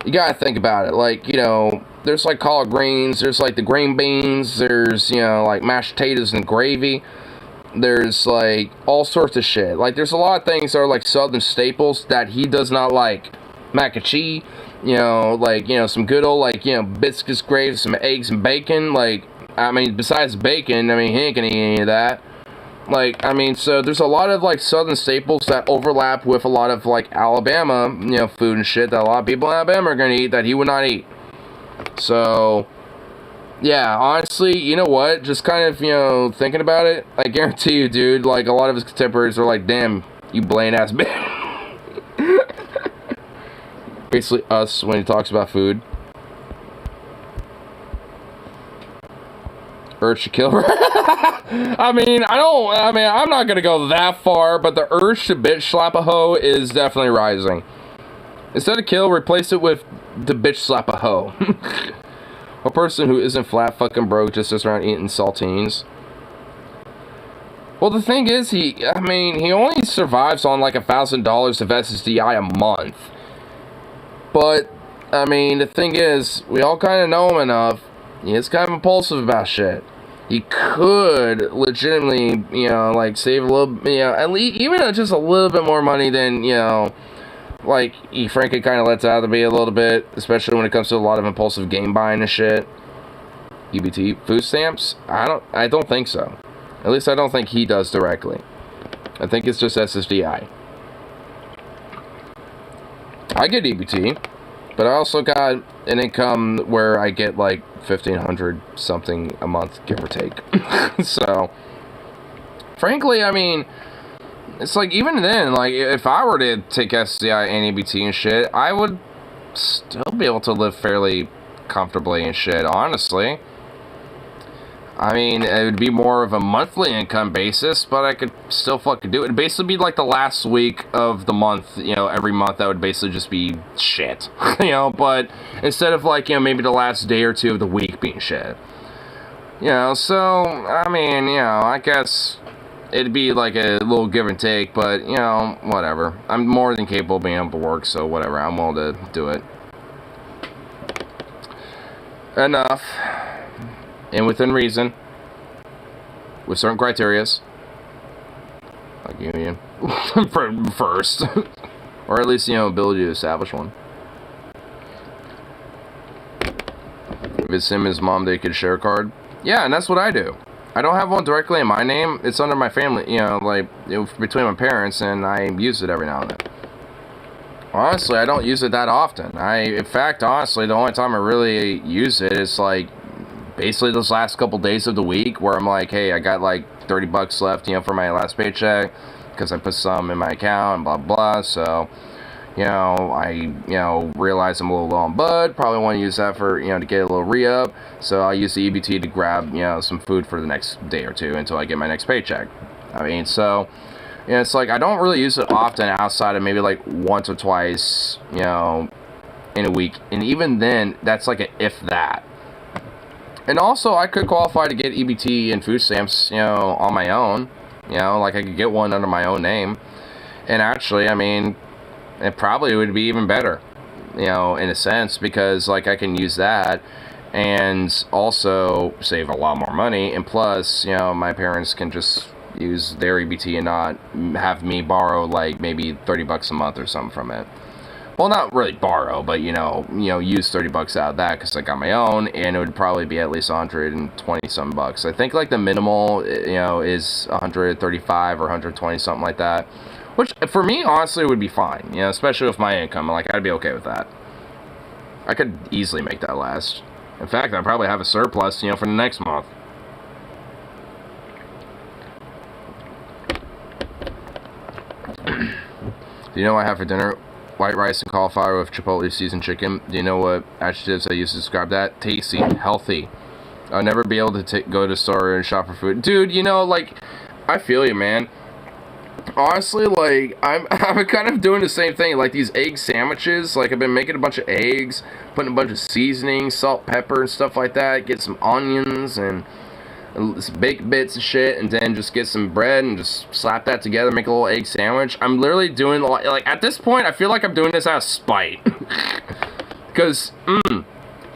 [SPEAKER 1] you gotta think about it. Like, you know, there's, like, collard greens, there's, like, the green beans, there's, you know, like, mashed potatoes and gravy. There's, like, all sorts of shit. Like, there's a lot of things that are, like, southern staples that he does not like. Mac and cheese. You know, like, you know, some good old, like, you know, biscuits, gravy, some eggs and bacon. Like, I mean, besides bacon, I mean, he ain't gonna eat any of that. Like, I mean, so there's a lot of, like, southern staples that overlap with a lot of, like, Alabama, you know, food and shit that a lot of people in Alabama are gonna eat that he would not eat. So, Yeah, honestly, you know what? Just kind of, you know, thinking about it, I guarantee you, dude, like, a lot of his contemporaries are like, damn, you bland-ass bitch. Basically us when he talks about food. Urge to kill. I'm not gonna go that far, but the urge to bitch slap a hoe is definitely rising. Instead of kill, replace it with the bitch slap a hoe. A person who isn't flat fucking broke just sits around eating saltines. Well, the thing is, he only survives on like $1,000 of SSDI a month. But, I mean, the thing is, we all kind of know him enough. He is kind of impulsive about shit. He could legitimately, you know, like, save a little, you know, at least, even just a little bit more money than, you know, like, he frankly kind of lets out of the bait a little bit, especially when it comes to a lot of impulsive game buying and shit. EBT, food stamps? I don't think so. At least I don't think he does directly. I think it's just SSDI. I get EBT, but I also got an income where I get like $1,500 something a month, give or take. So, frankly, I mean, it's like, even then, like, if I were to take SDI and EBT and shit, I would still be able to live fairly comfortably and shit, honestly. I mean, it would be more of a monthly income basis, but I could still fucking do it. It'd basically be like the last week of the month, you know, every month that would basically just be shit, you know, but instead of like, you know, maybe the last day or two of the week being shit. You know, so, I mean, you know, I guess it'd be like a little give and take, but, you know, whatever. I'm more than capable of being able to work, so whatever, I'm willing to do it. Enough. And within reason, with certain criterias, like union, first, or at least, you know, ability to establish one. If it's him and his mom, they could share a card. Yeah, and that's what I do. I don't have one directly in my name. It's under my family, you know, like, between my parents, and I use it every now and then. Honestly, I don't use it that often. In fact, honestly, the only time I really use it is, like, basically those last couple days of the week where I'm like, hey, I got like $30 left, you know, for my last paycheck because I put some in my account and blah blah. So, you know, I realize I'm a little low on bud. Probably want to use that for, you know, to get a little re-up. So I'll use the EBT to grab, you know, some food for the next day or two until I get my next paycheck. I mean, so, you know, it's like I don't really use it often outside of maybe like once or twice, you know, in a week, and even then, that's like a if that. And also, I could qualify to get EBT and food stamps, you know, on my own. You know, like I could get one under my own name. And actually, I mean, it probably would be even better, you know, in a sense, because, like, I can use that and also save a lot more money. And plus, you know, my parents can just use their EBT and not have me borrow, like, maybe $30 a month or something from it. Well, not really borrow, but, you know, use $30 out of that because I got my own, and it would probably be at least 120 some bucks. I think like the minimal, you know, is 135 or 120, something like that. Which for me, honestly, would be fine. You know, especially with my income, like I'd be okay with that. I could easily make that last. In fact, I'd probably have a surplus, you know, for the next month. Do you know what I have for dinner? White rice and cauliflower with chipotle seasoned chicken. Do you know what adjectives I use to describe that? Tasty, healthy. I'll never be able to go to the store and shop for food. Dude, you know, like, I feel you, man. Honestly, like, I'm kind of doing the same thing. Like, these egg sandwiches, like, I've been making a bunch of eggs, putting a bunch of seasoning, salt, pepper, and stuff like that. Get some onions and baked bits of shit, and then just get some bread and just slap that together, make a little egg sandwich. I'm literally doing, like, at this point, I feel like I'm doing this out of spite. Because,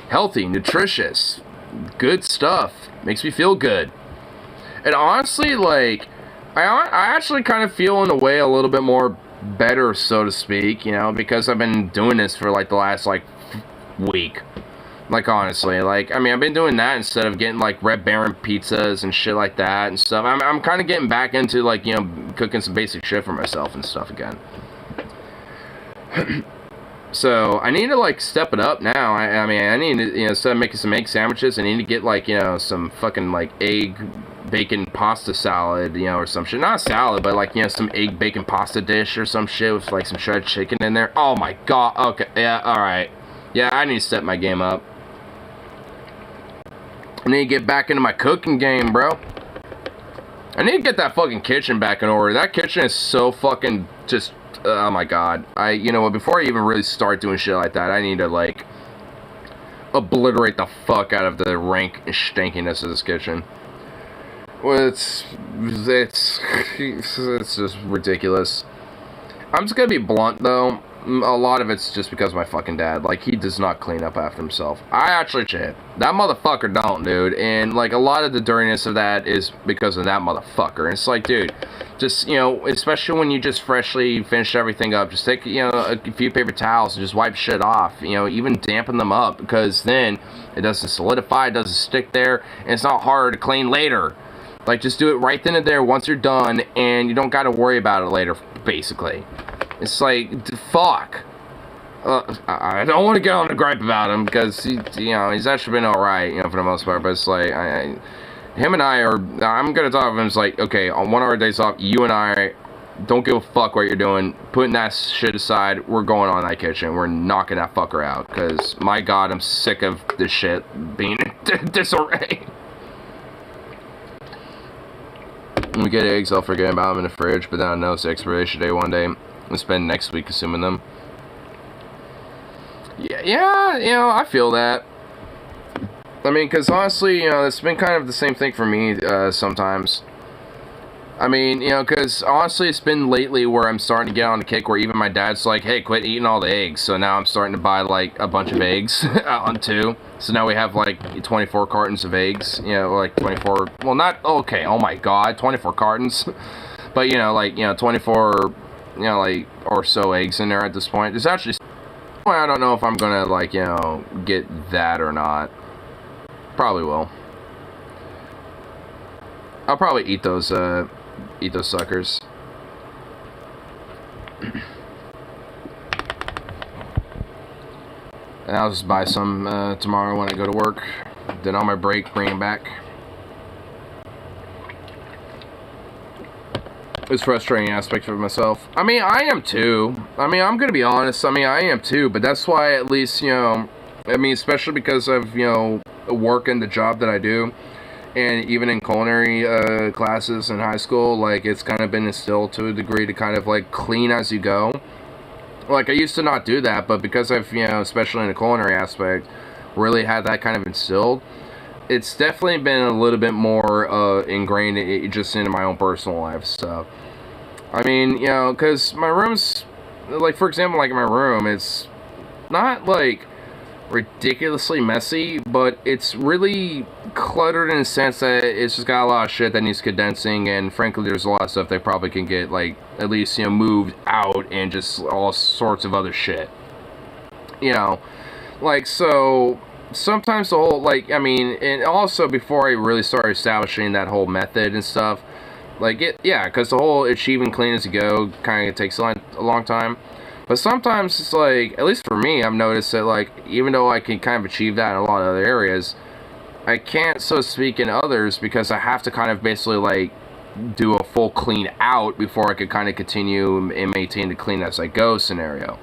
[SPEAKER 1] healthy, nutritious, good stuff, makes me feel good. And honestly, like, I actually kind of feel in a way a little bit more better, so to speak, you know, because I've been doing this for, like, the last, like, week. Like, honestly, like, I mean, I've been doing that instead of getting, like, Red Baron pizzas and shit like that and stuff. I'm kind of getting back into, like, you know, cooking some basic shit for myself and stuff again. So I need to like step it up now. I mean, I need to, instead of making some egg sandwiches, I need to get like, some fucking like egg bacon pasta salad, or some shit. Not a salad, but like, some egg bacon pasta dish or some shit with like some shredded chicken in there. Oh my god. Okay. Yeah. All right. Yeah. I need to step my game up. I need to get back into my cooking game, bro. I need to get that fucking kitchen back in order. That kitchen is so fucking just, oh my god. Before I even really start doing shit like that, I need to, like, obliterate the fuck out of the rank stankiness of this kitchen. Well, it's just ridiculous. I'm just gonna be blunt, though. A lot of it's just because of my fucking dad. Like, he does not clean up after himself. I actually shit. That motherfucker don't, dude. And, like, a lot of the dirtiness of that is because of that motherfucker. And it's like, dude, just, especially when you just freshly finish everything up, just take, a few paper towels and just wipe shit off. Even dampen them up, because then it doesn't solidify, it doesn't stick there, and it's not harder to clean later. Like, just do it right then and there once you're done, and you don't gotta worry about it later, basically. It's like, fuck. I don't want to get on the gripe about him, because, he's actually been alright, for the most part, but it's like, him and I are, I'm gonna talk to him, it's like, okay, on one of our days off, you and I don't give a fuck what you're doing, putting that shit aside, we're going on that kitchen, we're knocking that fucker out, because, my god, I'm sick of this shit being in disarray. When we get eggs, I'll forget about them in the fridge, but then I know it's the expiration day one day. We'll spend next week consuming them. Yeah, I feel that. I mean, because honestly, it's been kind of the same thing for me sometimes. I mean, because honestly, it's been lately where I'm starting to get on the kick where even my dad's like, hey, quit eating all the eggs. So now I'm starting to buy, like, a bunch of eggs on 2. So now we have, like, 24 cartons of eggs. Like, 24, well, not, okay, oh my god, 24 cartons. But, 24, like, or so eggs in there at this point. There's actually, I don't know if I'm gonna, like, get that or not. Probably will. I'll probably eat those suckers. And I'll just buy some tomorrow when I go to work. Then on my break, bring them back. It's a frustrating aspect for myself. I mean, I am too. I mean, I'm gonna be honest. I mean, I am too. But that's why, at least, I mean, especially because of, work and the job that I do. And even in culinary classes in high school, like, it's kind of been instilled to a degree to kind of, like, clean as you go. Like, I used to not do that, but because I've, especially in the culinary aspect, really had that kind of instilled, it's definitely been a little bit more ingrained just into my own personal life. So, I mean, because my room's, like, for example, like, in my room, it's not, like, ridiculously messy, but it's really cluttered in the sense that it's just got a lot of shit that needs condensing, and frankly there's a lot of stuff that probably can get, like, at least, moved out, and just all sorts of other shit. Like, so sometimes the whole, like, I mean, and also before I really started establishing that whole method and stuff, like, because the whole achieving clean as you go kind of takes a long time. But sometimes it's like, at least for me, I've noticed that, like, even though I can kind of achieve that in a lot of other areas, I can't, so to speak, in others, because I have to kind of basically, like, do a full clean out before I could kind of continue and maintain the clean as I go scenario.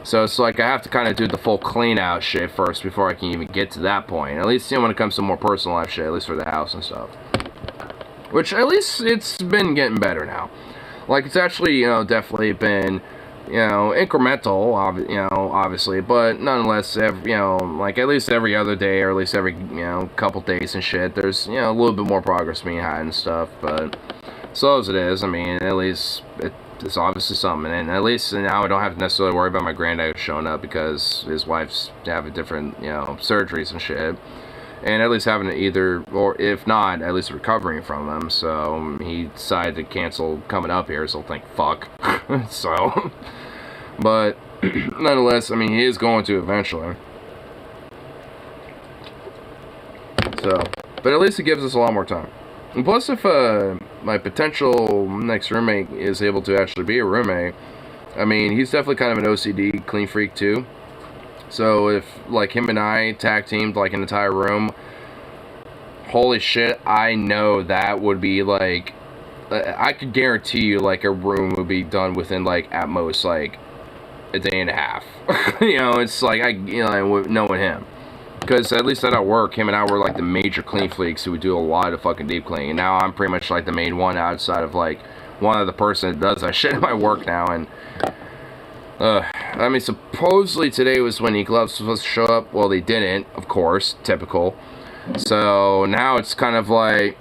[SPEAKER 1] So it's like I have to kind of do the full clean out shit first before I can even get to that point. At least, when it comes to more personal life shit, at least for the house and stuff. Which, at least, it's been getting better now. Like, it's actually, definitely been, incremental, obviously, but nonetheless, like, at least every other day, or at least every, couple days and shit, there's, a little bit more progress being had and stuff, but, slow as it is, I mean, at least, it's obviously something, and at least now I don't have to necessarily worry about my granddad showing up, because his wife's having different, surgeries and shit, and at least having to either, or if not, at least recovering from them, so he decided to cancel coming up here, so think, fuck, so, but, nonetheless, I mean, he is going to eventually, so, but at least it gives us a lot more time, and plus if, my potential next roommate is able to actually be a roommate, I mean, he's definitely kind of an OCD clean freak too. So if like him and I tag teamed like an entire room, holy shit, I know that would be like, I could guarantee you like a room would be done within like at most like a day and a half. You know, it's like knowing him, because at least at work, him and I were like the major clean freaks who would do a lot of fucking deep cleaning. And now I'm pretty much like the main one outside of like one other person that does that shit in my work now. And I mean, supposedly today was when Ecolabs was supposed to show up. Well, they didn't, of course, typical. So now it's kind of like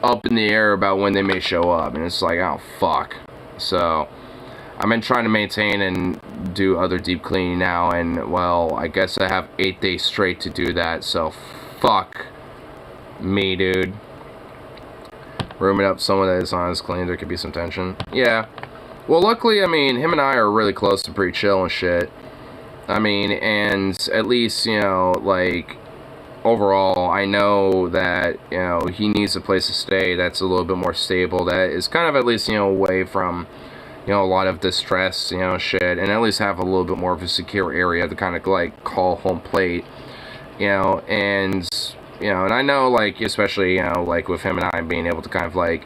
[SPEAKER 1] up in the air about when they may show up, and it's like, oh fuck. So I've been trying to maintain and do other deep cleaning now, and well, I guess I have 8 days straight to do that. So fuck me, dude. Rooming up someone that is honest clean, there could be some tension. Yeah. Well, luckily, I mean, him and I are really close and pretty chill and shit. I mean, and at least, you know, like, overall, I know that, you know, he needs a place to stay that's a little bit more stable, that is kind of at least, you know, away from, you know, a lot of distress, you know, shit, and at least have a little bit more of a secure area to kind of, like, call home plate, you know, and, you know, and I know, like, especially, you know, like, with him and I being able to kind of, like,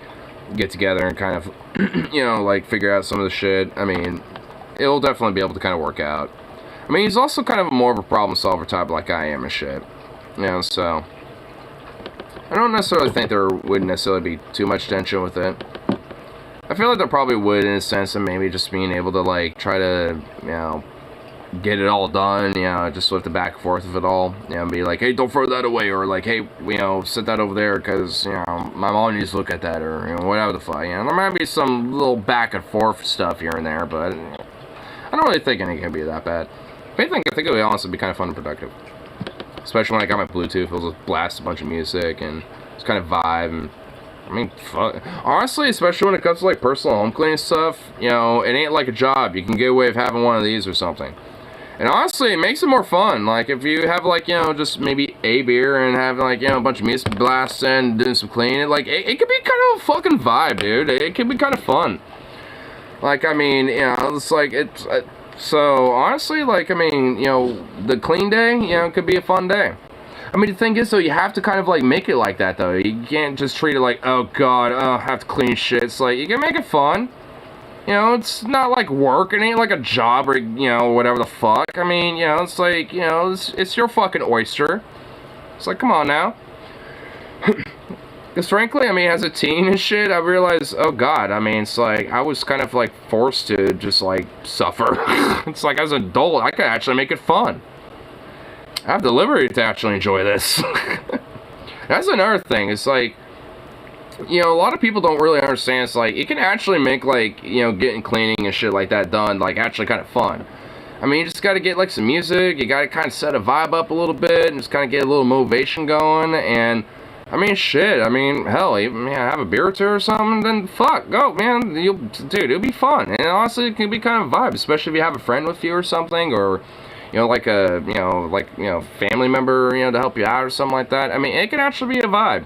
[SPEAKER 1] get together and kind of, you know, like, figure out some of the shit, I mean, it'll definitely be able to kind of work out. I mean, he's also kind of more of a problem solver type like I am and shit. You know, so I don't necessarily think there would necessarily be too much tension with it. I feel like there probably would, in a sense of maybe just being able to, like, try to, you know, get it all done, you know, just with the back and forth of it all, you know, be like, hey, don't throw that away, or like, hey, you know, set that over there, because, you know, my mom needs to look at that, or, you know, whatever the fuck, you know, there might be some little back and forth stuff here and there, but I don't really think anything can be that bad. If anything, I think it would honestly be kind of fun and productive. Especially when I got my Bluetooth, it'll just blast a bunch of music and just kind of vibe. And I mean, fuck. Honestly, especially when it comes to like personal home cleaning stuff, you know, it ain't like a job. You can get away with having one of these or something. And honestly, it makes it more fun. Like if you have like, you know, just maybe a beer and have like, you know, a bunch of music blasting, doing some cleaning, like it could be kind of a fucking vibe, dude. It could be kind of fun. Like, I mean, you know, it's like it's. So, honestly, like, I mean, you know, the clean day, you know, could be a fun day. I mean, the thing is, though, you have to kind of, like, make it like that, though. You can't just treat it like, oh, God, I have to clean shit. It's like, you can make it fun. You know, it's not like work. It ain't like a job or, you know, whatever the fuck. I mean, you know, it's like, you know, it's your fucking oyster. It's like, come on now. Because frankly, I mean, as a teen and shit, I realized, oh god, I mean, it's like, I was kind of like forced to just like suffer. It's like, as an adult, I could actually make it fun. I have the liberty to actually enjoy this. That's another thing, it's like, you know, a lot of people don't really understand, it's like, you can actually make like, you know, getting cleaning and shit like that done, like, actually kind of fun. I mean, you just gotta get like some music, you gotta kind of set a vibe up a little bit, and just kind of get a little motivation going, and I mean, shit, I mean, hell, even have a beer or two or something, then fuck, go, man, dude, it'll be fun, and honestly, it can be kind of a vibe, especially if you have a friend with you or something, or, you know, like a, you know, family member, you know, to help you out or something like that. I mean, it can actually be a vibe.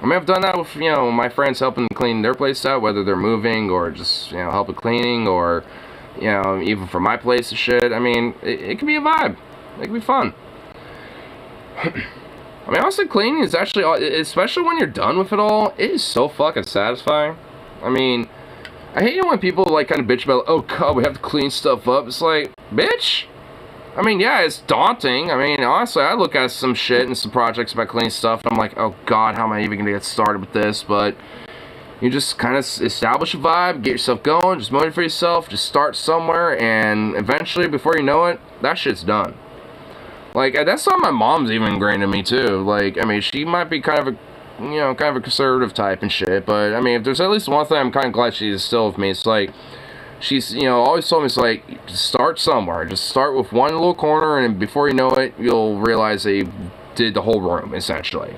[SPEAKER 1] I mean, I've done that with, you know, my friends helping clean their place out, whether they're moving, or just, you know, helping cleaning, or, you know, even for my place and shit. I mean, it can be a vibe. It can be fun. I mean, honestly, cleaning is actually, especially when you're done with it all, it is so fucking satisfying. I mean, I hate it when people, like, kind of bitch about, oh, God, we have to clean stuff up. It's like, bitch. I mean, yeah, it's daunting. I mean, honestly, I look at some shit and some projects about cleaning stuff, and I'm like, oh, God, how am I even going to get started with this? But you just kind of establish a vibe, get yourself going, just motivate for yourself, just start somewhere, and eventually, before you know it, that shit's done. Like, that's something my mom's even ingrained in me, too. Like, I mean, she might be kind of a, you know, kind of a conservative type and shit, but, I mean, if there's at least one thing I'm kind of glad she's still with me, it's like, she's, you know, always told me, it's like, just start somewhere. Just start with one little corner, and before you know it, you'll realize they did the whole room, essentially.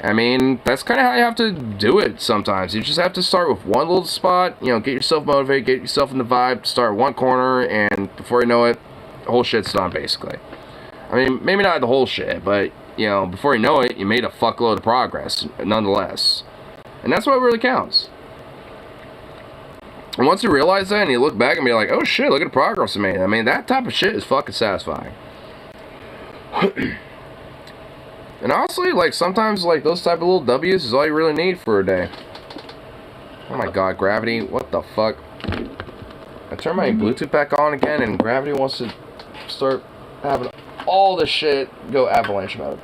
[SPEAKER 1] I mean, that's kind of how you have to do it sometimes. You just have to start with one little spot, you know, get yourself motivated, get yourself in the vibe, start one corner, and before you know it, the whole shit's done, basically. I mean, maybe not the whole shit, but, you know, before you know it, you made a fuckload of progress, nonetheless. And that's what really counts. And once you realize that and you look back and be like, oh shit, look at the progress I made. I mean, that type of shit is fucking satisfying. And honestly, like, sometimes, like, those type of little W's is all you really need for a day. Oh my god, Gravity, what the fuck? I turned my Bluetooth back on again, and Gravity wants to start having all this shit go avalanche mode.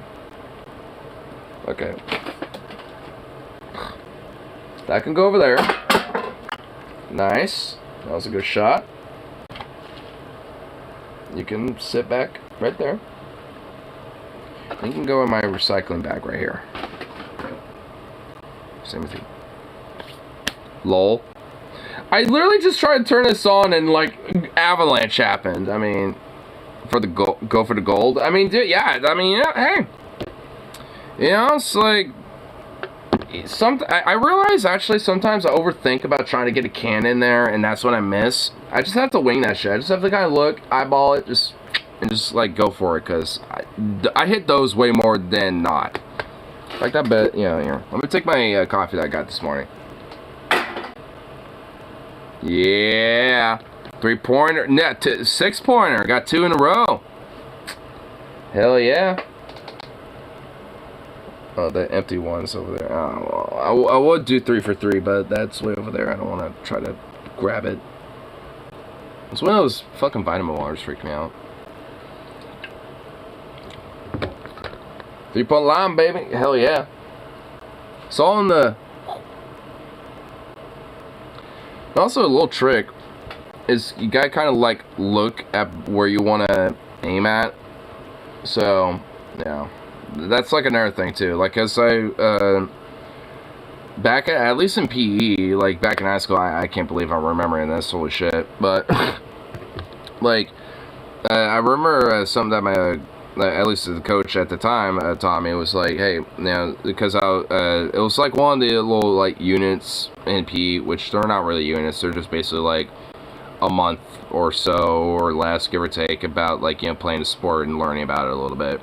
[SPEAKER 1] Okay. That can go over there. Nice. That was a good shot. You can sit back right there. You can go in my recycling bag right here. Same with you. Lol. I literally just tried to turn this on and like avalanche happened. I mean, for the go for the gold. I mean, dude, yeah. I mean, yeah. Hey, you know, it's like I realize actually sometimes I overthink about trying to get a can in there, and that's what I miss. I just have to wing that shit. I just have to kind of look, eyeball it, just like go for it, because I hit those way more than not. Like that bit, you know, here. Let me take my coffee that I got this morning. Yeah. 3-pointer. No, 6-pointer. Got 2 in a row. Hell yeah. Oh, the empty one's over there. Oh, well, I would do 3 for 3, but that's way over there. I don't want to try to grab it. It's one of those fucking vitamin waters freak me out. 3-point line, baby. Hell yeah. It's all in the... Also, a little trick is you gotta kind of like look at where you want to aim at. So, yeah. That's like another thing too. Like, as I, back at least in PE, like back in high school, I can't believe I'm remembering this, holy shit. But, like, I remember something that my... at least the coach at the time taught me. It was like, hey, you know, because it was like one of the little like units in PE, which they're not really units, they're just basically like a month or so or less, give or take, about like, you know, playing the sport and learning about it a little bit.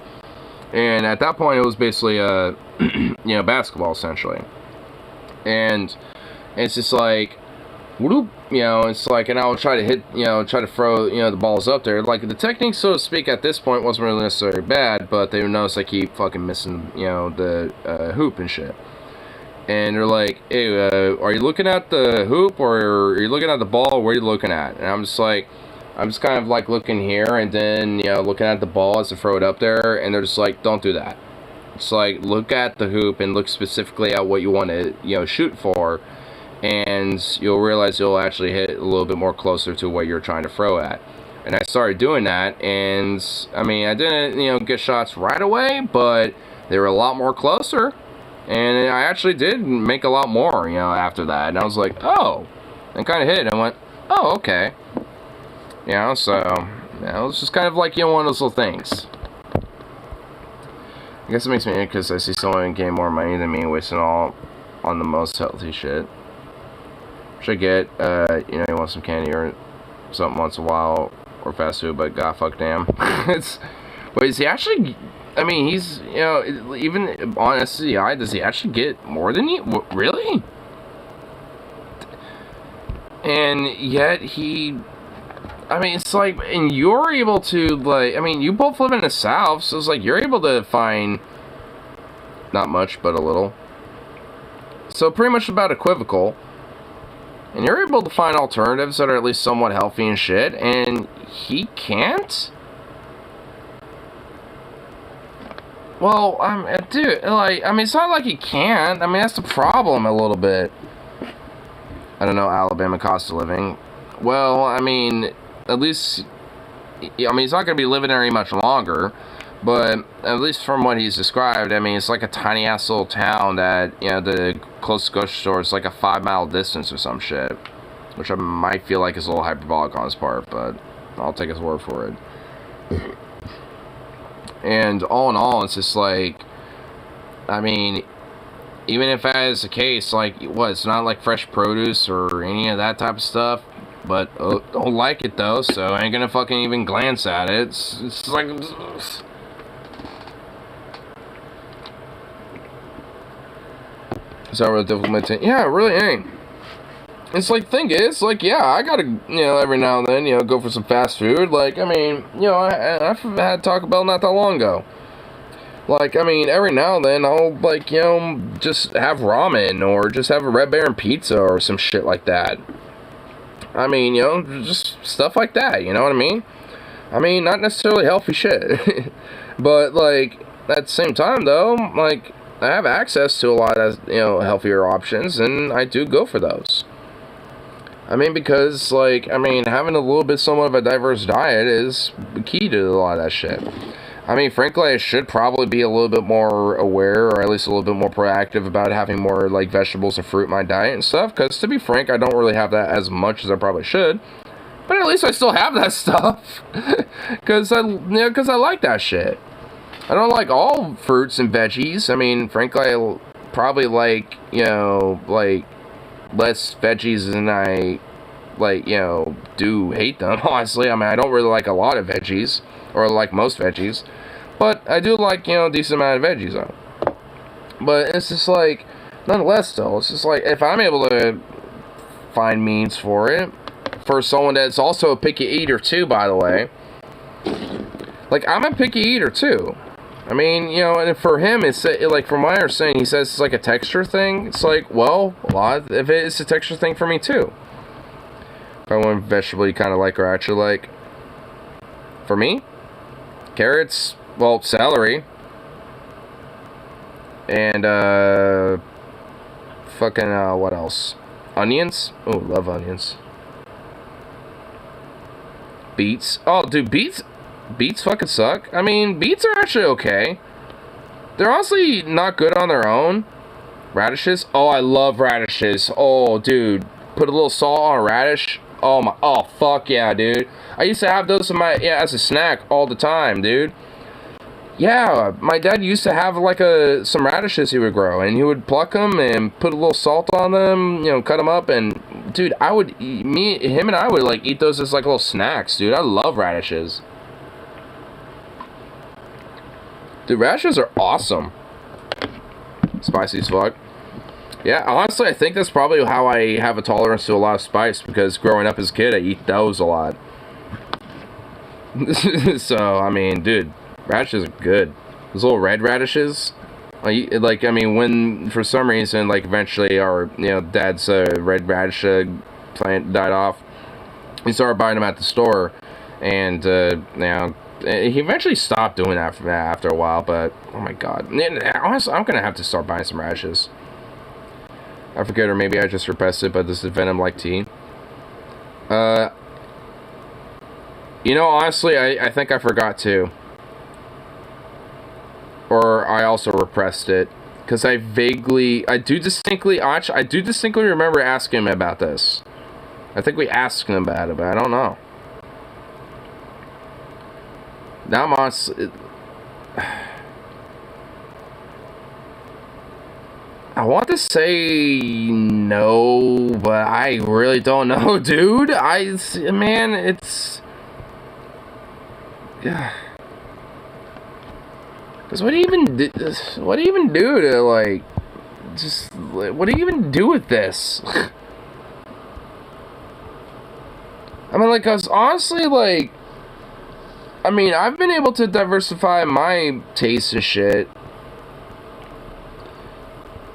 [SPEAKER 1] And at that point, it was basically you know, basketball essentially, and it's just like, whoop, you know, it's like, and I would try to hit, you know, try to throw, you know, the balls up there. Like, the technique, so to speak, at this point wasn't really necessarily bad, but they would notice I keep fucking missing, you know, the hoop and shit. And they're like, hey, are you looking at the hoop, or are you looking at the ball? What are you looking at? And I'm just like, I'm just kind of like looking here, and then, you know, looking at the ball as to throw it up there, and they're just like, don't do that. It's like, look at the hoop and look specifically at what you want to, you know, shoot for, and you'll realize you'll actually hit a little bit more closer to what you're trying to throw at. And I started doing that, and I mean, I didn't, you know, get shots right away, but they were a lot more closer, and I actually did make a lot more, you know, after that. And I was like, oh, and kind of hit, and I went, oh, okay, you know. So, you know, it's just kind of like, you know, one of those little things. I guess it makes me angry because I see someone gain more money than me, wasting all on the most healthy shit. Should get, you know, you want some candy or something once in a while, or fast food, but god fuck damn. It's, but is he actually, I mean, he's, you know, even on SCI, does he actually get more than you? Really? And yet he, I mean, it's like, and you're able to, like, I mean, you both live in the South, so it's like, you're able to find, not much, but a little. So pretty much about equivocal. And you're able to find alternatives that are at least somewhat healthy and shit, and he can't? Well, dude, like, I mean, it's not like he can't. I mean, that's the problem a little bit. I don't know, Alabama cost of living. Well, I mean, at least, I mean, he's not going to be living there any much longer, but at least from what he's described, I mean, it's like a tiny-ass little town that, you know, the closest grocery store is like a 5-mile distance or some shit, which I might feel like is a little hyperbolic on his part, but I'll take his word for it. And all in all, it's just like, I mean, even if that is the case, like, what, it's not like fresh produce or any of that type of stuff, but don't like it though, so I ain't gonna fucking even glance at it. It's like, is that really difficult to maintain? Yeah, it really ain't. It's like, thing is, like, yeah, I gotta, every now and then, go for some fast food. Like, I mean, I've had Taco Bell not that long ago. Like, I mean, every now and then I'll, like, just have ramen or just have a Red Baron pizza or some shit like that. I mean, just stuff like that, you know what I mean? I mean, not necessarily healthy shit. But, like, at the same time, though, like, I have access to a lot of, healthier options, and I do go for those. I mean, because, like, having a little bit somewhat of a diverse diet is key to a lot of that shit. I mean, frankly, I should probably be a little bit more aware, or at least a little bit more proactive about having more, like, vegetables and fruit in my diet and stuff, because, to be frank, I don't really have that as much as I probably should. But at least I still have that stuff, because I like that shit. I don't like all fruits and veggies. I mean, frankly, I probably like, like, less veggies than I, like, do hate them, honestly. I mean, I don't really like a lot of veggies, or like most veggies, but I do like, decent amount of veggies, though. But it's just like, nonetheless, though, it's just like, if I'm able to find means for it, for someone that's also a picky eater, too, by the way, like, I'm a picky eater, too. I mean, and for him, it's like, from my understanding, he says it's like a texture thing. It's like, well, a lot of it is a texture thing for me too. If I want vegetable you kind of like or actually like. For me, carrots, well, celery, and fucking what else? Onions. Oh, love onions. Beets. Oh, dude, beets fucking suck. I mean, beets are actually okay. They're honestly not good on their own. Radishes. Oh, I love radishes. Oh, dude. Put a little salt on a radish. Oh, my. Oh, fuck yeah, dude. I used to have those in my, as a snack all the time, dude. Yeah, my dad used to have, like, some radishes he would grow, and he would pluck them and put a little salt on them, cut them up, and, dude, him and I would, like, eat those as, like, little snacks, dude. I love radishes. Dude, radishes are awesome. Spicy as fuck. Yeah, honestly, I think that's probably how I have a tolerance to a lot of spice, because growing up as a kid, I eat those a lot. So, I mean, dude, radishes are good. Those little red radishes, like, I mean, when, for some reason, like, eventually our, dad's red radish plant died off, we started buying them at the store, and, he eventually stopped doing that after a while, but, oh my god. Honestly, I'm gonna have to start buying some radishes. I forget, or maybe I just repressed it, but this is Venom like tea. Honestly, I think I forgot to. Or I also repressed it. Because I do distinctly remember asking him about this. I think we asked him about it, but I don't know. Now I'm honestly... I want to say no, but I really don't know, dude. Man, it's... Because what do you even do to, like... what do you even do with this? I mean, like, cause honestly, like... I mean, I've been able to diversify my taste and shit.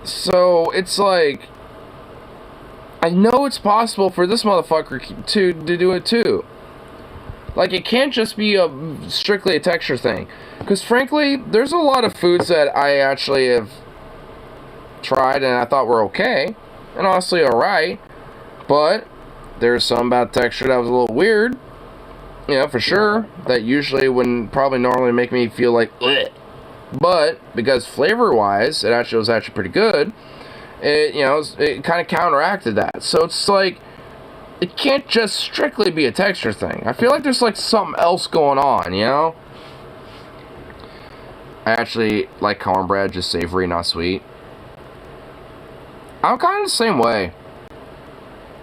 [SPEAKER 1] So, it's like... I know it's possible for this motherfucker to do it too. Like, it can't just be strictly a texture thing. Because, frankly, there's a lot of foods that I actually have tried and I thought were okay. And honestly, alright. But, there's some about texture that was a little weird. For sure. That usually wouldn't probably normally make me feel like, bleh. But, because flavor-wise, it was actually pretty good, it kind of counteracted that. So it's like, it can't just strictly be a texture thing. I feel like there's like something else going on, I actually like cornbread, just savory, not sweet. I'm kind of the same way.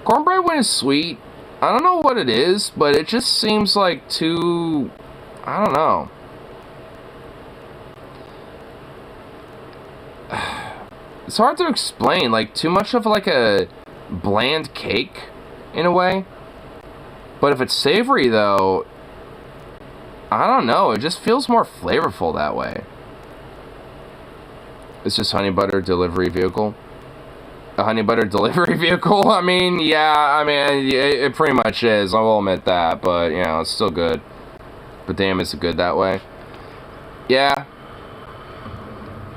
[SPEAKER 1] Cornbread when it's sweet, I don't know what it is, but it just seems like too, I don't know. It's hard to explain, like, too much of, like, a bland cake in a way. But if it's savory though, I don't know, it just feels more flavorful that way. It's just honey butter delivery vehicle. A honey butter delivery vehicle? I mean, yeah, I mean, it pretty much is, I will admit that, but, you know, it's still good. But damn, is it good that way? Yeah.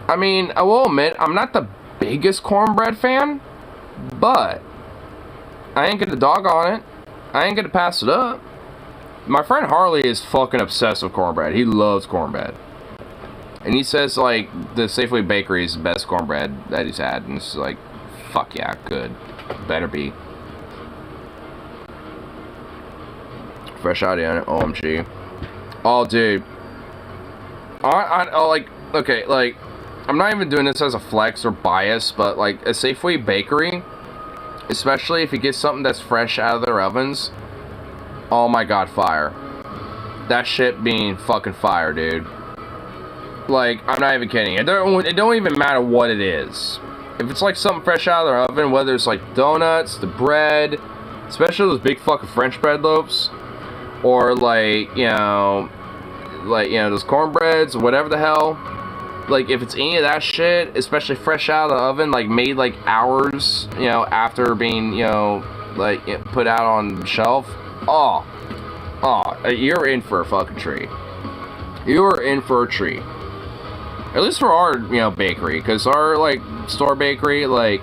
[SPEAKER 1] I mean, I will admit, I'm not the biggest cornbread fan, but I ain't gonna dog on it. I ain't gonna pass it up. My friend Harley is fucking obsessed with cornbread. He loves cornbread. And he says, like, the Safeway Bakery is the best cornbread that he's had. And it's like, fuck yeah, good. Better be. Fresh out of OMG. Oh, dude. Like, okay, like, I'm not even doing this as a flex or bias, but, like, a Safeway Bakery, especially if you get something that's fresh out of their ovens, oh my god, fire. That shit being fucking fire, dude. Like, I'm not even kidding. It don't even matter what it is. If it's like something fresh out of their oven, whether it's like donuts, the bread, especially those big fucking French bread loaves, or like, you know, those cornbreads, or whatever the hell. Like, if it's any of that shit, especially fresh out of the oven, like made like hours, you know, after being, you know, like put out on the shelf, oh, you're in for a fucking treat. You're in for a treat. At least for our, you know, bakery, because our, like, store bakery, like,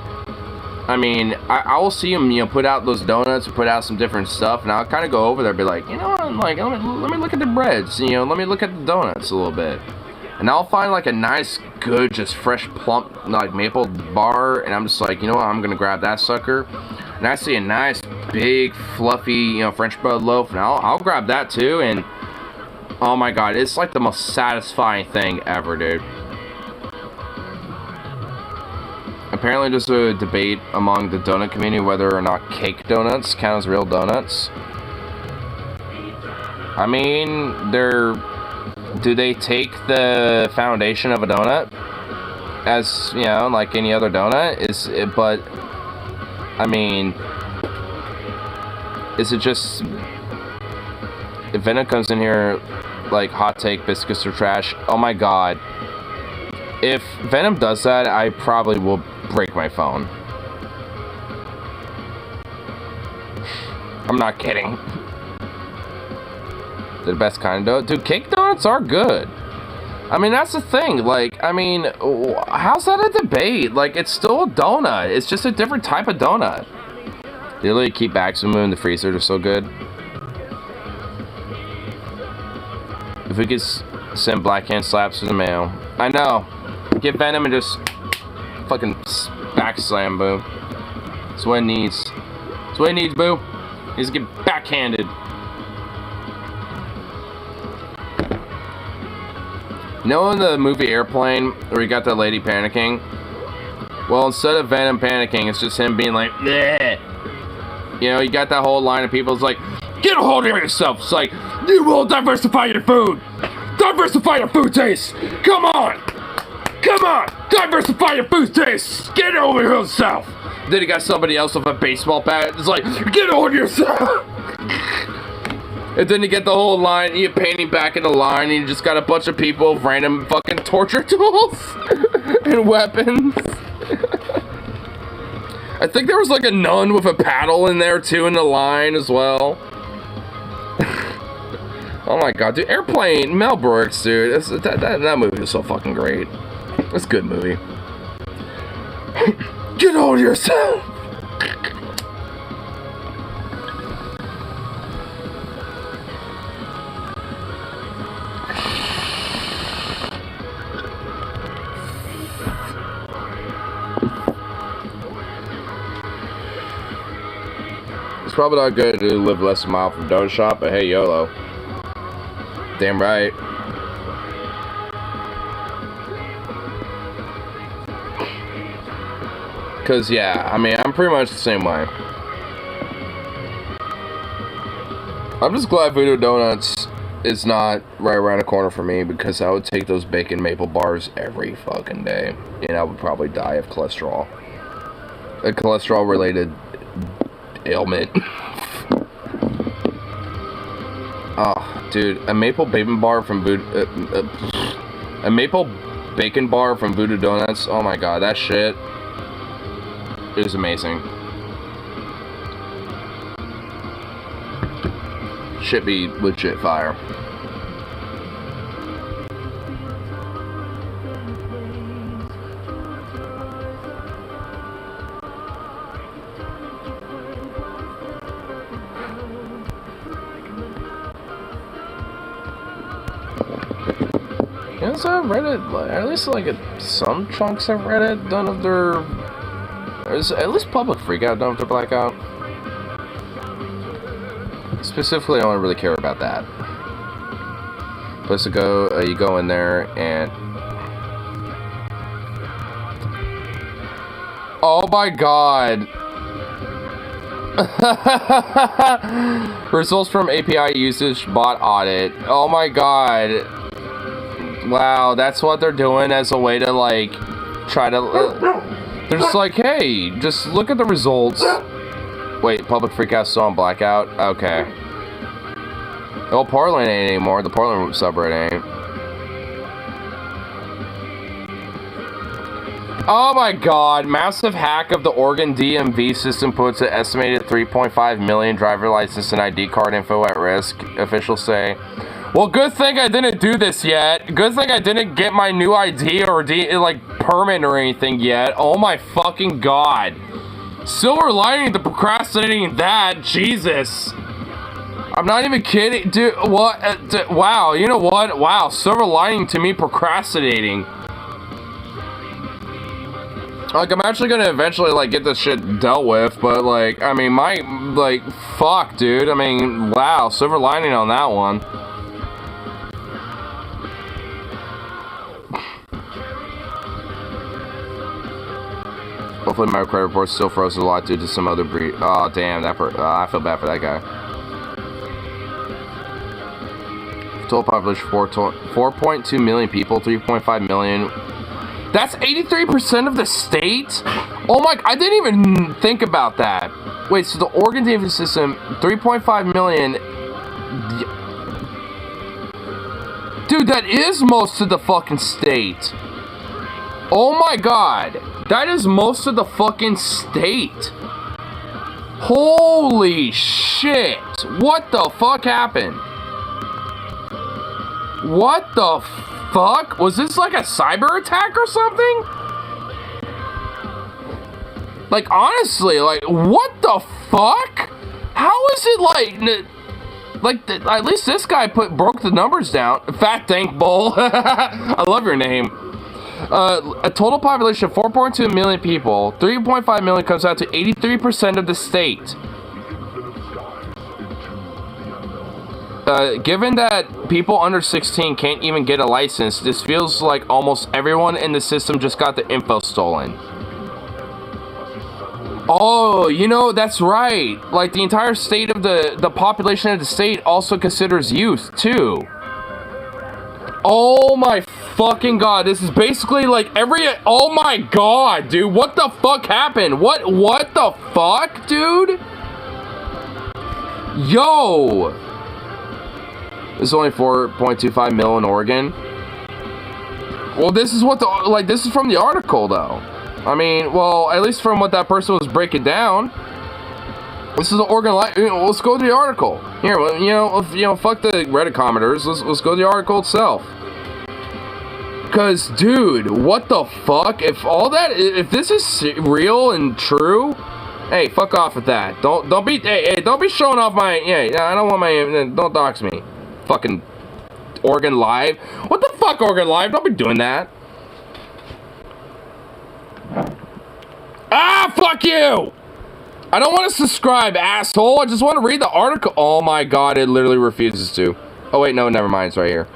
[SPEAKER 1] I mean, I will see them, you know, put out those donuts, put out some different stuff, and I'll kind of go over there and be like, you know what, like, let me look at the breads, you know, let me look at the donuts a little bit. And I'll find, like, a nice, good, just fresh, plump, like, maple bar, and I'm just like, you know what, I'm gonna grab that sucker. And I see a nice, big, fluffy, you know, French bread loaf, and I'll grab that too, and oh my god, it's like the most satisfying thing ever, dude. Apparently there's a debate among the donut community whether or not cake donuts count as real donuts. I mean, do they take the foundation of a donut as, you know, like any other donut? But I mean, is it just, if Venom comes in here like hot take, biscuits are trash, oh my god. If Venom does that, I probably will break my phone. I'm not kidding. They're the best kind of donut. Dude, cake donuts are good. I mean, that's the thing. Like, I mean, how's that a debate? Like, it's still a donut. It's just a different type of donut. They literally keep Maximum in the freezer. They're so good. If we could send Blackhand slaps to the mail. I know. Get Venom and just fucking back slam, boo. That's what it needs. That's what it needs, boo. He needs to get backhanded. You know in the movie Airplane, where you got that lady panicking? Well, instead of Venom panicking, it's just him being like, bleh. You know, you got that whole line of people, it's like, get a hold of yourself. It's like, you will diversify your food. Diversify your food taste. Come on. Come on. Diversify your food taste. Get over yourself. Then you got somebody else with a baseball bat. It's like, get over yourself. And then you get the whole line, you're painting back in the line, and you just got a bunch of people with random fucking torture tools and weapons. I think there was like a nun with a paddle in there too in the line as well. Oh my god, dude, Airplane, Mel Brooks, dude, that movie was so fucking great. It's a good movie. Get over yourself! It's probably not good to live less than a mile from Donut Shop, but hey, YOLO. Damn right. Cause yeah, I mean, I'm pretty much the same way. I'm just glad Voodoo Donuts is not right around the corner for me, because I would take those bacon maple bars every fucking day, and I would probably die of cholesterol. A cholesterol related ailment. Oh, dude, a maple bacon bar from a maple bacon bar from Voodoo Donuts. Oh my god, that shit is amazing. Should be legit fire. Yes, I've read it, at least like some chunks I've read it, done of their, at least Public Freakout done with their Blackout. Specifically, I don't really care about that. Place to go, you go in there and... Oh my god! Results from API usage bot audit. Oh my god. Wow, that's what they're doing as a way to, like, try to... they're just like, hey, just look at the results. Wait, Public Freakout still on Blackout? Okay. Oh, Portland ain't anymore. The Portland subreddit ain't. Oh my god, massive hack of the Oregon DMV system puts an estimated 3.5 million driver license and ID card info at risk, officials say. Well, good thing I didn't do this yet. Good thing I didn't get my new ID or like permit or anything yet. Oh my fucking god. Silver lining to procrastinating that. Jesus. I'm not even kidding. Dude, what? Wow, you know what? Wow, silver lining to me procrastinating. Like, I'm actually gonna eventually, like, get this shit dealt with, but, like, I mean, like, fuck, dude. I mean, wow, silver lining on that one. Hopefully my credit report still frozen a lot due to some other breed. Oh, damn, that I feel bad for that guy. Total population 4.2 million people, 3.5 million. That's 83% of the state? Oh my, I didn't even think about that. Wait, so the Oregon DMV system, 3.5 million. Dude, that is most of the fucking state. Oh my god. That is most of the fucking state. Holy shit. What the fuck happened? What the fuck? Was this like a cyber attack or something? Like, honestly, like, what the fuck? How is it like, at least this guy broke the numbers down. Fat Dank Bull. I love your name. A total population of 4.2 million people, 3.5 million comes out to 83% of the state. Given that people under 16 can't even get a license, this feels like almost everyone in the system just got the info stolen. Oh, you know, that's right. Like, the entire state of the population of the state also considers youth, too. Oh my fucking god, this is basically like oh my god, dude, what the fuck happened? What the fuck, dude? Yo! This is only 4.25 mil in Oregon. Well, this is what this is from the article, though. I mean, well, at least from what that person was breaking down. This is the Oregon Light. Let's go to the article. Here, fuck the Reddit commenters. Let's go to the article itself. Cause, dude, what the fuck? If this is real and true, hey, fuck off with that. Don't be showing off my. Yeah, I don't want my. Don't dox me. Fucking Oregon Live. What the fuck, Oregon Live? Don't be doing that. Ah, fuck you! I don't want to subscribe, asshole. I just want to read the article. Oh my god, it literally refuses to. Oh wait, no, never mind. It's right here.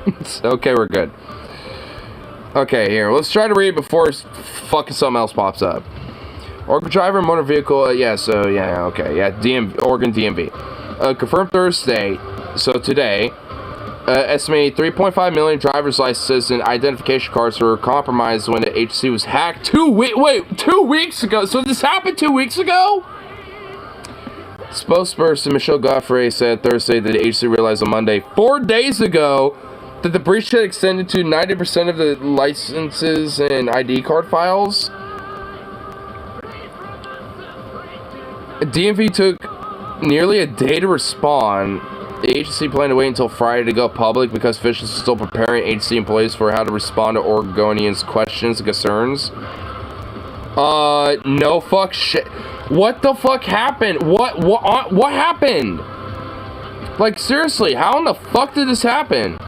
[SPEAKER 1] Okay, we're good. Okay, here. Let's try to read before fucking something else pops up. Oregon driver, motor vehicle. Yeah, so, yeah, okay. Yeah, Oregon DMV. Confirmed Thursday. So today, estimated 3.5 million driver's licenses and identification cards were compromised when the agency was hacked 2 weeks ago. So this happened 2 weeks ago? spokesperson Michelle Goffrey said Thursday that the agency realized on Monday, 4 days ago, that the breach had extended to 90% of the licenses and ID card files. DMV took nearly a day to respond. The agency planned to wait until Friday to go public because officials are still preparing agency employees for how to respond to Oregonians' questions and concerns. No fuck shit. What the fuck happened? What happened? Like, seriously, how in the fuck did this happen?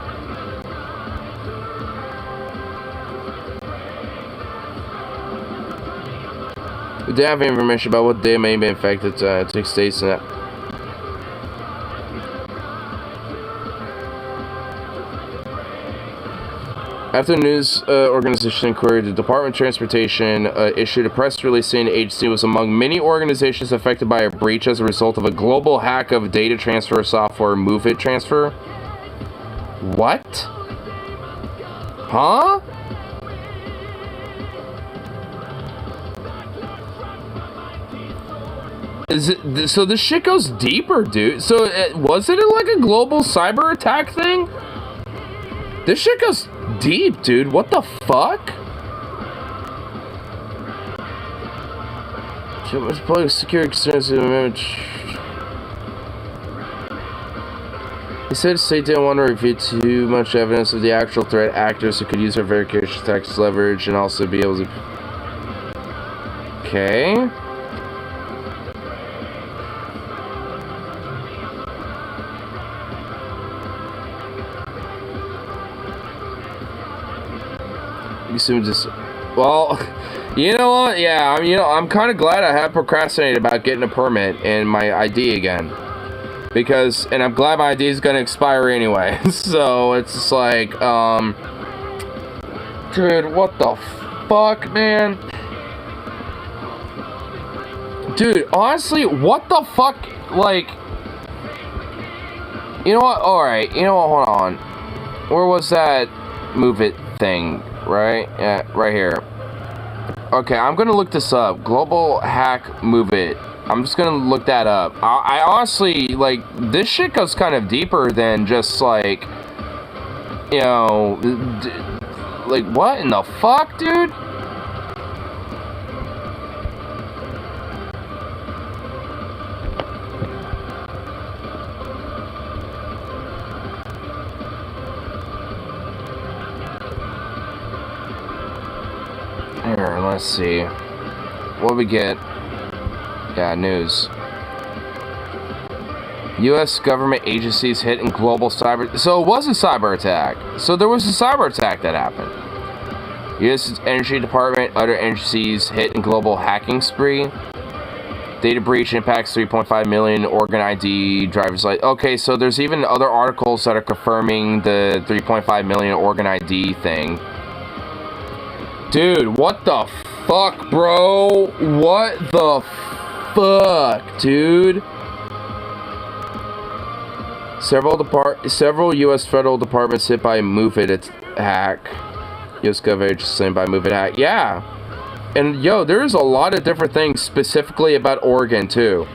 [SPEAKER 1] We didn't have information about what day may be infected. It takes states in that. After the news organization inquiry, the Department of Transportation issued a press release saying the agency was among many organizations affected by a breach as a result of a global hack of data transfer software MoveIt transfer. What? Huh? Is it, so this shit goes deeper, dude. So was it like a global cyber attack thing? This shit goes deep, dude. What the fuck? Public security concerns in the image. He said they didn't want to review too much evidence of the actual threat. Actors who could use their verification attacks leverage and also be able to. Okay. Just, well, you know what? Yeah, I'm kind of glad I have procrastinated about getting a permit and my ID again, because, and I'm glad my ID is gonna expire anyway. So it's just like, dude, what the fuck, man? Dude, honestly, what the fuck? Like, you know what? All right, you know what? Hold on. Where was that MoveIt thing? Right? Yeah, right here. Okay, I'm gonna look this up. Global hack MoveIt. I'm just gonna look that up. I honestly, like, this shit goes kind of deeper than just, like, you know, like, what in the fuck, dude? Here, let's see. What do we get? Yeah, news. U.S. government agencies hit in global cyber... So it was a cyber attack. So there was a cyber attack that happened. U.S. Energy Department, other agencies hit in global hacking spree. Data breach impacts 3.5 million organ ID drivers. Like, okay, so there's even other articles that are confirming the 3.5 million organ ID thing. Dude, what the fuck, bro? What the fuck, dude? Several U.S. federal departments hit by MoveIt hack. U.S. government agencies by MoveIt hack. Yeah. And, yo, there's a lot of different things specifically about Oregon, too.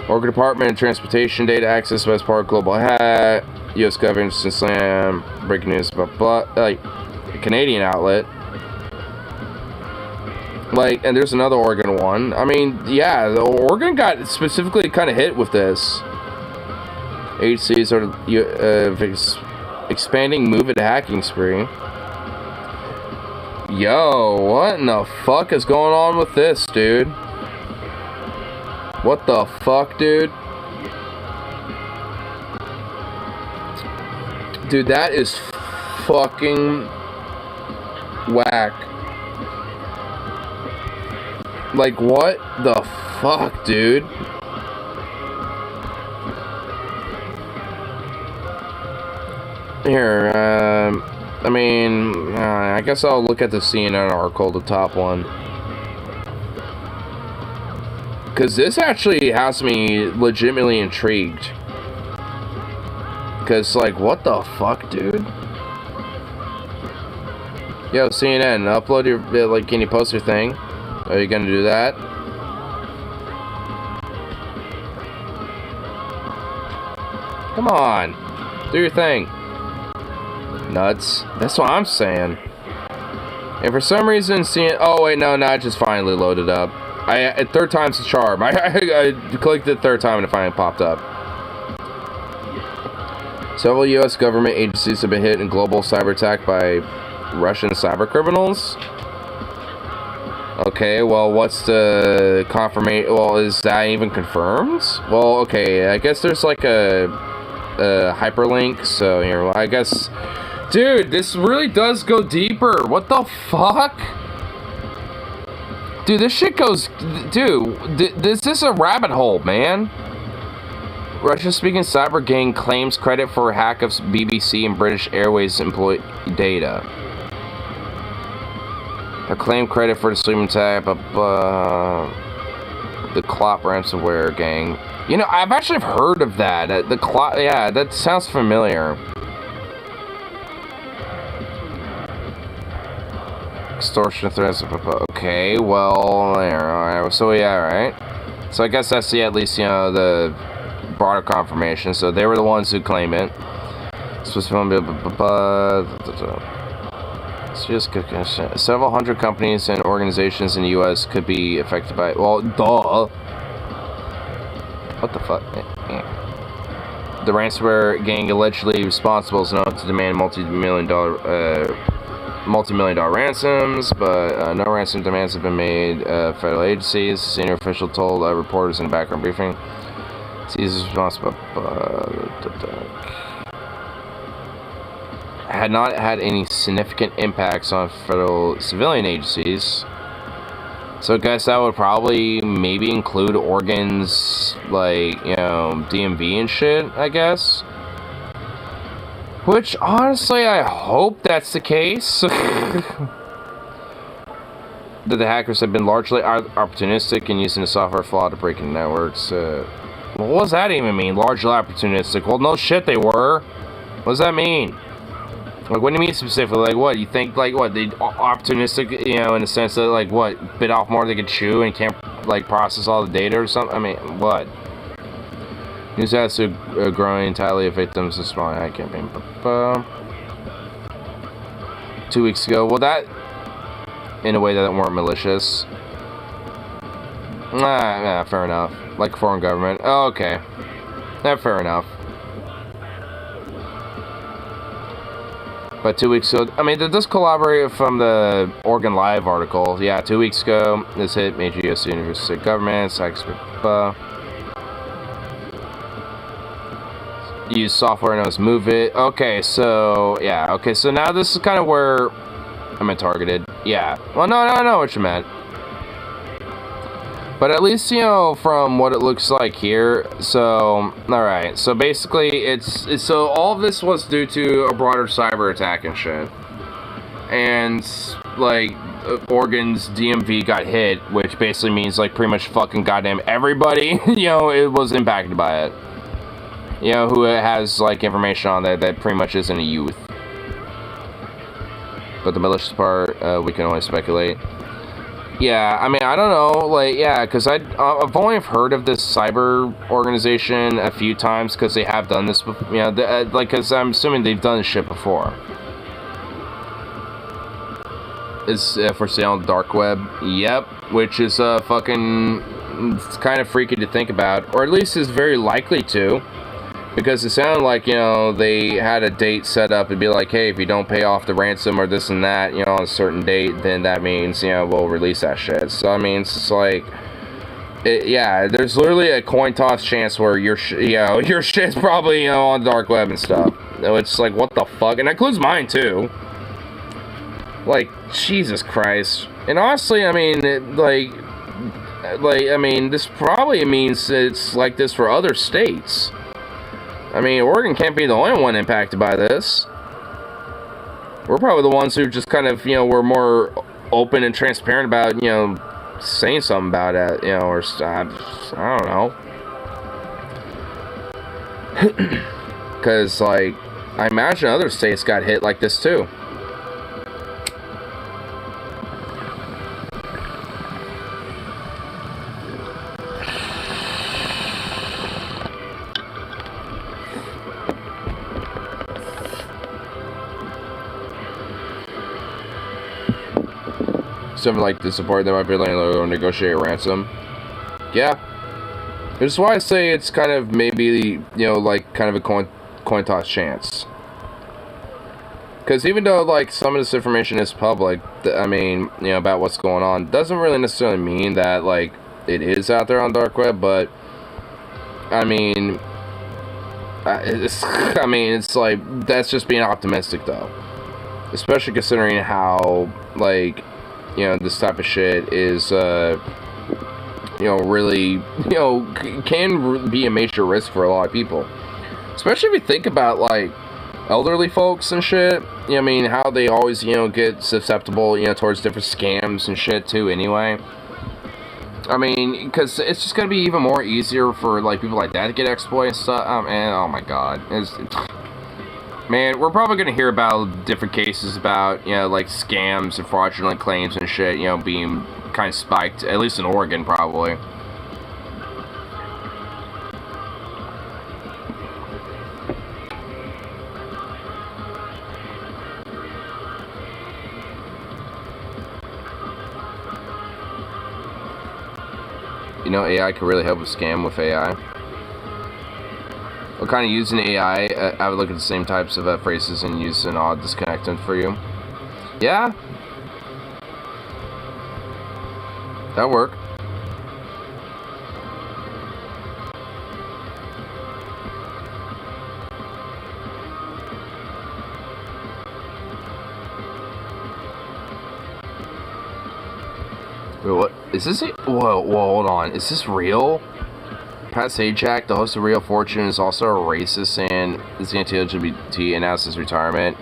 [SPEAKER 1] Oregon Department of Transportation data access as part of global hack. U.S. government slam. Breaking news about like a Canadian outlet. Like, and there's another Oregon one. I mean, yeah, the Oregon got specifically kind of hit with this. Agencies are expanding MoveIt hacking spree. Yo, what in the fuck is going on with this, dude? What the fuck, dude? Dude, that is fucking whack. Like, what the fuck, dude? Here, I mean, I guess I'll look at the CNN article, the top one. Because this actually has me legitimately intrigued. Because, like, what the fuck, dude? Yo, CNN, upload your, like, can you post your thing? Are you gonna do that? Come on. Do your thing. Nuts. That's what I'm saying. And for some reason, seeing... Oh, wait, no, it just finally loaded up. Third time's the charm. I clicked it third time and it finally popped up. Several U.S. government agencies have been hit in global cyber attack by Russian cyber criminals. Okay, well, what's the confirmation? Well, is that even confirmed? Well, okay, I guess there's like a hyperlink, so here, well, I guess... Dude, this really does go deeper. What the fuck? Dude, this shit goes... Dude, this is a rabbit hole, man. Russia-speaking cyber gang claims credit for a hack of BBC and British Airways employee data. They claim credit for the sleeping attack of the Clop ransomware gang. You know, I've actually heard of that. The Clop, yeah, that sounds familiar. Extortion threats. Okay, well, alright. So yeah, right. So I guess that's at least, you know, the broader confirmation. So they were the ones who claim it. Several hundred companies and organizations in the U.S. could be affected by it. Well, duh. What the fuck? The ransomware gang allegedly responsible is known to demand multi-million dollar ransoms, but no ransom demands have been made. Federal agencies, senior official told reporters in a background briefing. He's responsible. Had not had any significant impacts on federal civilian agencies. So I guess that would probably maybe include organs like, you know, DMV and shit, I guess. Which, honestly, I hope that's the case. That the hackers have been largely opportunistic in using the software flaw to break into networks. Well, what does that even mean? Largely opportunistic. Well, no shit they were. What does that mean? Like, what do you mean specifically? Like, what? You think, like, what? They opportunistic, you know, in the sense that, like, what? Bit off more than they could chew and can't, like, process all the data or something? I mean, what? News has to growing entirely of victims of small hack campaign. 2 weeks ago. Well, that, in a way that weren't malicious. Nah, fair enough. Like foreign government. Oh, okay. Fair enough. But 2 weeks ago, I mean, this collaborated from the Oregon Live article. Yeah, 2 weeks ago, this hit major U.S. university governments. Use software known as Move It. Okay, so yeah. Okay, so now this is kind of where I meant targeted. Yeah. Well, no, I know what you meant. But at least, you know, from what it looks like here. So, alright. So basically, so all of this was due to a broader cyber attack and shit. And, like, Oregon's DMV got hit, which basically means, like, pretty much fucking goddamn everybody, you know, it was impacted by it. You know, who has, like, information on that pretty much isn't a youth. But the malicious part, we can only speculate. Yeah, I mean, I don't know, like, yeah, because I've only heard of this cyber organization a few times, because they have done this, you know, like, because I'm assuming they've done this shit before. It's for sale on the dark web, yep, which is fucking, it's kind of freaky to think about, or at least is very likely to. Because it sounded like, you know, they had a date set up and be like, hey, if you don't pay off the ransom or this and that, you know, on a certain date, then that means, you know, we'll release that shit. So, I mean, it's just like, yeah, there's literally a coin toss chance where your shit's probably, you know, on the dark web and stuff. It's like, what the fuck? And that includes mine, too. Like, Jesus Christ. And honestly, I mean, I mean, this probably means it's like this for other states. I mean, Oregon can't be the only one impacted by this. We're probably the ones who just kind of, you know, were more open and transparent about, you know, saying something about it, you know, or I don't know. Because, like, I imagine other states got hit like this, too. something like to support them, might be like or negotiate a ransom. Yeah. Which is why I say it's kind of maybe, like kind of a coin toss chance. Because even though like some of this information is public, I mean, about what's going on, doesn't really necessarily mean that like it is out there on dark web. But I mean, it's like that's just being optimistic though, especially considering how like this type of shit is really can be a major risk for a lot of people, especially if you think about like elderly folks and shit. I mean, how they always get susceptible towards different scams and shit too anyway. I mean, because it's just gonna be even more easier for like people like that to get exploited and stuff. And oh my god, man, we're probably gonna hear about different cases about like scams and fraudulent claims and shit being kind of spiked, at least in Oregon probably. AI could really help with scam with AI. What kind of using AI? I would look at the same types of phrases and use an odd disconnectant for you. Yeah, that work. Wait, what? Is this it? Whoa, hold on. Is this real? Pat Sajak, the host of Wheel of Fortune, is also a racist and is anti-LGBT, announced his retirement.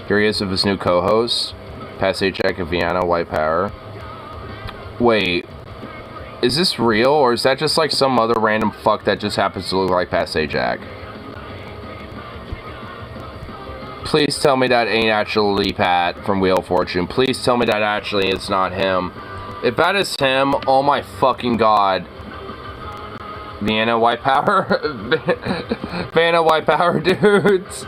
[SPEAKER 1] Here he is with his new co-host, Pat Sajak of Vienna, White Power. Wait, is this real, or is that just like some other random fuck that just happens to look like Pat Sajak? Please tell me that ain't actually Pat from Wheel of Fortune. Please tell me that actually it's not him. If that is him, oh my fucking god. Vienna White Power? Vienna White Power dudes.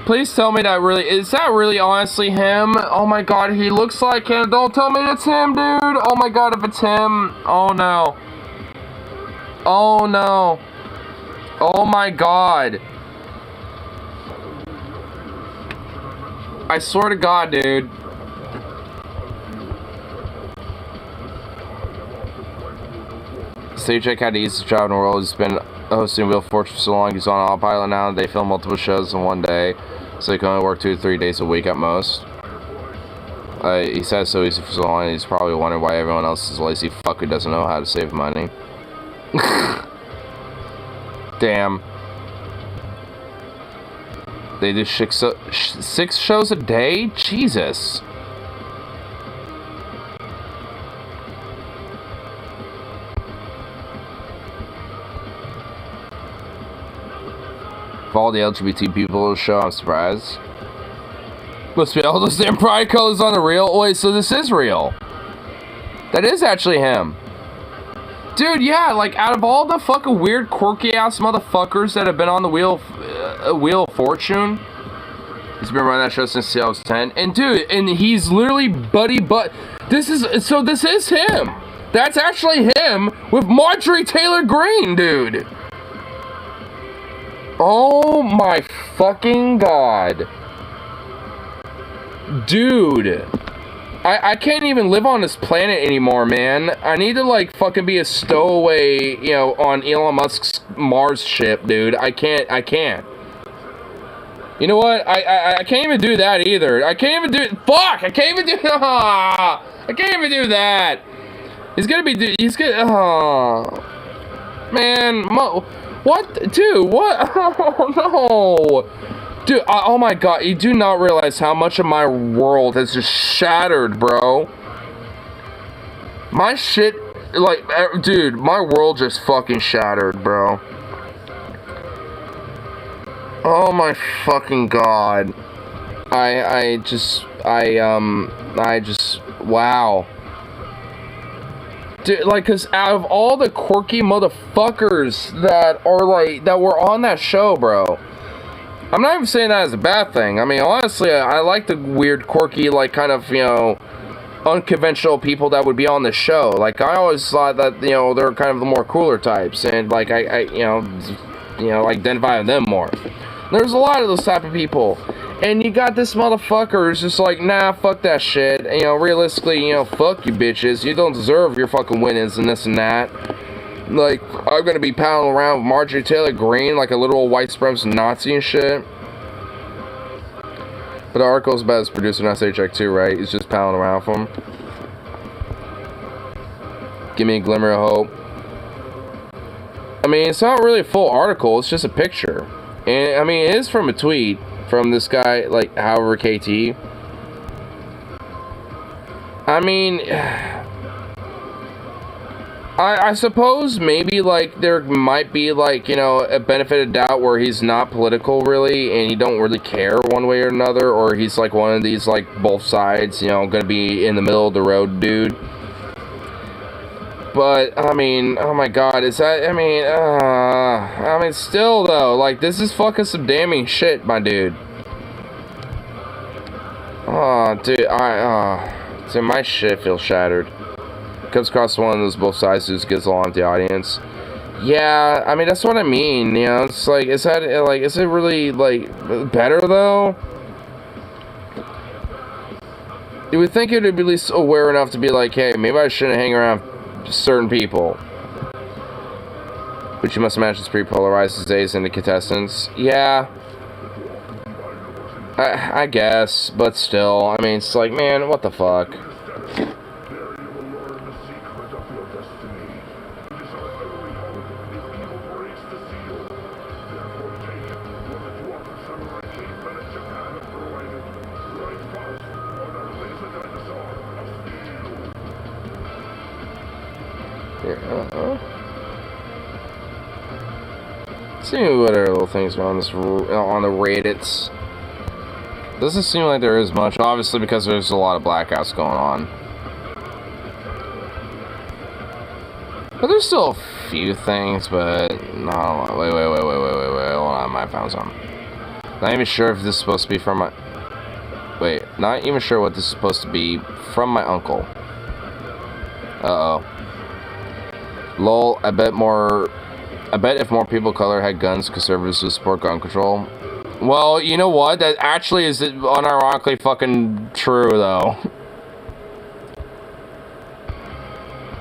[SPEAKER 1] Please tell me that really, is that really honestly him? Oh my god, he looks like him. Don't tell me it's him, dude. Oh my god, if it's him. Oh no. Oh no. Oh my god. I swear to god, dude. Sajak had the easiest job in the world. He's been hosting Wheel of Fortune for so long. He's on autopilot now. They film multiple shows in one day, so he can only work 2 to 3 days a week at most. He says so easy for so long. He's probably wondering why everyone else is a lazy fuck who doesn't know how to save money. Damn. They do 6 shows a day? Jesus. For all the LGBT people on the show, I'm surprised. Must be all those damn pride colors on the real. Wait, so this is real. That is actually him. Dude, yeah, like, out of all the fucking weird, quirky-ass motherfuckers that have been on the Wheel of Fortune, he's been running that show since 2010. And, dude, and he's literally this is him. That's actually him with Marjorie Taylor Greene, dude. Oh my fucking god. Dude. I can't even live on this planet anymore, man. I need to, like, fucking be a stowaway, on Elon Musk's Mars ship, dude. I can't. You know what? I can't even do that either. I can't even do... Fuck! I can't even do... I can't even do that. He's gonna... Man, what? Dude, what? Oh, no. Dude, oh my god. You do not realize how much of my world has just shattered, bro. My shit, like, dude, my world just fucking shattered, bro. Oh my fucking god. Wow. Dude, like, cause out of all the quirky motherfuckers that were on that show, bro. I'm not even saying that as a bad thing. I mean, honestly, I like the weird, quirky, like, kind of, unconventional people that would be on the show. Like, I always thought that, you know, they're kind of the more cooler types, and like I identify with them more. There's a lot of those type of people, and you got this motherfucker who's just like, nah, fuck that shit. And, you know, realistically, you know, fuck you bitches. You don't deserve your fucking winnings and this and that. Like, I'm gonna be pounding around with Marjorie Taylor Greene like a literal white supremacist Nazi and shit. But the article's about his producer on SHX too, right? He's just pounding around for him. Give me a glimmer of hope. I mean, it's not really a full article, it's just a picture. And, I mean, it is from a tweet from this guy, like, however KT. I mean, I suppose maybe, like, there might be, like, you know, a benefit of doubt where he's not political, really, and you don't really care one way or another, or he's, like, one of these, like, both sides, you know, gonna be in the middle of the road dude. But, I mean, oh my god, is that, I mean, still, though, like, this is fucking some damning shit, my dude. Oh, dude, dude, my shit feels shattered. Comes across one of those both sides who just gets along with the audience. Yeah, I mean, that's what I mean, you know, it's like, is that, like, is it really, like, better, though? You would think it would be at least aware enough to be like, hey, maybe I shouldn't hang around certain people. Which you must imagine is pretty polarized these days into contestants. Yeah. I guess, but still, I mean, it's like, man, what the fuck? See what other little things are on this on the Reddits. Doesn't seem like there is much, obviously, because there's a lot of blackouts going on. But there's still a few things, but not a lot. Wait, hold on, I found something. Not even sure if this is supposed to be from my... Wait, not even sure what this is supposed to be from my uncle. Uh-oh. Lol, I bet if more people of color had guns, conservatives would support gun control. Well, you know what? That actually is unironically fucking true, though.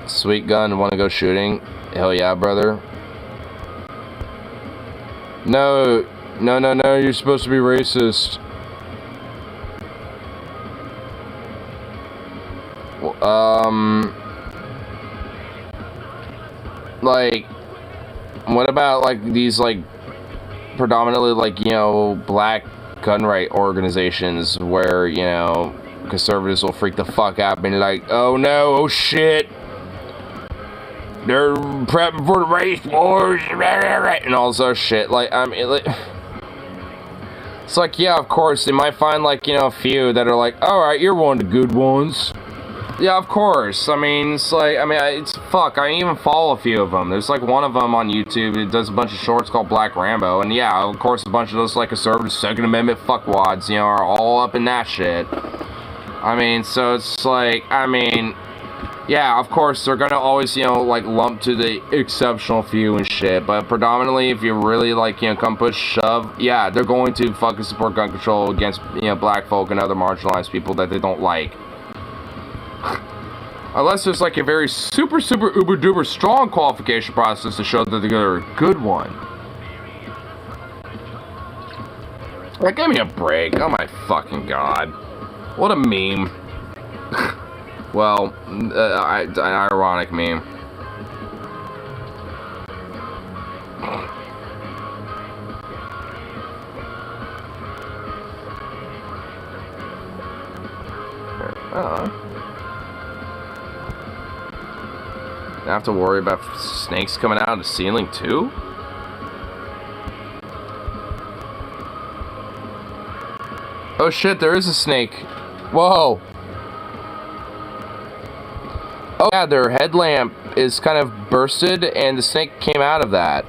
[SPEAKER 1] Sweet gun, wanna go shooting? Hell yeah, brother. No, you're supposed to be racist. Like, what about, like, these, like, predominantly, like, you know, black gun right organizations where, you know, conservatives will freak the fuck out and be like, oh no, oh shit, they're prepping for the race wars, and all this other shit. Like, I mean, like, it's like, yeah, of course, they might find, like, you know, a few that are like, alright, you're one of the good ones. Yeah, of course. I mean, it's like, I mean, it's, fuck, I even follow a few of them. There's, like, one of them on YouTube, it does a bunch of shorts called Black Rambo, and yeah, of course, a bunch of those, like, conservative Second Amendment fuckwads, you know, are all up in that shit. I mean, so it's like, I mean, yeah, of course, they're gonna always, you know, like, lump to the exceptional few and shit, but predominantly, if you really, like, you know, come push shove, yeah, they're going to fucking support gun control against, you know, black folk and other marginalized people that they don't like. Unless there's, like, a very super uber duper strong qualification process to show that they're a good one. Like, give me a break. Oh my fucking god. What a meme. Well, an ironic meme. I have to worry about snakes coming out of the ceiling too? Oh shit, there is a snake. Whoa. Oh yeah, their headlamp is kind of bursted and the snake came out of that.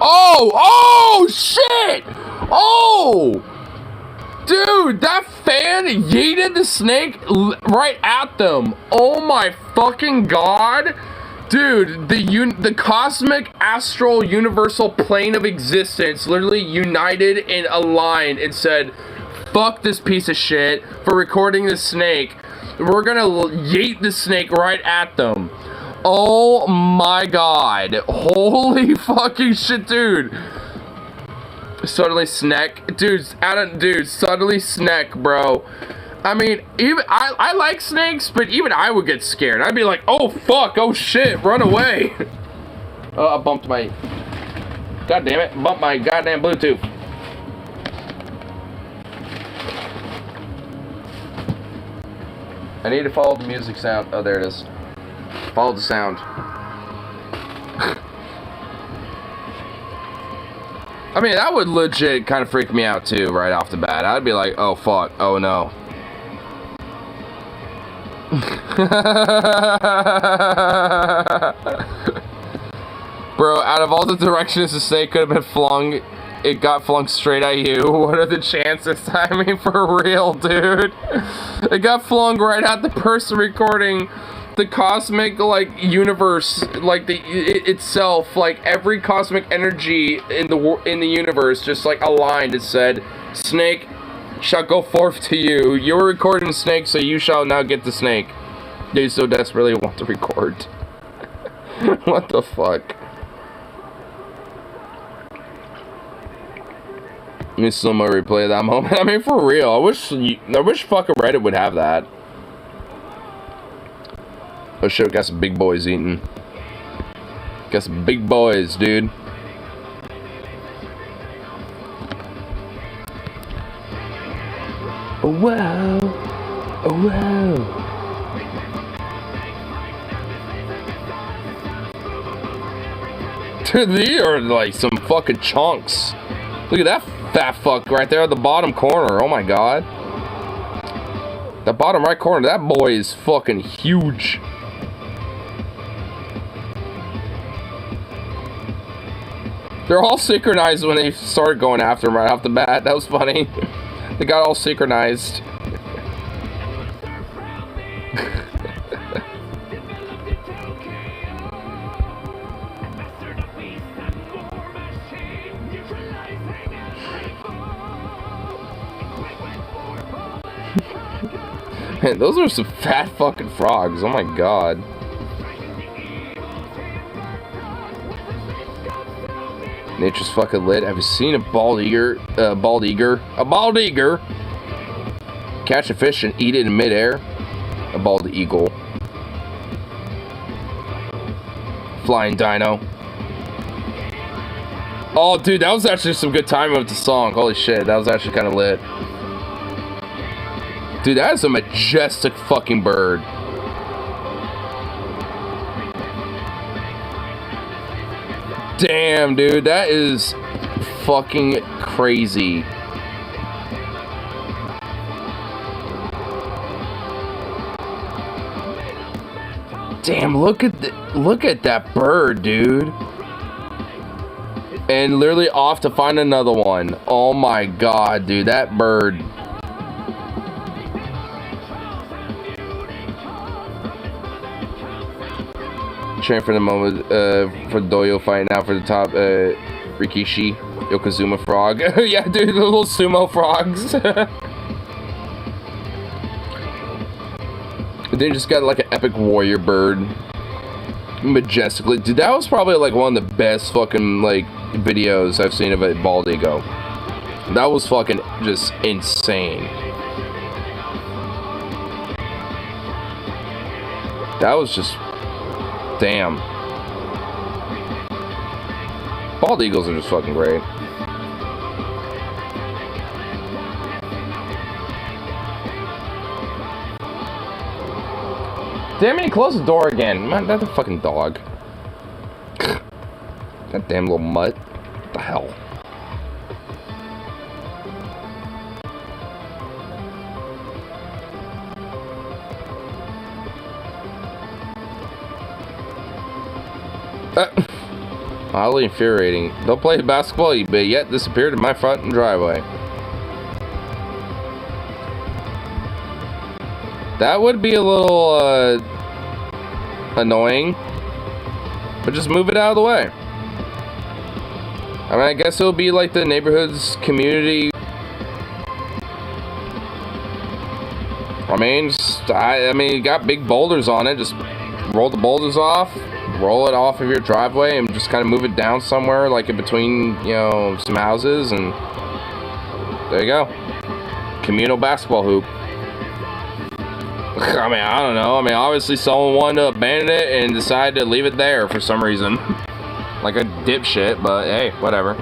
[SPEAKER 1] Oh! Oh shit! Oh! Dude, that fan yeeted the snake right at them. Oh my fucking god. Dude, the cosmic astral universal plane of existence literally united and aligned and said, fuck this piece of shit for recording this snake. We're gonna yeet the snake right at them. Oh my god. Holy fucking shit, dude. Suddenly snack. Dude, suddenly snack, bro. I mean, even I like snakes, but even I would get scared. I'd be like, oh fuck, oh shit, run away. Oh, I bumped my, god damn it, bumped my goddamn Bluetooth. I need to follow the music sound. Oh, there it is. Follow the sound. I mean, that would legit kind of freak me out too, right off the bat. I'd be like, oh fuck, oh no. Bro, out of all the directions the snake could have been flung, it got flung straight at you. What are the chances? I mean, for real, dude. It got flung right at the person recording. The cosmic, like, universe, like, itself, like, every cosmic energy in the universe just, like, aligned and said, snake shall go forth to you. You were recording snake, so you shall now get the snake. They so desperately want to record. What the fuck? Let me slow-mo replay that moment. I mean, for real, I wish fucking Reddit would have that. Oh shit, got some big boys eating. Got some big boys, dude. Oh wow. Oh wow. Dude, these are like some fucking chunks. Look at that fat fuck right there at the bottom corner. Oh my god. That bottom right corner, that boy is fucking huge. They're all synchronized when they started going after him right off the bat. That was funny. They got all synchronized. Man, those are some fat fucking frogs. Oh my god. Nature's fucking lit. Have you seen a bald eager? A bald eager catch a fish and eat it in midair? A bald eagle. Flying dino. Oh, dude, that was actually some good timing with the song. Holy shit, that was actually kind of lit. Dude, that is a majestic fucking bird. Damn, dude, that is fucking crazy. Damn, look at that bird, dude. And literally off to find another one. Oh my god, dude, that bird. Train for the moment for Doyo fighting out for the top Rikishi Yokozuna frog. Yeah, dude, the little sumo frogs. They just got like an epic warrior bird. Majestically. Dude, that was probably like one of the best fucking like videos I've seen of a bald eagle. That was fucking just insane. That was just damn. Bald eagles are just fucking great. Damn it, he closed the door again. Man, that's a fucking dog. That damn little mutt. What the hell? Oddly infuriating. Don't play basketball, but yet disappeared in my front driveway. That would be a little annoying. But just move it out of the way. I mean, I guess it'll be like the neighborhood's community. I mean, you got big boulders on it. Just roll the boulders off, roll it off of your driveway, and just kind of move it down somewhere, like in between, you know, some houses, and there you go. Communal basketball hoop. I mean, I don't know. I mean, obviously someone wanted to abandon it and decided to leave it there for some reason. Like a dipshit, but hey, whatever.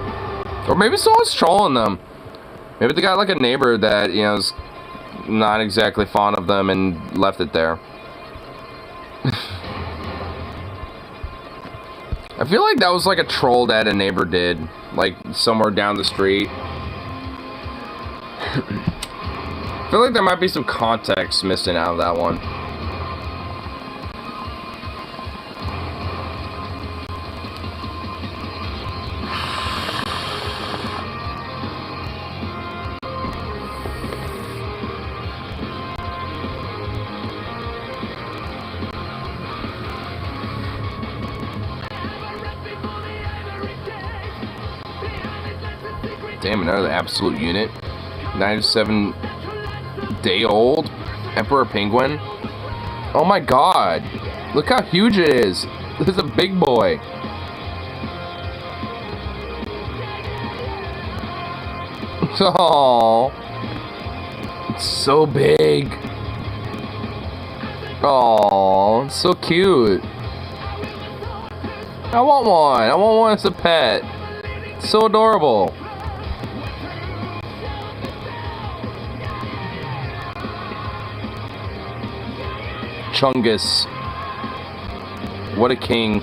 [SPEAKER 1] Or maybe someone's trolling them. Maybe they got like a neighbor that, you know, is not exactly fond of them and left it there. I feel like that was like a troll that a neighbor did, like somewhere down the street. I feel like there might be some context missing out of that one. Damn, another absolute unit. 97-day-old Emperor Penguin. Oh my god. Look how huge it is. This is a big boy. Oh, it's so big. Oh, it's so cute. I want one. I want one as a pet. It's so adorable. Chungus. What a king.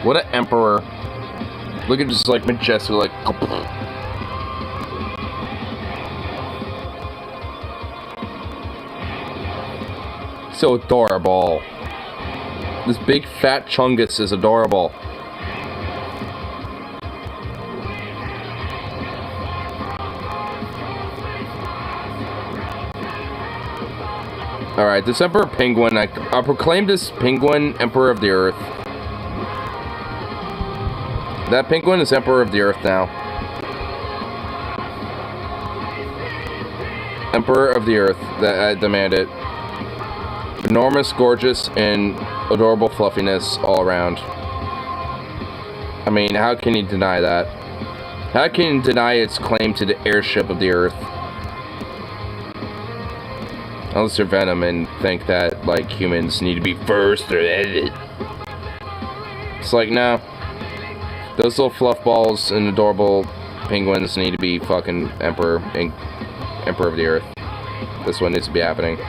[SPEAKER 1] What an emperor. Look at just like majestic, like. So adorable. This big fat Chungus is adorable. Alright, this Emperor Penguin, I proclaim this penguin Emperor of the Earth. That penguin is Emperor of the Earth now. Emperor of the Earth, that I demand it. Enormous, gorgeous, and adorable fluffiness all around. I mean, how can you deny that? How can you deny its claim to the airship of the Earth? Unless you're Venom and think that, like, humans need to be first or edited. It's like, no. Those little fluff balls and adorable penguins need to be fucking Emperor of the Earth. This one needs to be happening.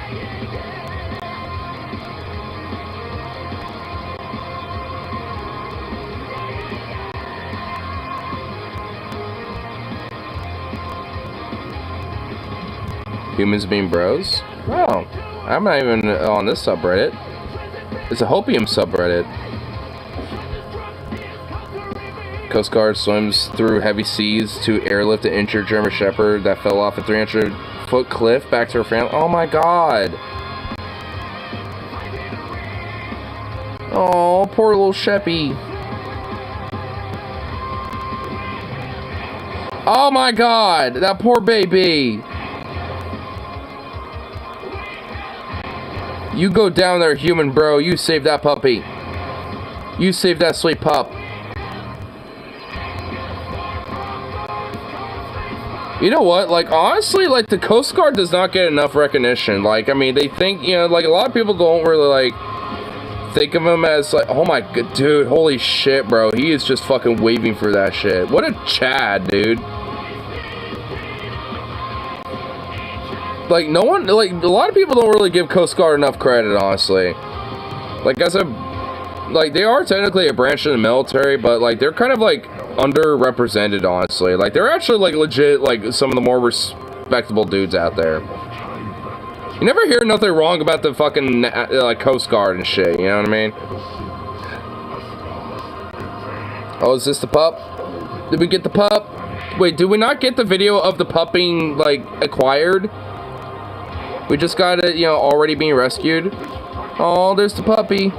[SPEAKER 1] Humans being bros? Oh, I'm not even on this subreddit. It's a hopium subreddit. Coast Guard swims through heavy seas to airlift an injured German Shepherd that fell off a 300-foot cliff back to her family. Oh my god. Oh, poor little Sheppy. Oh my god, that poor baby. You go down there, human bro. You save that puppy. You save that sweet pup. You know what? Like, honestly, like, the Coast Guard does not get enough recognition. Like, I mean, they think, you know, like, a lot of people don't really, like, think of him as, like, oh my god, dude, holy shit, bro. He is just fucking waving for that shit. What a Chad, dude. Like, no one, like, a lot of people don't really give Coast Guard enough credit, honestly. Like, as a, like, they are technically a branch of the military, but, like, they're kind of, like, underrepresented, honestly. Like, they're actually, like, legit, like, some of the more respectable dudes out there. You never hear nothing wrong about the fucking, like, Coast Guard and shit, you know what I mean? Oh, is this the pup? Did we get the pup? Wait, did we not get the video of the pup being, like, acquired? We just got it, you know, already being rescued. Oh, there's the puppy.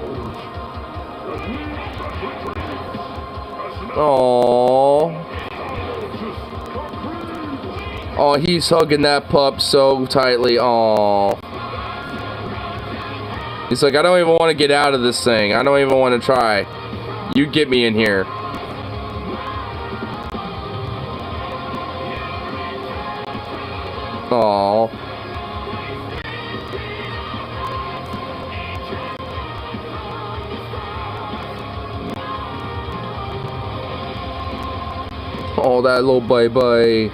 [SPEAKER 1] Oh. Oh, he's hugging that pup so tightly. Oh. He's like, I don't even want to get out of this thing. I don't even want to try. You get me in here. Oh. Oh, that little bye-bye.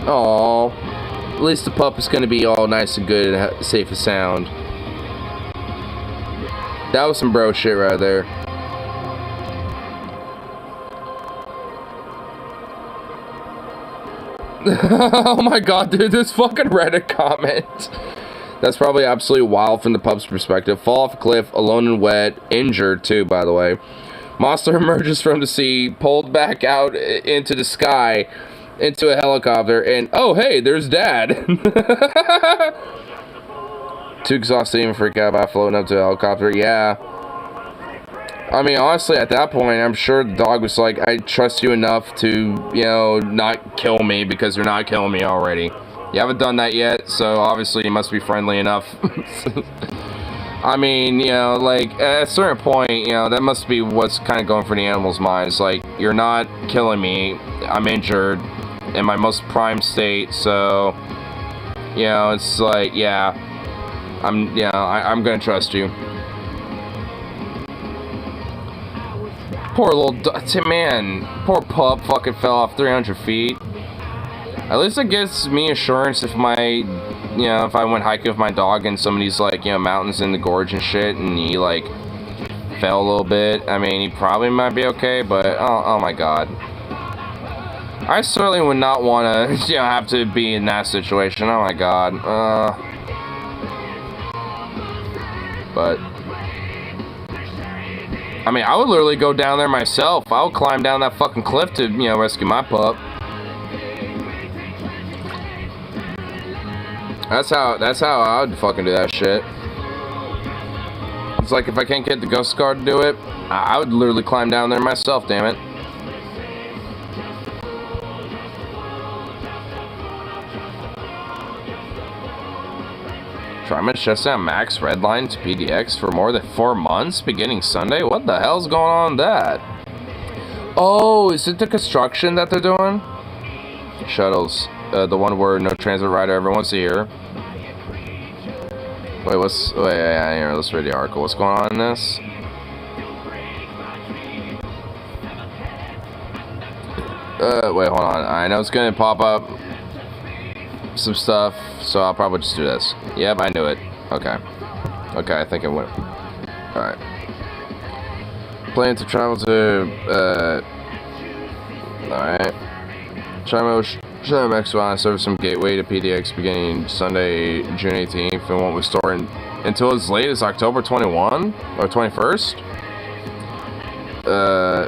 [SPEAKER 1] Oh. At least the pup is going to be all nice and good and safe and sound. That was some bro shit right there. Oh my god, dude, this fucking Reddit comment. That's probably absolutely wild from the pup's perspective. Fall off a cliff, alone and wet, injured too, by the way. Monster emerges from the sea, pulled back out into the sky, into a helicopter, and oh hey, there's Dad. Too exhausted to even freak out about floating up to a helicopter, yeah. I mean, honestly, at that point, I'm sure the dog was like, I trust you enough to, you know, not kill me because you're not killing me already. You haven't done that yet, so obviously you must be friendly enough. I mean, you know, like, at a certain point, you know, that must be what's kind of going for the animal's minds. Like, you're not killing me. I'm injured in my most prime state, so, you know, it's like, yeah, I'm gonna trust you. Poor little man, poor pup fucking fell off 300 feet. At least it gives me assurance if my, you know, if I went hiking with my dog in some of these, like, you know, mountains in the gorge and shit, and he, like, fell a little bit. I mean, he probably might be okay, but, oh my god. I certainly would not want to, you know, have to be in that situation. Oh my god. But I mean, I would literally go down there myself. I would climb down that fucking cliff to, you know, rescue my pup. That's how I would fucking do that shit. It's like if I can't get the Ghost Guard to do it, I would literally climb down there myself, damn it. Tryman shuts down Max Redline to PDX for more than 4 months, beginning Sunday? What the hell's going on with that? Oh, is it the construction that they're doing? Shuttles. The one where no transit rider ever wants to hear. Wait, here, let's read the article. What's going on in this? Wait, hold on. I know it's gonna pop up some stuff, so I'll probably just do this. Yep, I knew it. Okay. Okay, I think it went. Alright. Plan to travel to, alright. China Mexico service from Gateway to PDX beginning Sunday, June 18th, and won't restore until as late as October 21 or 21st.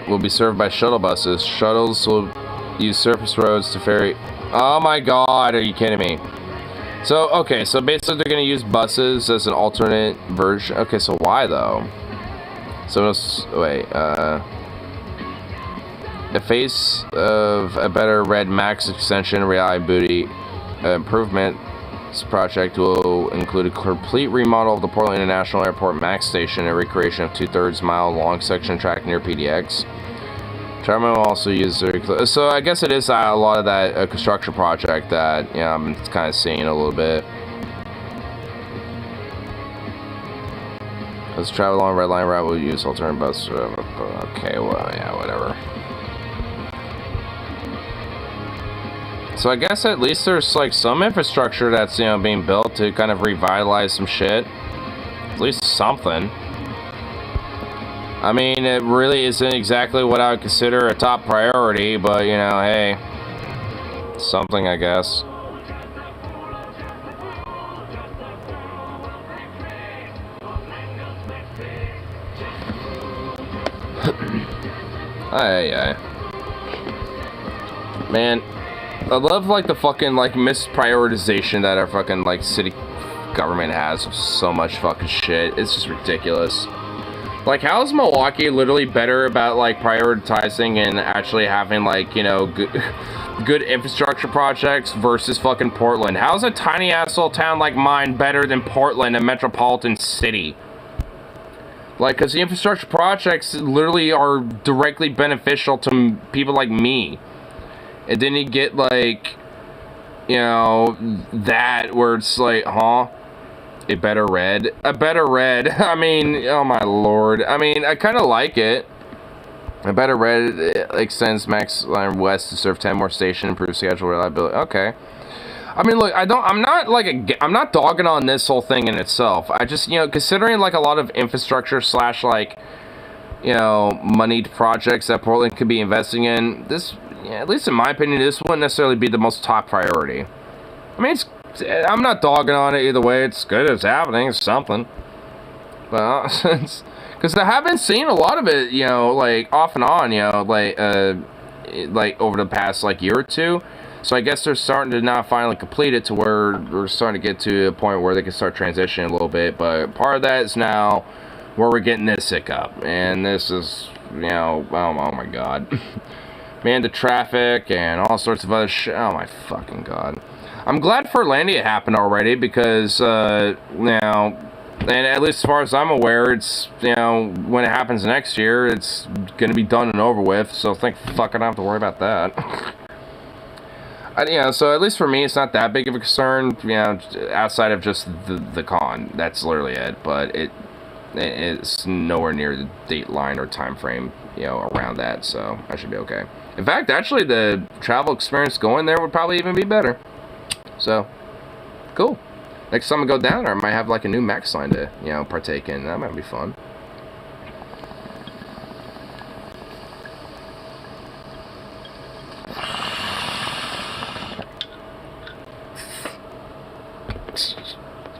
[SPEAKER 1] Will be served by shuttle buses. Shuttles will use surface roads to ferry. Oh my god, are you kidding me? So, okay, so basically they're gonna use buses as an alternate version. Okay, so why though? So, wait, the face of a better red max extension reliability improvement project will include a complete remodel of the Portland International Airport Max Station and recreation of 2/3 mile long section track near PDX. Charman will also use their, so I guess it is a lot of that construction project that, you know, I'm kind of seeing a little bit. Let's travel along red line route. We'll use alternate bus. Okay, well, yeah, whatever. So I guess at least there's like some infrastructure that's, you know, being built to kind of revitalize some shit. At least something. I mean, it really isn't exactly what I would consider a top priority, but, you know, hey, something, I guess. Aye. Man, I love, like, the fucking, like, misprioritization that our fucking, like, city government has of so much fucking shit. It's just ridiculous. Like, how is Milwaukee literally better about, like, prioritizing and actually having, like, you know, good infrastructure projects versus fucking Portland? How is a tiny asshole town like mine better than Portland, a metropolitan city? Like, because the infrastructure projects literally are directly beneficial to people like me. And then you get, like, you know, that where it's like, huh? A better red? A better red. I mean, oh my lord. I mean, I kind of like it. A better red extends max line west to serve 10 more stations, improve schedule reliability. Okay. I mean, look, I'm not dogging on this whole thing in itself. I just, you know, considering, like, a lot of infrastructure slash, like, you know, moneyed projects that Portland could be investing in, this, yeah, at least in my opinion, this wouldn't necessarily be the most top priority. I mean, I'm not dogging on it either way. It's good. It's happening. It's something. But, because I have been seeing a lot of it, you know, like, off and on, you know, like over the past, like, year or two. So I guess they're starting to now finally complete it to where we're starting to get to a point where they can start transitioning a little bit. But part of that is now where we're getting this hiccup. And this is, you know, oh my god. Man, the traffic and all sorts of other shit. Oh my fucking god. I'm glad Furlandia happened already because, now, and at least as far as I'm aware, it's, you know, when it happens next year, it's going to be done and over with. So thank fuck I don't have to worry about that. You know, so at least for me, it's not that big of a concern, you know, outside of just the con. That's literally it. But it's nowhere near the date line or time frame, you know, around that. So I should be okay. In fact, actually, the travel experience going there would probably even be better. So, cool. Next time I go down there, I might have, like, a new max line to, you know, partake in. That might be fun.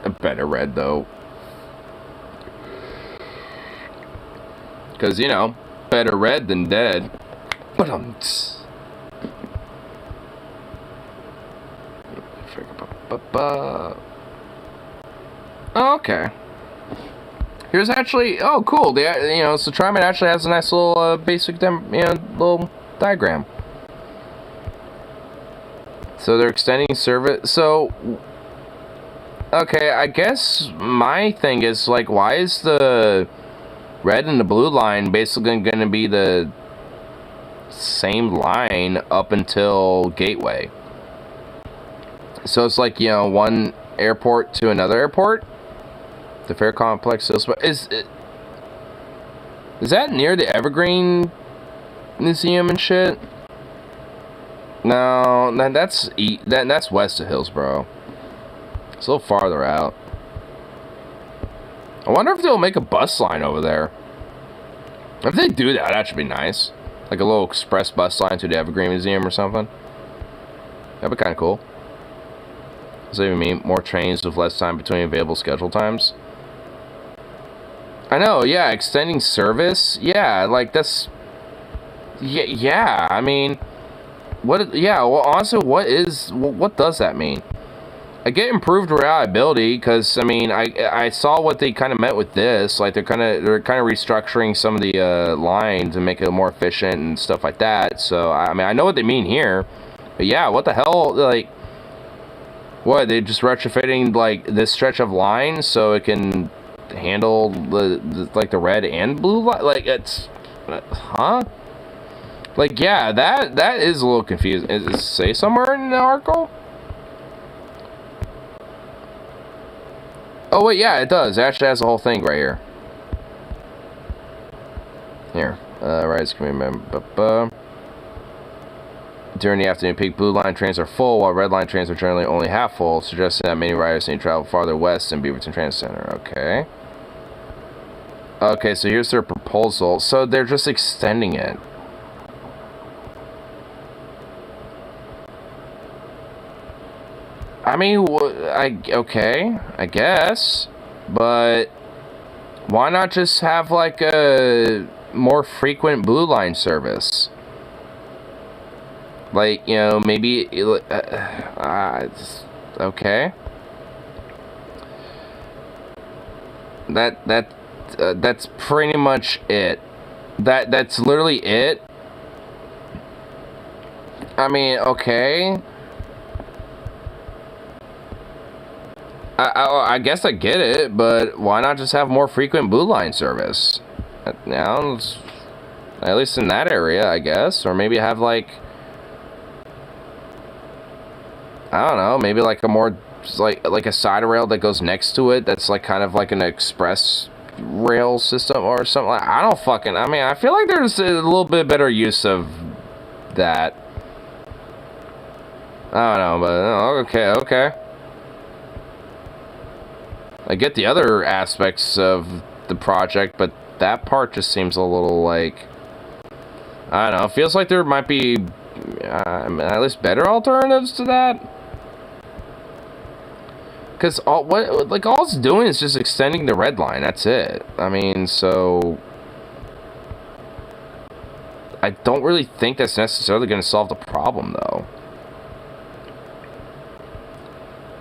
[SPEAKER 1] A better red, though. Because, you know, better red than dead. But, okay. Here's actually, oh cool. The, you know, so Triman actually has a nice little basic little diagram. So they're extending service. So, okay, I guess my thing is, like, why is the red and the blue line basically going to be the same line up until Gateway? So it's like, you know, one airport to another airport? The Fair Complex is that near the Evergreen Museum and shit? No, that's west of Hillsborough. It's a little farther out. I wonder if they'll make a bus line over there. If they do that, that should be nice. Like a little express bus line to the Evergreen Museum or something. That'd be kind of cool. Does that even mean more trains with less time between available schedule times? I know, yeah, extending service? Yeah, like, that's... Yeah, I mean... What... Yeah, well, honestly, what does that mean? I get improved reliability, because, I mean, I saw what they kind of meant with this. Like, they're kind of restructuring some of the lines and make it more efficient and stuff like that. So, I mean, I know what they mean here. But, yeah, what the hell, like... What, they just retrofitting, like, this stretch of line so it can handle like the red and blue line? Like, it's, huh? Like, yeah, that is a little confusing. Does it say somewhere in the article? Oh wait, yeah, it does. It actually has the whole thing right here. Here, right, can remember. During the afternoon peak, blue line trains are full, while red line trains are generally only half full, suggesting that many riders need to travel farther west than Beaverton Transit Center. Okay. Okay, so here's their proposal. So they're just extending it. I mean, okay, I guess. But why not just have, like, a more frequent blue line service? Like, you know, maybe okay. That's pretty much it. That's literally it. I mean, okay. I guess I get it, but why not just have more frequent blue line service? Now, at least in that area, I guess. Or maybe have, like, I don't know, maybe like a more, like a side rail that goes next to it that's like kind of like an express rail system or something. I don't fucking, I mean, I feel like there's a little bit better use of that. I don't know, but okay. I get the other aspects of the project, but that part just seems a little like, I don't know, it feels like there might be at least better alternatives to that. Because all it's doing is just extending the red line, that's it. I mean, so I don't really think that's necessarily going to solve the problem, though.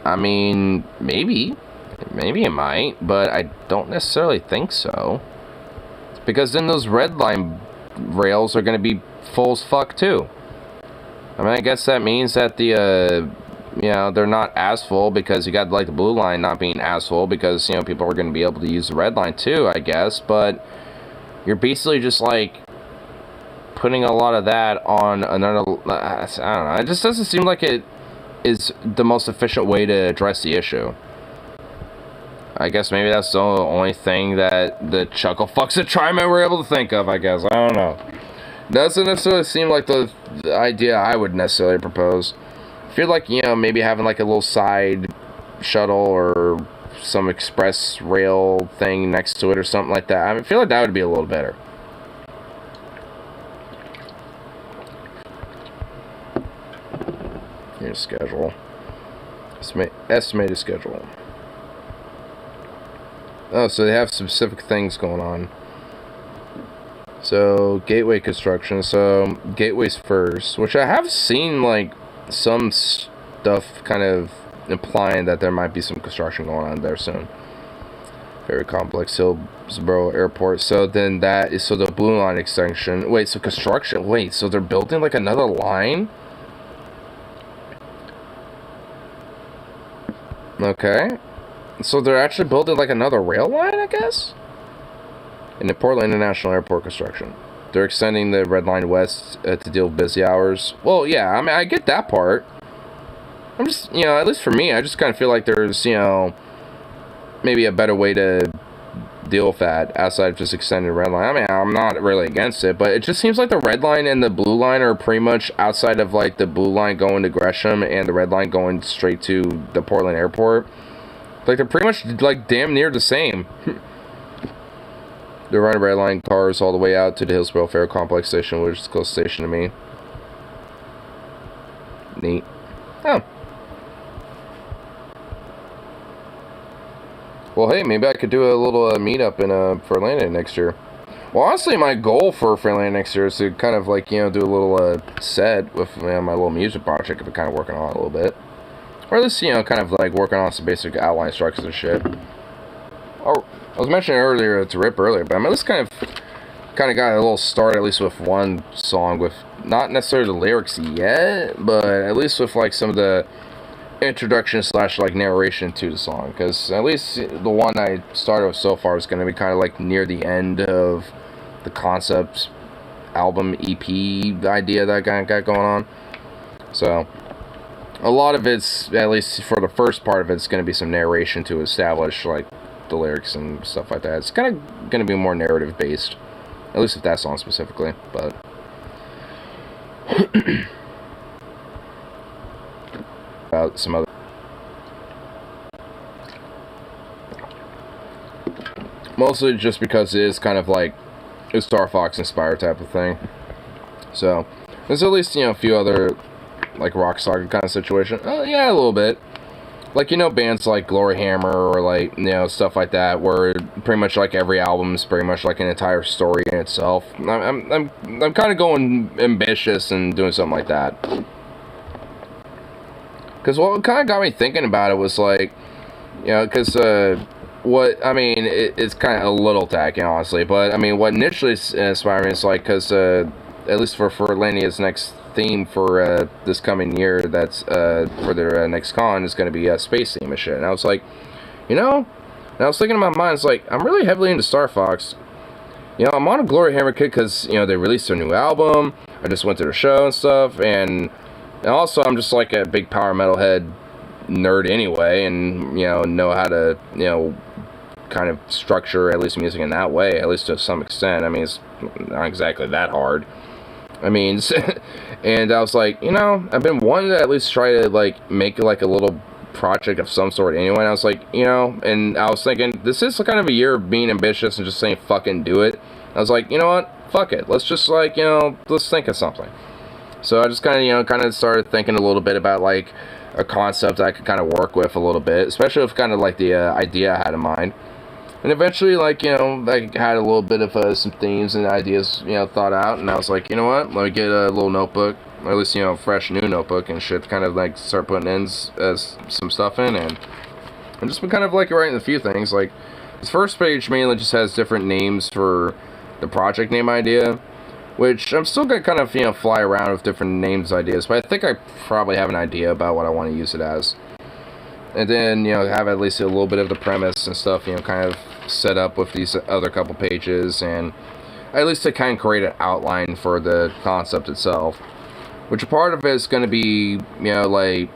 [SPEAKER 1] I mean, maybe it might, but I don't necessarily think so. Because then those red line rails are going to be full as fuck too. I mean, I guess that means that the, you know, they're not as full because you got like the blue line not being as full because, you know, people are going to be able to use the red line too, I guess. But you're basically just like putting a lot of that on another, I don't know. It just doesn't seem like it is the most efficient way to address the issue. I guess maybe that's the only thing that the chuckle fucks at Triman were able to think of, I guess. I don't know. Doesn't necessarily seem like the idea I would necessarily propose. I feel like, you know, maybe having like a little side shuttle or some express rail thing next to it or something like that. I mean, I feel like that would be a little better. Here's schedule. Estimated schedule. Oh, so they have specific things going on. So, gateway construction. So, gateways first. Which I have seen, like, some stuff kind of implying that there might be some construction going on there soon. Very complex. Hillsborough Airport. So, then that is... So, the blue line extension. Wait, so construction... Wait, so they're building, like, another line? Okay. So they're actually building like another rail line, I guess? In the Portland International Airport construction. They're extending the red line west to deal with busy hours. Well, yeah, I mean, I get that part. I'm just, you know, at least for me, I just kind of feel like there's, you know, maybe a better way to deal with that outside of just extending the red line. I mean, I'm not really against it, but it just seems like the red line and the blue line are pretty much outside of like the blue line going to Gresham and the red line going straight to the Portland Airport. Like, they're pretty much, like, damn near the same. They're running red line cars all the way out to the Hillsborough Fair Complex Station, which is a close station to me. Neat. Oh. Well, hey, maybe I could do a little meetup in Fairlander next year. Well, honestly, my goal for Fairlander next year is to kind of, like, you know, do a little set with, you know, my little music project I've been kind of working on a little bit. Or at least, you know, kind of like working on some basic outline structures and shit. Oh, I was mentioning earlier to Rip earlier, but I mean, this kind of got a little start, at least with one song, with not necessarily the lyrics yet, but at least with like some of the introduction / like narration to the song. Because at least the one I started with so far is going to be kind of like near the end of the concept album EP idea that I got going on. So a lot of it's, at least for the first part of it, it's going to be some narration to establish, like, the lyrics and stuff like that. It's kind of going to be more narrative-based. At least with that song specifically, but... about some other... Mostly just because it is kind of like a Star Fox inspired type of thing. So, there's at least, you know, a few other... like Rock Saga kind of situation. Yeah, a little bit. like, you know, bands like Glory Hammer or like, you know, stuff like that, where pretty much like every album is pretty much like an entire story in itself. I'm kind of going ambitious and doing something like that. Because what kind of got me thinking about it was like, you know, because what, I mean, it's kind of a little tacky, honestly, but I mean, what initially inspired me is like, because at least for Lania's next theme for this coming year, that's for their next con, is going to be a space theme and shit. And I was like, you know, and I was thinking in my mind, it's like, I'm really heavily into Star Fox. You know, I'm on a Glory Hammer kick because, you know, they released their new album. I just went to their show and stuff, and also I'm just like a big power metalhead nerd anyway, and, you know how to, you know, kind of structure at least music in that way, at least to some extent. I mean, it's not exactly that hard. I mean, and I was like, you know, I've been wanting to at least try to, like, make, like, a little project of some sort anyway, and I was like, you know, and I was thinking, this is kind of a year of being ambitious and just saying, fucking do it. I was like, you know what, fuck it, let's just, like, you know, let's think of something. So I just kind of, you know, started thinking a little bit about, like, a concept I could kind of work with a little bit, especially with kind of, like, the idea I had in mind. And eventually, like, you know, I had a little bit of some themes and ideas, you know, thought out, and I was like, you know what, let me get a little notebook, or at least, you know, a fresh new notebook and shit, to kind of, like, start putting in some stuff in, and I've just been kind of, like, writing a few things. Like, this first page mainly just has different names for the project name idea, which I'm still gonna kind of, you know, fly around with different names ideas, but I think I probably have an idea about what I want to use it as. And then, you know, have at least a little bit of the premise and stuff, you know, kind of set up with these other couple pages, and at least to kind of create an outline for the concept itself. Which a part of it is going to be, you know, like,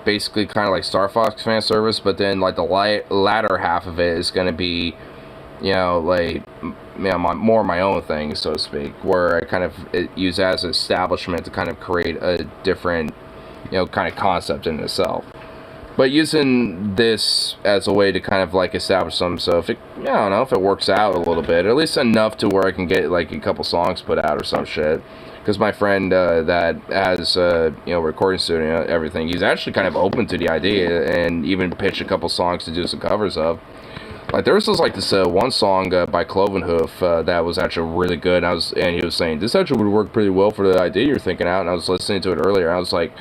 [SPEAKER 1] basically kind of like Star Fox fan service, but then, like, the latter half of it is going to be, you know, like, you know, more my own thing, so to speak, where I kind of use it as an establishment to kind of create a different, you know, kind of concept in itself. But using this as a way to kind of, like, establish some, so if it, I don't know, if it works out a little bit, or at least enough to where I can get, like, a couple songs put out or some shit. Because my friend that has, you know, recording studio and everything, he's actually kind of open to the idea, and even pitched a couple songs to do some covers of. Like, there was this one song by Clovenhoof that was actually really good, and he was saying, this actually would work pretty well for the idea you're thinking out, and I was listening to it earlier, and I was like,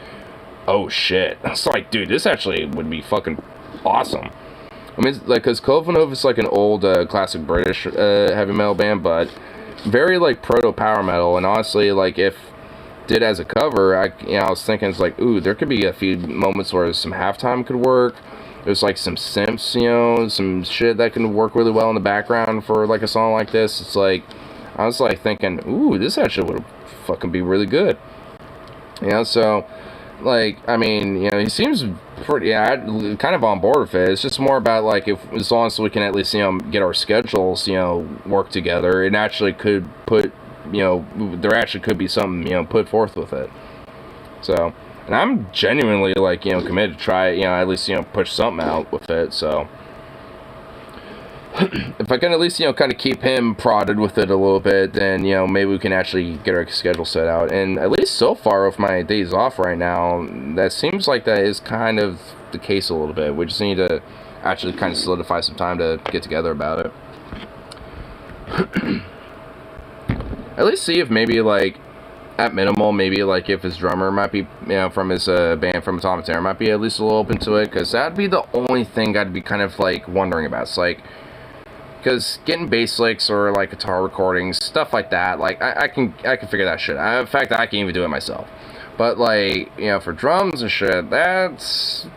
[SPEAKER 1] oh shit. I was like, dude, this actually would be fucking awesome. I mean, like, because Clovenhoof is like an old classic British heavy metal band, but very, like, proto power metal, and honestly, like, if did as a cover, I was thinking, it's like, ooh, there could be a few moments where some halftime could work. There's, like, some synths, you know, some shit that can work really well in the background for, like, a song like this. It's like, I was, like, thinking, ooh, this actually would fucking be really good. You know, so, like, I mean, you know, he seems pretty, kind of on board with it. It's just more about, like, as long as we can at least, you know, get our schedules, you know, work together, it actually could put, you know, there actually could be something, you know, put forth with it. So, and I'm genuinely, like, you know, committed to try, you know, at least, you know, push something out with it, so. If I can at least, you know, kind of keep him prodded with it a little bit, then, you know, maybe we can actually get our schedule set out. And at least so far with my days off right now, that seems like that is kind of the case a little bit. We just need to actually kind of solidify some time to get together about it. At least see if maybe, like, at minimal, maybe, like, if his drummer might be, you know, from his band from Atomic Terror might be at least a little open to it, because that'd be the only thing I'd be kind of, like, wondering about. It's like, because getting bass licks or, like, guitar recordings, stuff like that, like, I can figure that shit out. In fact, I can even do it myself. But, like, you know, for drums and shit, that's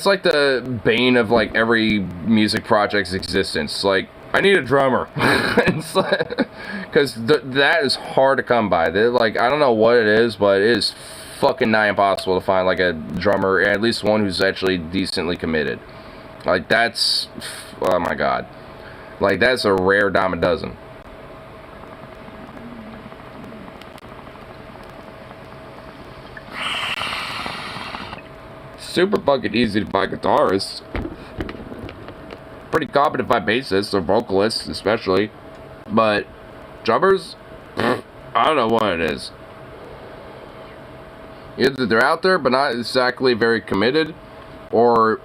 [SPEAKER 1] like the bane of, like, every music project's existence. Like, I need a drummer. It's like, because that is hard to come by. Like, I don't know what it is, but it is fucking nigh impossible to find, like, a drummer, at least one who's actually decently committed. Like, that's, oh my god. Like, that's a rare dime a dozen. Super fucking easy to buy guitarists. Pretty competent by bassists or vocalists, especially. But drummers, I don't know what it is. Either they're out there but not exactly very committed, or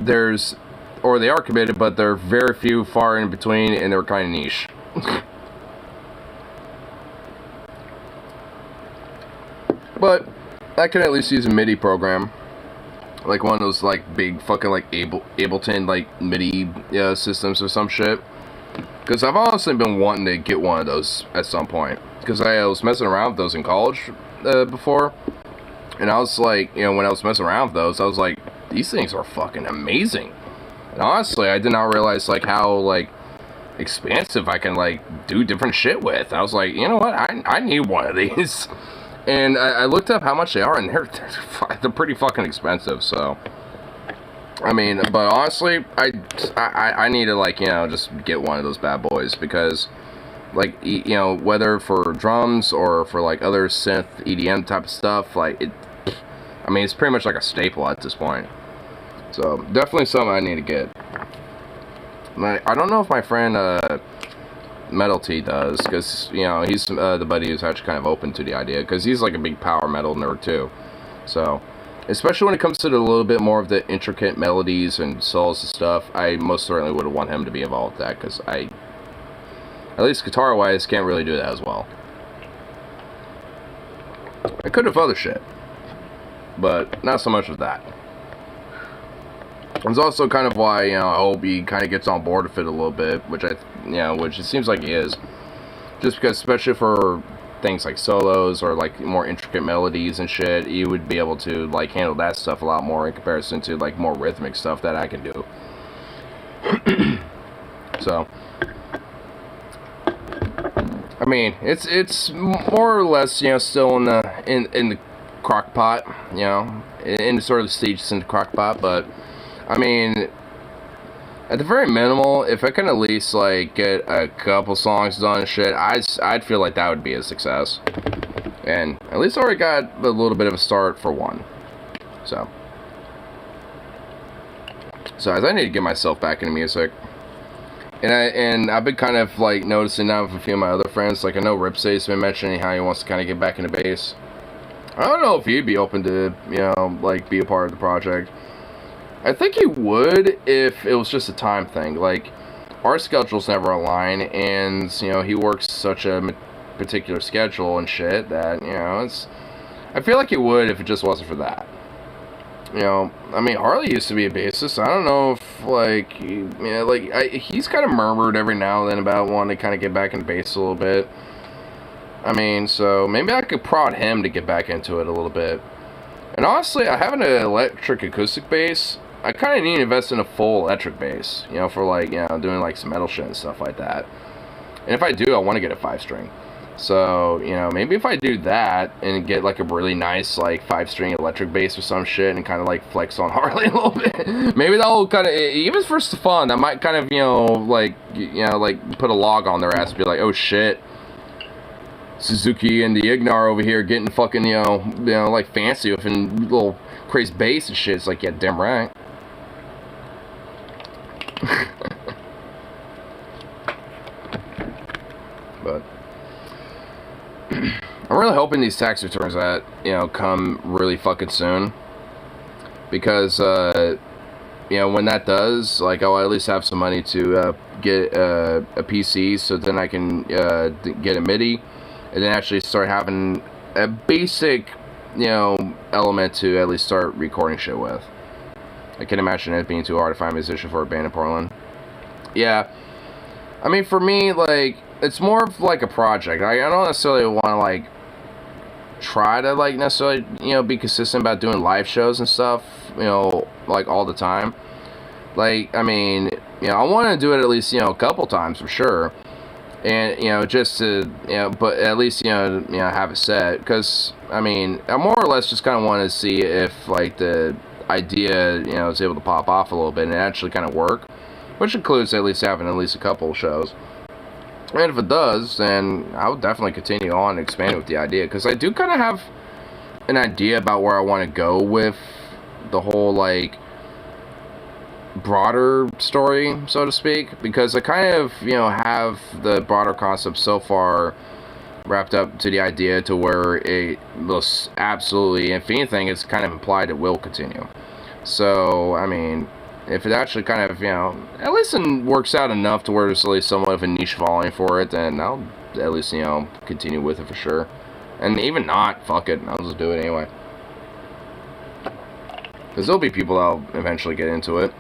[SPEAKER 1] they are committed, but they're very few far in between, and they're kind of niche. But I can at least use a MIDI program, like one of those like big fucking like Ableton like MIDI systems or some shit. Because I've honestly been wanting to get one of those at some point. Because I was messing around with those in college before, and I was like, you know, when I was messing around with those, I was like, these things are fucking amazing. And honestly, I did not realize like how like expansive I can like do different shit with. I was like, you know what, I need one of these. And I looked up how much they are, and they're pretty fucking expensive. So, I mean, but honestly, I need to like, you know, just get one of those bad boys, because like, you know, whether for drums or for like other synth EDM type of stuff, like I mean, it's pretty much like a staple at this point. So definitely something I need to get. I don't know if my friend Metal T does, because, you know, he's the buddy who's actually kind of open to the idea, because he's like a big power metal nerd too. So, especially when it comes to a little bit more of the intricate melodies and solos and stuff, I most certainly would want him to be involved with that, because I, at least guitar wise, can't really do that as well. I could have other shit, but not so much with that. It's also kind of why, you know, I hope he kind of gets on board with it a little bit, which which it seems like he is. Just because, especially for things like solos or like more intricate melodies and shit, he would be able to like handle that stuff a lot more in comparison to like more rhythmic stuff that I can do. So, I mean, it's more or less, you know, still in the crock pot, you know, in the sort of stages in the crock pot, but I mean, at the very minimal, if I can at least like get a couple songs done and shit, I'd feel like that would be a success. And at least I already got a little bit of a start for one. So as I need to get myself back into music. And I've been kind of like noticing now with a few of my other friends, like I know Ripsay's been mentioning how he wants to kind of get back into bass. I don't know if he'd be open to, you know, like be a part of the project. I think he would if it was just a time thing. Like, our schedules never align, and, you know, he works such a particular schedule and shit that, you know, I feel like he would if it just wasn't for that. You know, I mean, Harley used to be a bassist. I don't know if, like, you know, like, he's kind of murmured every now and then about wanting to kind of get back into bass a little bit. I mean, so maybe I could prod him to get back into it a little bit. And honestly, I have an electric acoustic bass. I kind of need to invest in a full electric bass, you know, for like, you know, doing like some metal shit and stuff like that. And if I do, I want to get a 5-string. So, you know, maybe if I do that and get like a really nice like 5-string electric bass or some shit and kind of like flex on Harley a little bit, maybe that'll kind of, even for fun, that might kind of, you know, like put a log on their ass and be like, oh shit, Suzuki and the Ignar over here getting fucking, you know, like fancy with a little crazy bass and shit. It's like, yeah, damn right. But I'm really hoping these tax returns that, you know, come really fucking soon, because you know, when that does, like, I'll at least have some money to get a PC, so then I can get a MIDI and then actually start having a basic, you know, element to at least start recording shit with. I can't imagine it being too hard to find a musician for a band in Portland. Yeah, I mean, for me, like, it's more of like a project. I don't necessarily want to like try to like necessarily, you know, be consistent about doing live shows and stuff, you know, like all the time. Like, I mean, you know, I want to do it at least, you know, a couple times for sure. And, you know, just to, you know, but at least, you know, have it set. Because, I mean, I more or less just kind of want to see if, like, the idea, you know, is able to pop off a little bit and actually kind of work. Which includes at least having at least a couple shows. And if it does, then I would definitely continue on and expand with the idea. Because I do kind of have an idea about where I want to go with the whole, like, broader story, so to speak, because I kind of, you know, have the broader concept so far wrapped up to the idea to where it looks absolutely, if anything, it's kind of implied it will continue. So, I mean, if it actually kind of, you know, at least it works out enough to where there's at least somewhat of a niche following for it, then I'll at least, you know, continue with it for sure. And even not, fuck it, I'll just do it anyway. Because there'll be people that'll eventually get into it,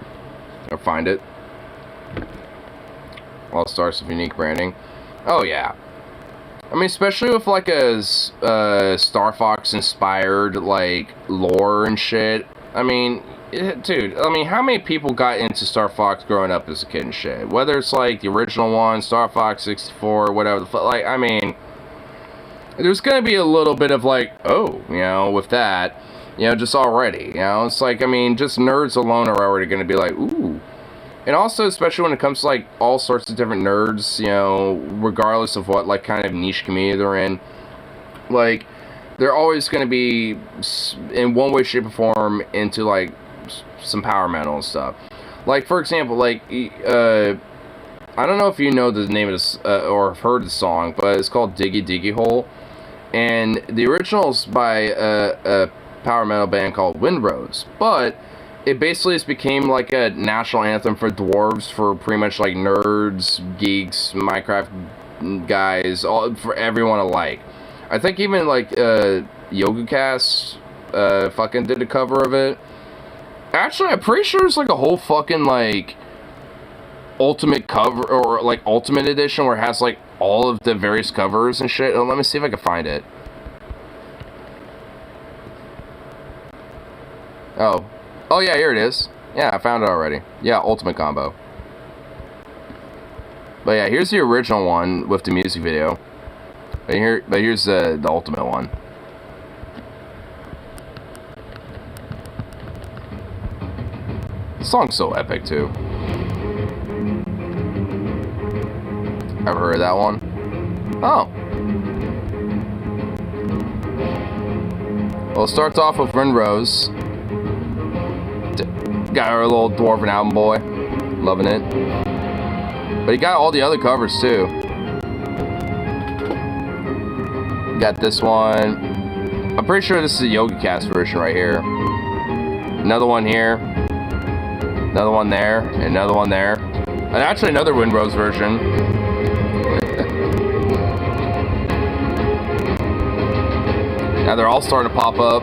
[SPEAKER 1] or find it. All stars of unique branding. Oh, yeah. I mean, especially with, like, a Star Fox inspired, like, lore and shit. I mean, dude, I mean, how many people got into Star Fox growing up as a kid and shit? Whether it's, like, the original one, Star Fox 64, whatever the fuck, like, I mean, there's gonna be a little bit of, like, oh, you know, with that, you know, just already, you know? It's like, I mean, just nerds alone are already gonna be like, ooh. And also, especially when it comes to, like, all sorts of different nerds, you know, regardless of what, like, kind of niche community they're in, like, they're always going to be, in one way, shape, or form, into, like, some power metal and stuff. Like, for example, like, I don't know if you know the name of this, or have heard the song, but it's called Diggy Diggy Hole. And the original's by a power metal band called Windrose, but it basically just became like a national anthem for dwarves, for pretty much like nerds, geeks, Minecraft guys, all for everyone alike. I think even like YogaCast fucking did a cover of it. Actually, I'm pretty sure it's like a whole fucking like ultimate cover, or like ultimate edition, where it has like all of the various covers and shit. Oh, let me see if I can find it. Oh yeah, here it is. Yeah, I found it already. Yeah, ultimate combo. But yeah, here's the original one with the music video. But here's the ultimate one. The song's so epic too. Ever heard of that one? Oh. Well, it starts off with Windrose. Got our little dwarven album boy. Loving it. But he got all the other covers too. Got this one. I'm pretty sure this is a YogaCast version right here. Another one here. Another one there. And another one there. And actually another Windrose version. Now they're all starting to pop up.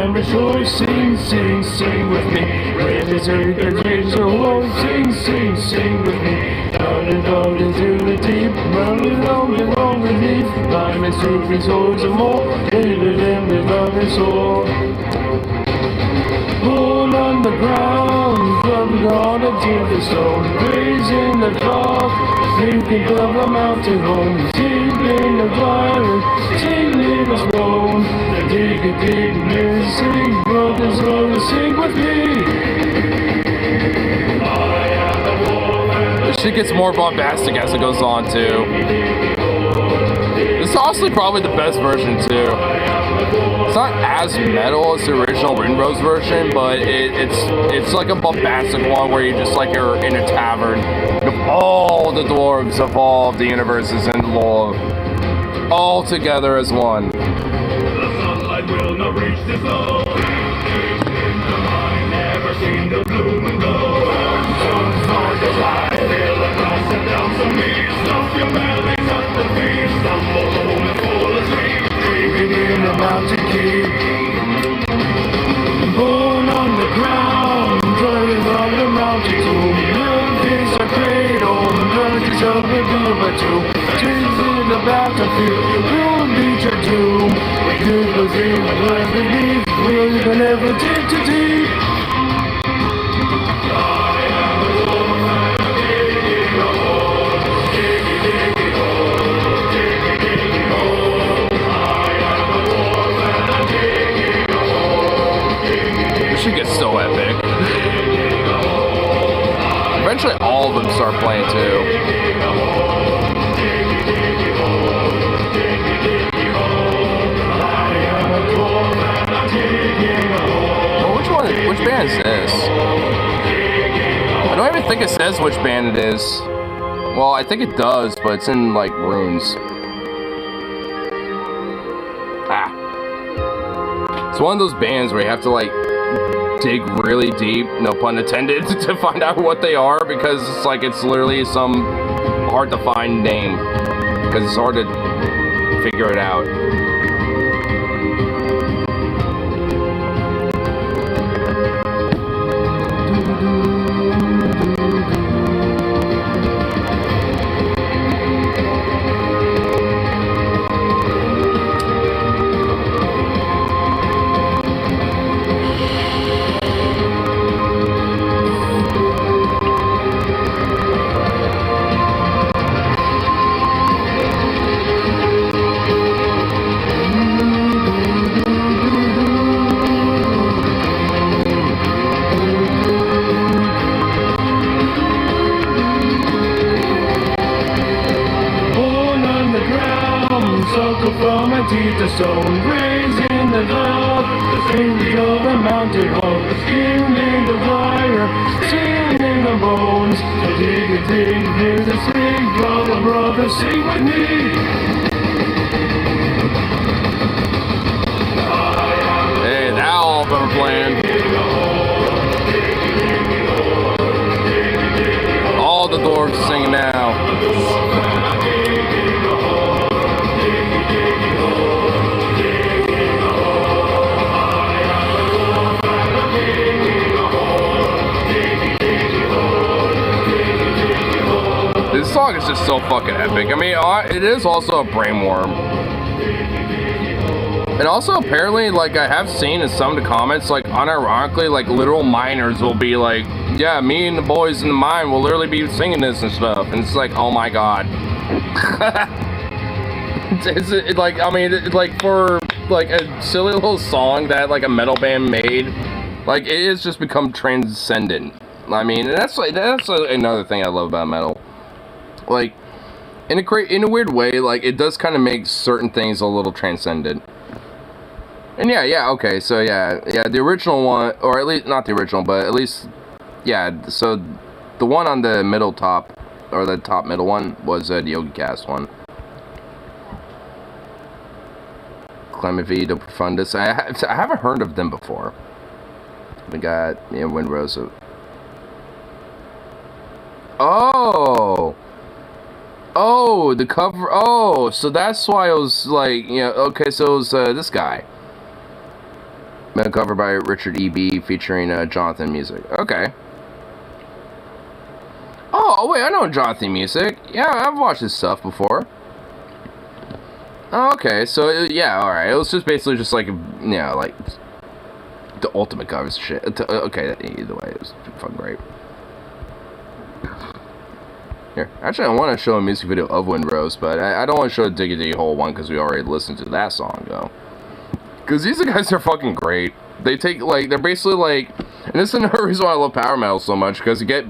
[SPEAKER 1] Rejoice, sing, sing, sing with me. Raise your voice, sing, sing, sing with me. Down and down into the deep, running along beneath. Diamond surfing swords and more, David and the diamond sword. Born on the ground, from God until the stone. Raising the dark, thinking of the mountain home. Deep in the fire, tingling the stone. Dig a dig music, brothers gonna sing with me. This shit gets more bombastic as it goes on too. This is honestly probably the best version too. It's not as metal as the original Windrose version, but it's like a bombastic one where you just like are in a tavern with all the dwarves of all of the universes and the lore all together as one.
[SPEAKER 9] Will not reach this low. In the mind, never seen the bloom and glow. Sun's hard to lie, feel the glass and down some knees. Stuff your belly, touch the feet. Stumble home and fall asleep. Dreaming in the mountain keep. Born on the ground, driving on the mountain tomb. Mountains are cradle, mountains of the river too. Trees in the battlefield, will beat your doom. Good was in the life beneath, we'll never dig too deep. I am a wolf and I'm digging a hole. Diggy, diggy hole, diggy, diggy hole. I am a wolf and I'm digging a hole.
[SPEAKER 1] This shit gets so epic. Eventually all of them start playing too.
[SPEAKER 9] Digging a hole.
[SPEAKER 1] think it says which band it is. Well, I think it does, but it's in, like, runes. Ah. It's one of those bands where you have to, like, dig really deep, no pun intended, to find out what they are, because it's like, it's literally some hard to find name. Because it's hard to figure it out.
[SPEAKER 9] From a teeth to stone, raising the love, the things of a mountain home, skinning the fire, sealing the bones, so dig a dig, here's a sing, brother, brother, sing with me.
[SPEAKER 1] Hey, now all of them are playing. All the dwarves singing now. This song is just so fucking epic. I mean, it is also a brainworm. And also, apparently, like, I have seen in some of the comments, like, unironically, like, literal miners will be like, yeah, me and the boys in the mine will literally be singing this and stuff. And it's like, oh my god. Like, I mean, like, for, like, a silly little song that, like, a metal band made, like, it has just become transcendent. I mean, and that's another thing I love about metal. Like, in a weird way, like, it does kind of make certain things a little transcendent. And yeah, okay, so yeah, the original one, or at least, not the original, but at least, yeah, so the one on the middle top, or the top middle one, was the Yogi Cast one. Clemente de Profundis, I haven't heard of them before. We got, Wind Rose. Oh, the cover. Oh, so that's why it was like, okay, so it was this guy. Cover by Richard E.B. featuring Jonathan Music. Okay. Oh, wait, I know Jonathan Music. Yeah, I've watched his stuff before. Oh, okay, so, yeah, alright. It was just basically just like, like, the ultimate covers shit. Okay, either way, it was fucking great. Here, actually, I want to show a music video of Wind Rose, but I don't want to show a Diggy Diggy Hole one because we already listened to that song, though. Because these guys are fucking great. They take, like, they're basically like, and this is another reason why I love power metal so much, because you get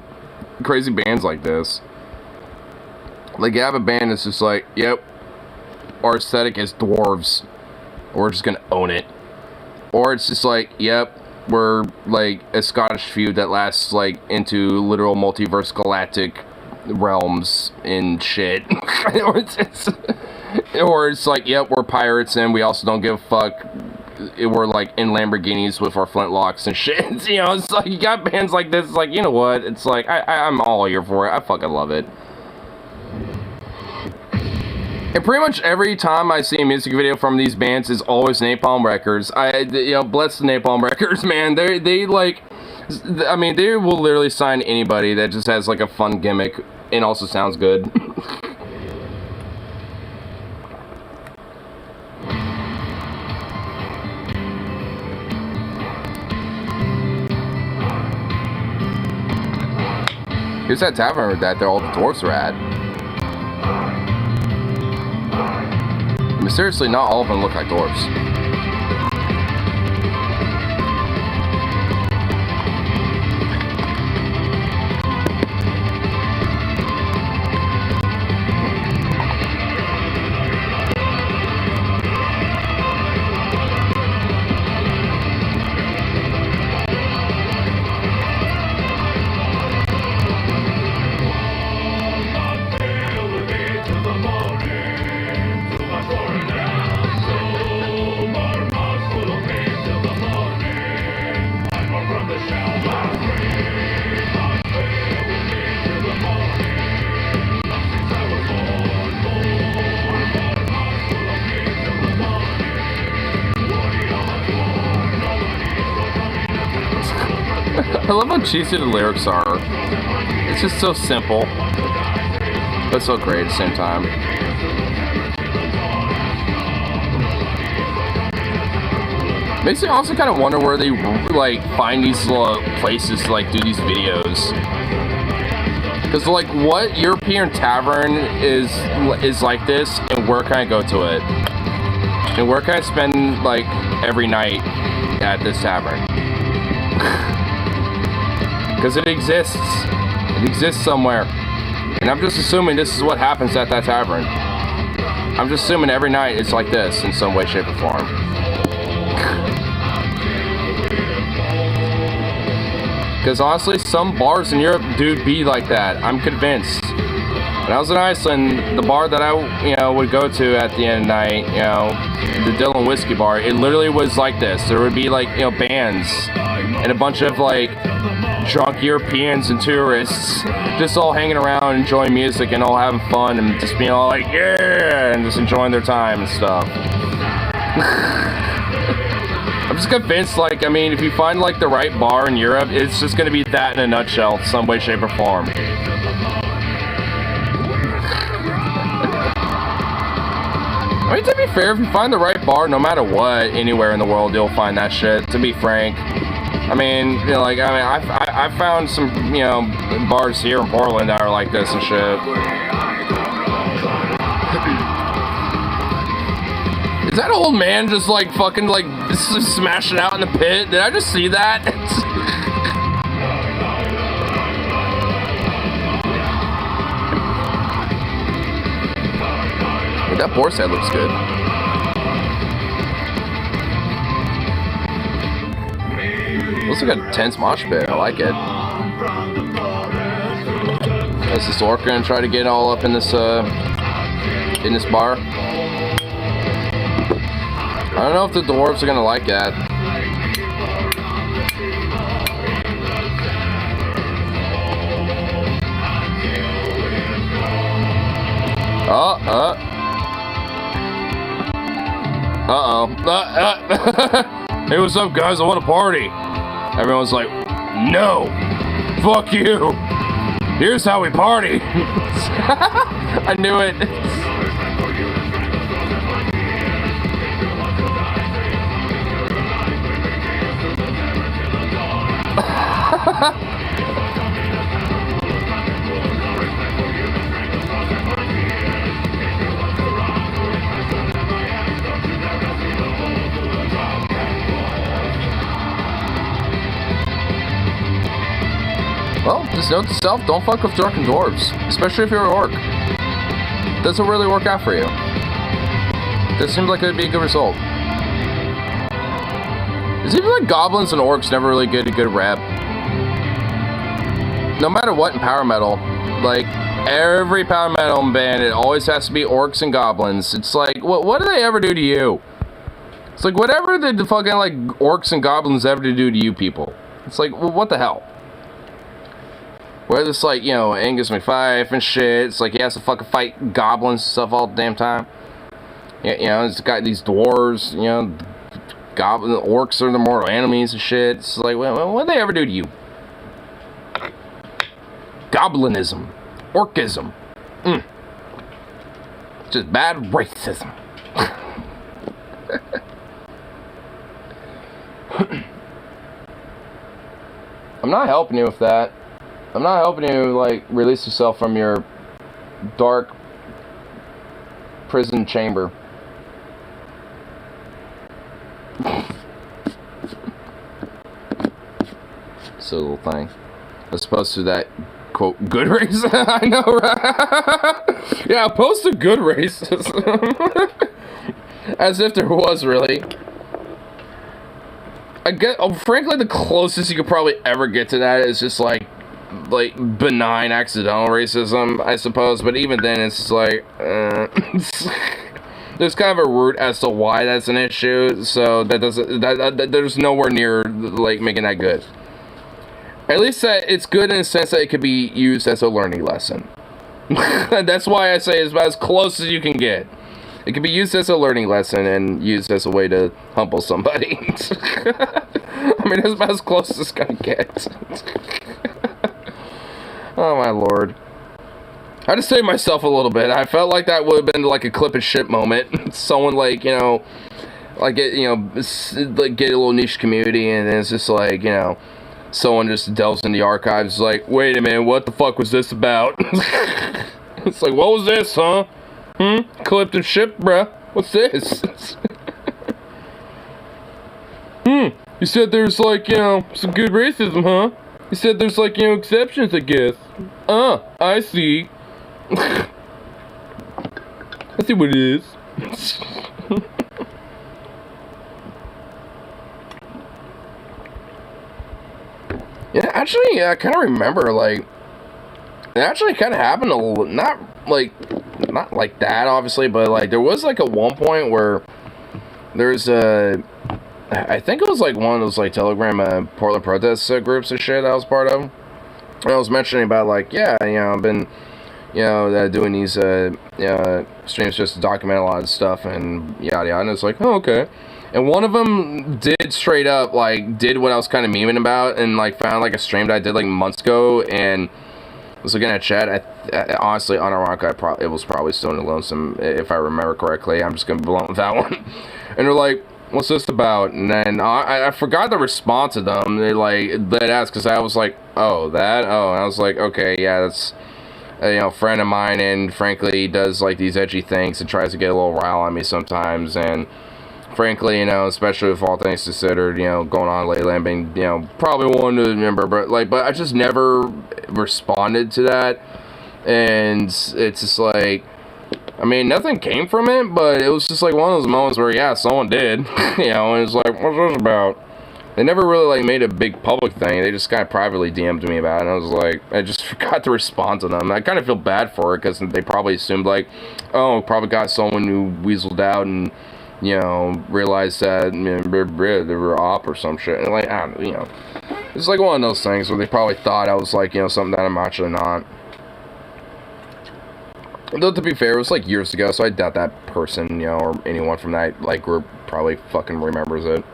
[SPEAKER 1] crazy bands like this. Like, you have a band that's just like, yep, our aesthetic is dwarves. We're just gonna own it. Or it's just like, yep, we're, like, a Scottish feud that lasts, like, into literal multiverse galactic realms and shit. Or it's like, yep, we're pirates and we also don't give a fuck. We're like in Lamborghinis with our flintlocks and shit. It's like, you got bands like this. It's like, you know what? It's like, I'm all here for it. I fucking love it. And pretty much every time I see a music video from these bands is always Napalm Records. Bless the Napalm Records, man. They like, I mean, they will literally sign anybody that just has like a fun gimmick and also sounds good. Here's that tavern that all the dwarfs are at. I mean, seriously, not all of them look like dwarfs. I love how cheesy the lyrics are. It's just so simple, but so great at the same time. Makes me also kind of wonder where they like find these little places to like do these videos. Because like, what European tavern is like this, and where can I go to it? And where can I spend like every night at this tavern? Because it exists. It exists somewhere. And I'm just assuming this is what happens at that tavern. I'm just assuming every night it's like this in some way, shape, or form. Because honestly, some bars in Europe do be like that. I'm convinced. When I was in Iceland, the bar that I, would go to at the end of the night, the Dylan Whiskey Bar, it literally was like this. There would be like, bands and a bunch of like drunk Europeans and tourists just all hanging around, enjoying music and all having fun and just being all like, yeah, and just enjoying their time and stuff. I'm just convinced, like, I mean, if you find, like, the right bar in Europe, it's just gonna be that in a nutshell, some way, shape, or form. I mean, to be fair, if you find the right bar, no matter what, anywhere in the world, you'll find that shit, to be frank. I mean, I found some, bars here in Portland that are like this and shit. Is that old man just like fucking like smashing out in the pit? Did I just see that? Dude, that boar's head looks good. Looks like a tense mosh pit. I like it. Is this orc gonna try to get all up in this bar? I don't know if the dwarves are gonna like that. Hey, what's up, guys? I want to party. Everyone's like, no, fuck you. Here's how we party. I knew it. Well, just note to self, don't fuck with drunken dwarves, especially if you're an orc. Doesn't really work out for you. This seems like it would be a good result. It seems like goblins and orcs never really get a good rep. No matter what in power metal, like every power metal band, it always has to be orcs and goblins. It's like, what do they ever do to you? It's like, whatever the fucking like orcs and goblins ever do to you people. It's like, well, what the hell? Whether it's like, Angus McFife and shit, it's like he has to fucking fight goblins and stuff all the damn time. Yeah, it's got these dwarves, goblin, the orcs are the mortal enemies and shit. It's like, what do they ever do to you? Goblinism. Orcism. Just bad racism. I'm not helping you with that. I'm not helping you, like, release yourself from your dark prison chamber. Silly little thing. As opposed to that, quote, good race. I know, right? Yeah, opposed to good racism. As if there was, really. I get, frankly, the closest you could probably ever get to that is just, like benign accidental racism, I suppose. But even then, it's like, there's kind of a root as to why that's an issue. So that doesn't, there's nowhere near, like, making that good. At least that it's good in the sense that it could be used as a learning lesson. That's why I say it's about as close as you can get. It can be used as a learning lesson and used as a way to humble somebody. I'm I mean, that's about as close as this guy gets. Oh my lord. I had to save myself a little bit. I felt like that would have been like a clip and shit moment. Someone like, you know, like get, you know, like get a little niche community, and then it's just like, you know, someone just delves in the archives like, wait a minute, what the fuck was this about? It's like, what was this, huh? Clipped and shit, bruh. What's this? You said there's like, you know, some good racism, huh? You said there's like, you know, exceptions, I guess. I see. I see what it is. Yeah, actually, I kind of remember, like, it actually kind of happened a little, not like that, obviously, but, like, there was, like, at one point where there's I think it was, like, one of those, like, Telegram Portland protest groups and shit I was part of. And I was mentioning about, like, yeah, you know, I've been, you know, doing these, streams just to document a lot of stuff and yada yada, and it's like, oh, okay. And one of them did straight up, like, did what I was kind of memeing about, and, like, found, like, a stream that I did, like, months ago, and was looking at chat. I honestly, unironically, it was probably Stone and Lonesome, if I remember correctly. I'm just gonna be blunt with that one. And they're like, what's this about? And then I forgot the response to them. They'd ask, because I was like, oh, that? Oh, and I was like, okay, yeah, that's, you know, a friend of mine, and frankly, he does, like, these edgy things and tries to get a little rile on me sometimes, and frankly, you know, especially with all things considered, you know, going on lately, I've been, you know, probably one to remember, but I just never responded to that, and it's just like, I mean, nothing came from it, but it was just like one of those moments where, yeah, someone did, you know, and it's like, what's this about? They never really, like, made a big public thing. They just kind of privately DM'd me about it, and I was like, I just forgot to respond to them. I kind of feel bad for it, because they probably assumed, like, oh, probably got someone who weaseled out and, you know, realized that, you know, they were op or some shit. And, like, I don't know, you know, it's like one of those things where they probably thought I was, like, you know, something that I'm actually not. Though, to be fair, it was, like, years ago, so I doubt that person, you know, or anyone from that, like, group probably fucking remembers it.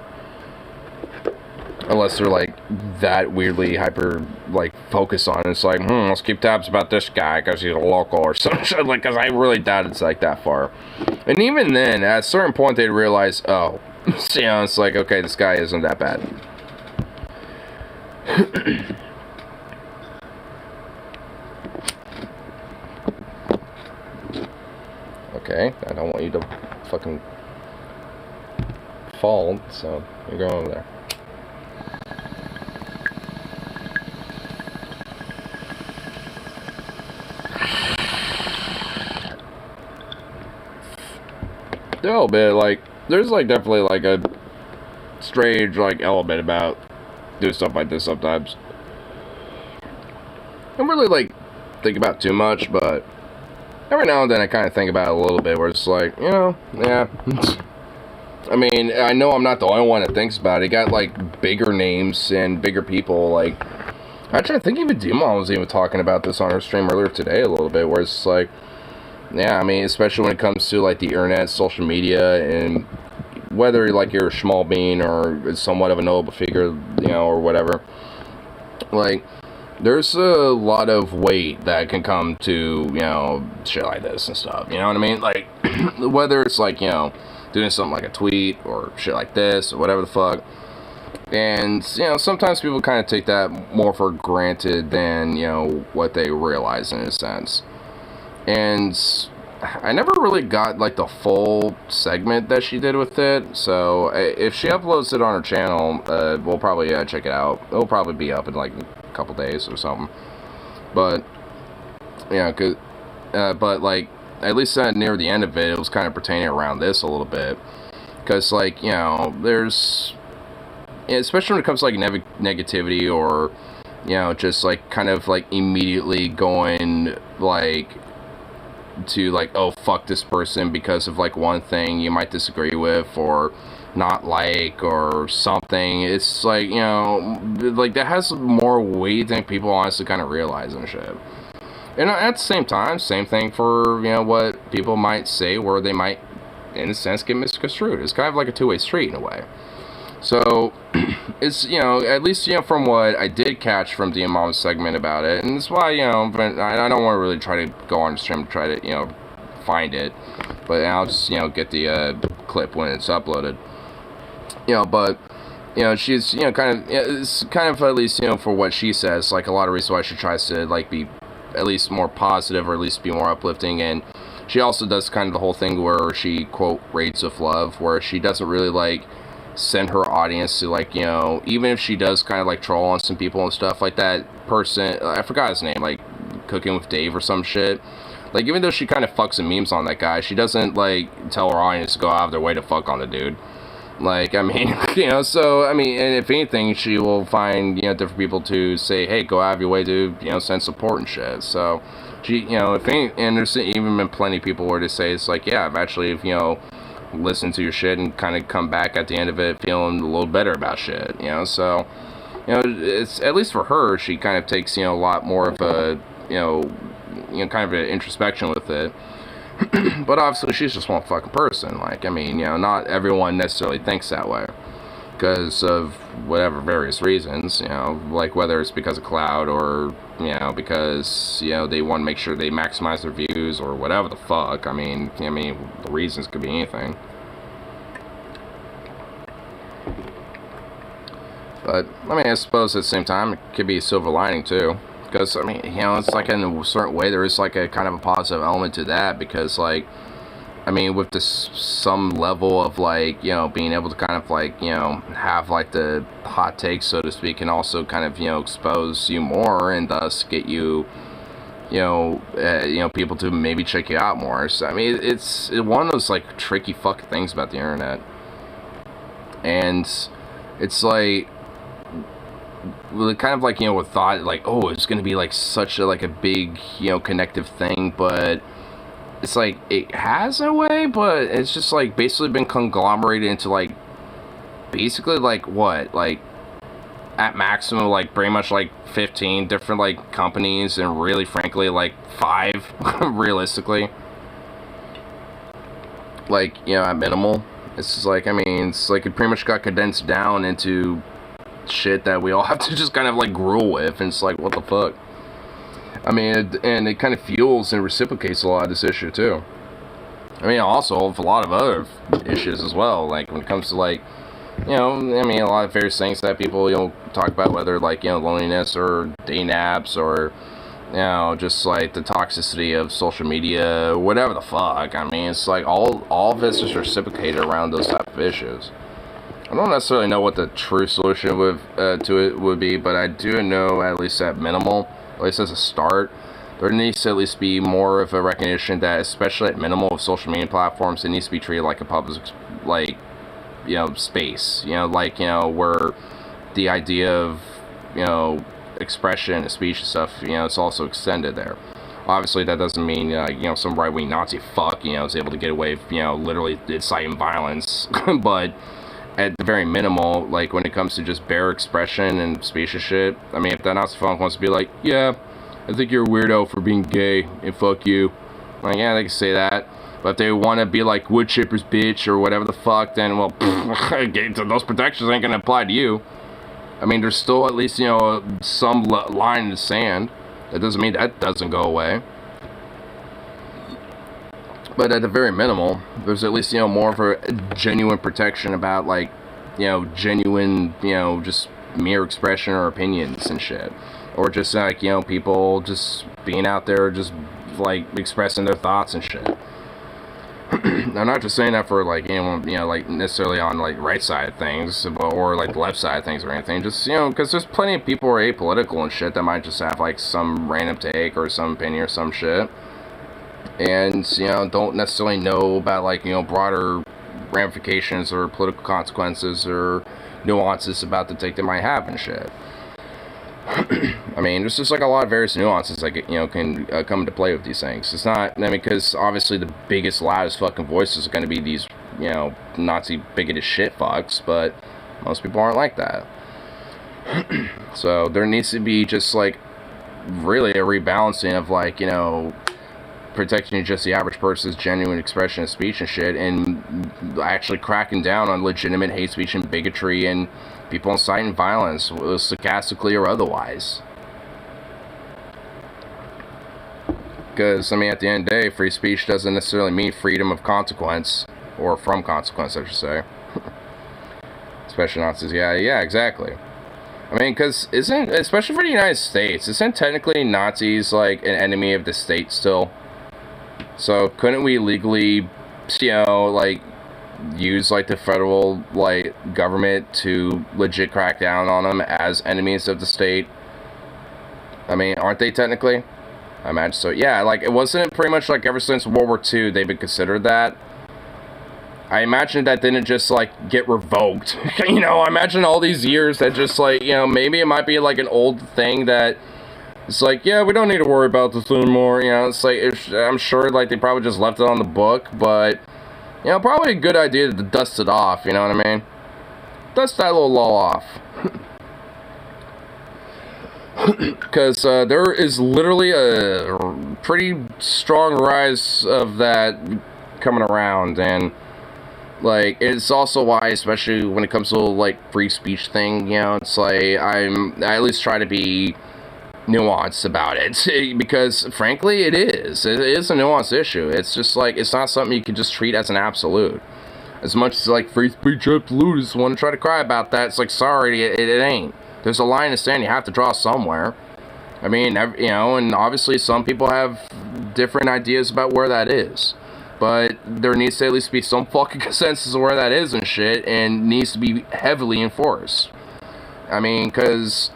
[SPEAKER 1] Unless they're, like, that weirdly hyper, like, focused on it. It's like, let's keep tabs about this guy because he's a local or some shit. Like, because I really doubt it's, like, that far. And even then, at a certain point, they'd realize, oh, you know, it's like, okay, this guy isn't that bad. Okay, I don't want you to fucking fall, so you're going over there. A little bit, like, there's, like, definitely, like, a strange, like, element about doing stuff like this sometimes. I don't really, like, think about too much, but every now and then I kind of think about it a little bit, where it's like, you know, yeah. I mean, I know I'm not the only one that thinks about it. You got, like, bigger names and bigger people, like, actually, I think even D-Mom was even talking about this on her stream earlier today a little bit, where it's like, yeah, I mean, especially when it comes to, like, the internet, social media, and whether, like, you're a small bean or somewhat of a notable figure, you know, or whatever, like, there's a lot of weight that can come to, you know, shit like this and stuff, you know what I mean? Like, whether it's, like, you know, doing something like a tweet or shit like this or whatever the fuck, and, you know, sometimes people kind of take that more for granted than, you know, what they realize in a sense. And I never really got, like, the full segment that she did with it, so if she uploads it on her channel, we'll probably check it out. It'll probably be up in, like, a couple days or something. But, yeah, but, like, at least near the end of it, it was kind of pertaining around this a little bit. Because, like, you know, there's, especially when it comes to, like, negativity or, you know, just, like, kind of, like, immediately going, like, to, like, oh, fuck this person because of, like, one thing you might disagree with or not like or something. It's like, you know, like, that has more weight than people honestly kind of realize and shit. And at the same time, same thing for, you know, what people might say where they might, in a sense, get misconstrued. It's kind of like a two-way street in a way. So, it's, at least, from what I did catch from Dean Mom's segment about it, and that's why, but I don't want to really try to go on stream and try to, find it, but I'll just, get the clip when it's uploaded. But, she's, it's kind of, at least, for what she says, like, a lot of reasons why she tries to, like, be at least more positive, or at least be more uplifting, and she also does kind of the whole thing where she, quote, raids with love, where she doesn't really, like, send her audience to, like, even if she does kind of, like, troll on some people and stuff, like that person, I forgot his name, like, Cooking with Dave or some shit, like, even though she kind of fucks some memes on that guy, she doesn't, like, tell her audience to go out of their way to fuck on the dude. Like, I mean, so, I mean, and if anything, she will find, different people to say, hey, go out of your way to, send support and shit. So, she, if any, and there's even been plenty of people where they say, it's like, yeah, I've actually, listened to your shit and kind of come back at the end of it feeling a little better about shit, so, it's, at least for her, she kind of takes, a lot more of a, kind of an introspection with it. But obviously she's just one fucking person. Like, I mean, not everyone necessarily thinks that way because of whatever various reasons, like whether it's because of cloud or, because, they want to make sure they maximize their views or whatever the fuck. I mean, the reasons could be anything. But, I mean, I suppose at the same time, it could be a silver lining too. Because, I mean, it's like in a certain way, there is like a kind of a positive element to that. Because, like, I mean, with this some level of, like, being able to kind of, like, have, like, the hot takes, so to speak, and also kind of, expose you more and thus get you, people to maybe check you out more. So, I mean, it's one of those, like, tricky fucking things about the internet. And it's like, kind of like, with thought, like, oh, it's gonna be like such a, like a big, connective thing, but it's like, it has a way, but it's just like basically been conglomerated into like basically like what, like at maximum like pretty much like 15 different like companies, and really frankly like 5 realistically, like, at minimal. It's just like, I mean, it's like it pretty much got condensed down into shit that we all have to just kind of like gruel with, and it's like, what the fuck. I mean, and it kind of fuels and reciprocates a lot of this issue too. I mean, also with a lot of other issues as well, like when it comes to like, I mean, a lot of various things that people, talk about, whether like, loneliness or dating apps or, just like the toxicity of social media, whatever the fuck. I mean, it's like all of this is reciprocated around those type of issues. I don't necessarily know what the true solution to it would be, but I do know, at least at minimal, at least as a start, there needs to at least be more of a recognition that, especially at minimal of social media platforms, it needs to be treated like a public, like, space, like, where the idea of, expression and speech and stuff, it's also extended there. Obviously, that doesn't mean, some right-wing Nazi fuck, is able to get away with, literally inciting violence, but at the very minimal, like, when it comes to just bare expression and speech and shit, I mean, if that Nazi funk wants to be like, yeah, I think you're a weirdo for being gay, and fuck you, like, yeah, they can say that. But if they want to be like, wood chippers, bitch, or whatever the fuck, then, well, those protections ain't gonna apply to you. I mean, there's still at least, some line in the sand. That doesn't mean that doesn't go away. But at the very minimal, there's at least, more of a genuine protection about, like, genuine, just mere expression or opinions and shit. Or just, like, people just being out there, just, like, expressing their thoughts and shit. I'm not just saying that for, like, anyone, like, necessarily on, like, right side of things, or, like, the left side of things or anything. Just, because there's plenty of people who are apolitical and shit that might just have, like, some random take or some opinion or some shit. And, don't necessarily know about, like, broader ramifications or political consequences or nuances about the take they might have and shit. I mean, there's just, like, a lot of various nuances that, can come into play with these things. It's not, I mean, because obviously the biggest, loudest fucking voices are going to be these, Nazi bigoted shit fucks, but most people aren't like that. So there needs to be just, like, really a rebalancing of, like, protecting just the average person's genuine expression of speech and shit, and actually cracking down on legitimate hate speech and bigotry and people inciting violence, sarcastically or otherwise. Because, I mean, at the end of the day, free speech doesn't necessarily mean freedom of consequence, or from consequence, I should say. Especially Nazis, yeah, exactly. I mean, because especially for the United States, isn't technically Nazis, like, an enemy of the state still? So, couldn't we legally, you know, like, use, like, the federal, like, government to legit crack down on them as enemies of the state? I mean, aren't they technically? I imagine so. Yeah, like, it wasn't pretty much, like, ever since World War II, they've been considered that. I imagine that didn't just, like, get revoked. You know, I imagine all these years that just, like, you know, maybe it might be, like, an old thing that it's like, yeah, we don't need to worry about this anymore. You know, it's like, I'm sure, like, they probably just left it on the book, but, you know, probably a good idea to dust it off, you know what I mean? Dust that little law off. Because there is literally a pretty strong rise of that coming around, and like, it's also why, especially when it comes to, like, free speech thing, you know, it's like, I at least try to be nuanced about it, because, frankly, it is a nuanced issue. It's just, like, it's not something you can just treat as an absolute. As much as, like, free speech absolutists want to try to cry about that, it's like, sorry, it ain't. There's a line in the sand you have to draw somewhere. I mean, you know, and obviously some people have different ideas about where that is. But there needs to at least be some fucking consensus of where that is and shit, and needs to be heavily enforced. I mean, because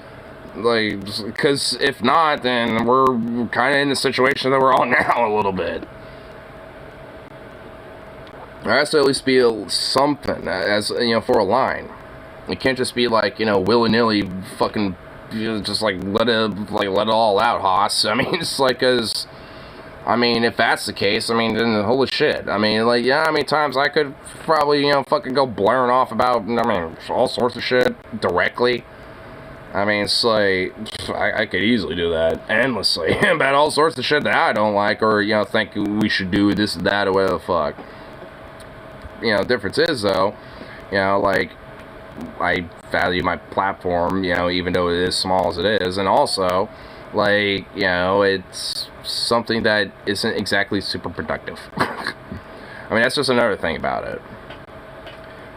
[SPEAKER 1] if not, then we're kind of in the situation that we're on now a little bit. There has to at least be something, as, you know, for a line. It can't just be like, you know, willy-nilly fucking, you know, just like let it all out, Haas. I mean, it's like, cause, I mean, if that's the case, I mean, then holy shit. I mean, like, yeah, how many times I could probably, you know, fucking go blaring off about, I mean, all sorts of shit directly. I mean, it's like, I could easily do that endlessly about all sorts of shit that I don't like, or, you know, think we should do this and that, or whatever the fuck. You know, the difference is, though, you know, like, I value my platform, you know, even though it is small as it is, and also, like, you know, it's something that isn't exactly super productive. I mean, that's just another thing about it.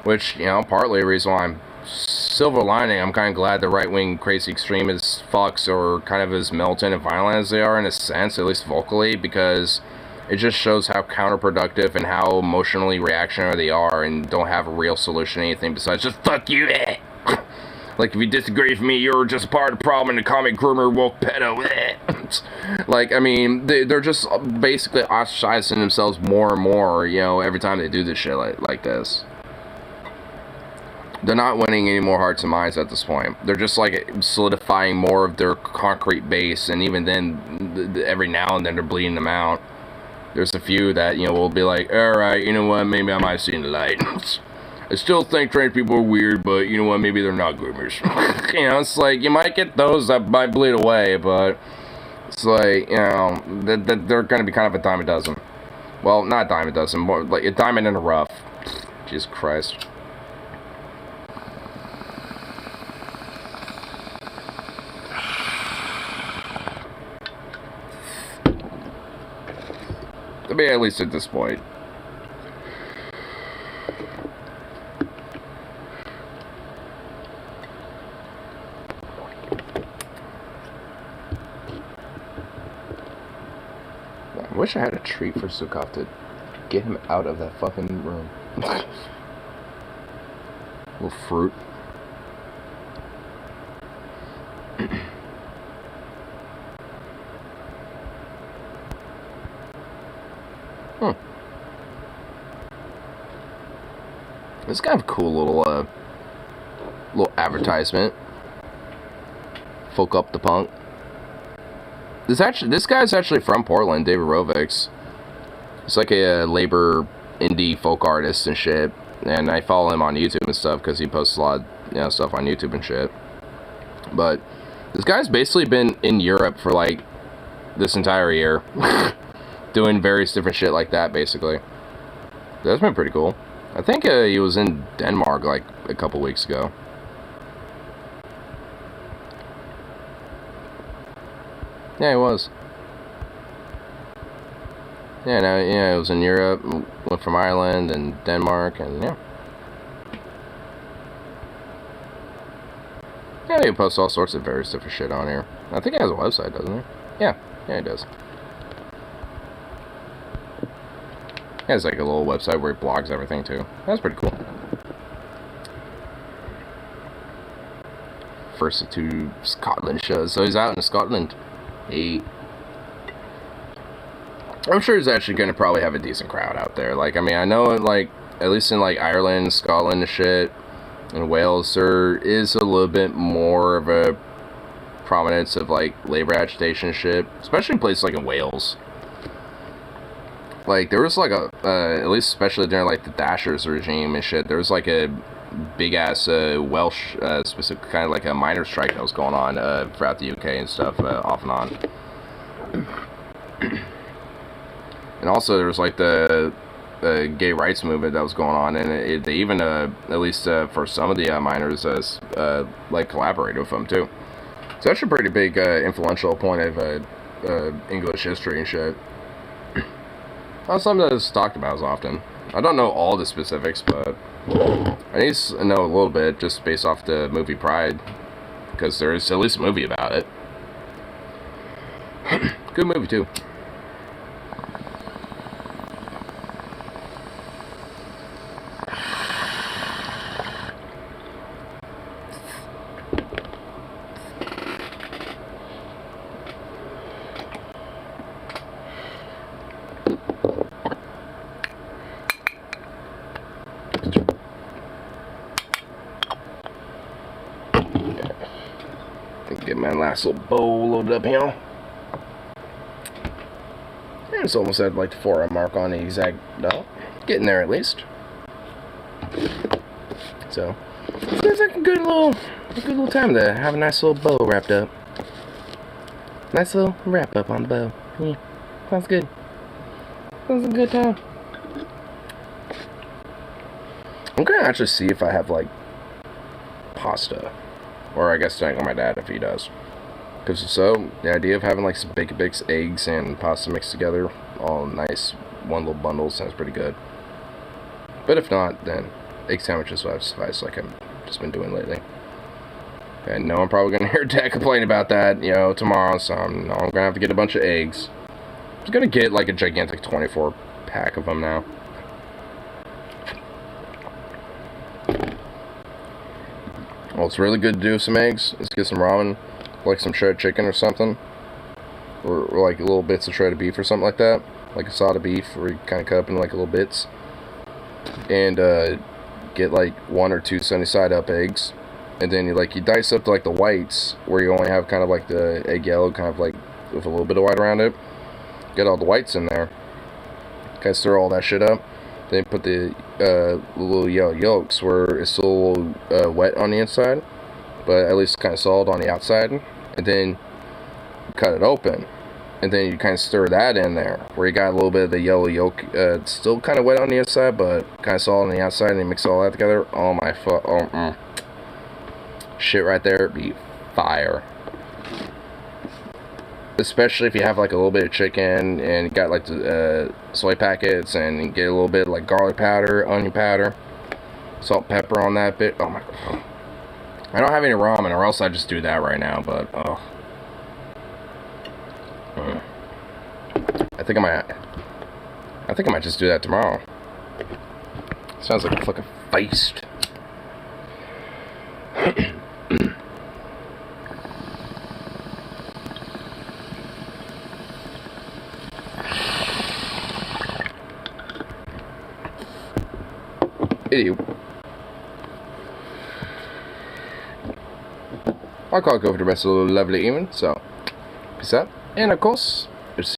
[SPEAKER 1] Which, you know, partly the reason why I'm silver lining, I'm kind of glad the right-wing crazy extremist fucks are kind of as militant and violent as they are, in a sense, at least vocally, because it just shows how counterproductive and how emotionally reactionary they are, and don't have a real solution to anything besides just fuck you. Like, if you disagree with me, you're just part of the problem, and the comic groomer woke pedo. Like, I mean, they're just basically ostracizing themselves more and more, you know, every time they do this shit like this. They're not winning any more hearts and minds at this point. They're just, like, solidifying more of their concrete base, and even then, every now and then, they're bleeding them out. There's a few that, you know, will be like, alright, you know what, maybe I might have seen the light. I still think trans people are weird, but you know what, maybe they're not groomers. You know, it's like, you might get those that might bleed away, but it's like, you know, they're going to be kind of a dime a dozen. Well, not a dime a dozen, more like a diamond in the rough. Jesus Christ. I mean, at least at this point. I wish I had a treat for Sukov to get him out of that fucking room. Little fruit. It's kind of a cool little advertisement. Folk up the punk. This guy's actually from Portland, David Rovix. He's like a labor indie folk artist and shit. And I follow him on YouTube and stuff because he posts a lot of, you know, stuff on YouTube and shit. But this guy's basically been in Europe for like this entire year. doing various different shit like that, basically. That's been pretty cool. I think he was in Denmark like a couple weeks ago. Yeah, he was. Yeah, no, yeah, it was in Europe. Went from Ireland and Denmark, and yeah. Yeah, he posts all sorts of various different shit on here. I think he has a website, doesn't he? Yeah, he does. He has like a little website where he blogs everything too. That's pretty cool. First of 2 Scotland shows. So he's out in Scotland. I'm sure he's actually going to probably have a decent crowd out there. Like, I mean, I know, like, at least in, like, Ireland, Scotland and shit, and Wales, there is a little bit more of a prominence of, like, labor agitation and shit. Especially in places like in Wales. Like, there was, like, at least especially during, like, the Dashers regime and shit, there was, like, a big-ass Welsh, specific kind of, like, a miners' strike that was going on throughout the UK and stuff, off and on. And also, there was, like, the gay rights movement that was going on, and they even, at least for some of the miners, like, collaborated with them, too. So that's a pretty big, influential point of English history and shit. Not something that is talked about as often. I don't know all the specifics, but I need to know a little bit, just based off the movie Pride, because there is at least a movie about it. Good movie, too. Get my last little bowl loaded up here. And it's almost at like the 4-hour mark on the exact dot. Getting there at least. So it's like a good little time to have a nice little bow wrapped up. Nice little wrap up on the bow. Yeah, sounds good. Sounds a good time. I'm gonna actually see if I have like pasta. Or I guess tonight on my dad if he does. Because so, the idea of having like some bacon bits, eggs, and pasta mixed together, all nice, one little bundle, sounds pretty good. But if not, then egg sandwiches will have suffice like I've just been doing lately. And no, I'm probably going to hear Dad complain about that, you know, tomorrow, so I'm going to have to get a bunch of eggs. I'm just going to get like a gigantic 24 pack of them now. Well, it's really good to do some eggs. Let's get some ramen, like some shredded chicken or something. Or like little bits of shredded beef or something like that. Like a side of beef where you kind of cut up into like little bits. And get like 1 or 2 sunny side up eggs. And then you dice up to like the whites where you only have kind of like the egg yellow, kind of like with a little bit of white around it. Get all the whites in there. Kind of stir all that shit up. Then put the little yellow yolks where it's still a little wet on the inside, but at least kind of solid on the outside. And then cut it open, and then you kind of stir that in there where you got a little bit of the yellow yolk, still kind of wet on the inside, but kind of solid on the outside. And you mix all that together. Oh my shit, right there, be fire. Especially if you have like a little bit of chicken and you got like the soy packets and you get a little bit of like garlic powder, onion powder, salt, pepper on that bit. Oh my god. I don't have any ramen, or else I'd just do that right now, but oh. I think I might just do that tomorrow. Sounds like a fucking feast. Idiot. I can't go for the rest of the lovely evening, so peace out. And of course,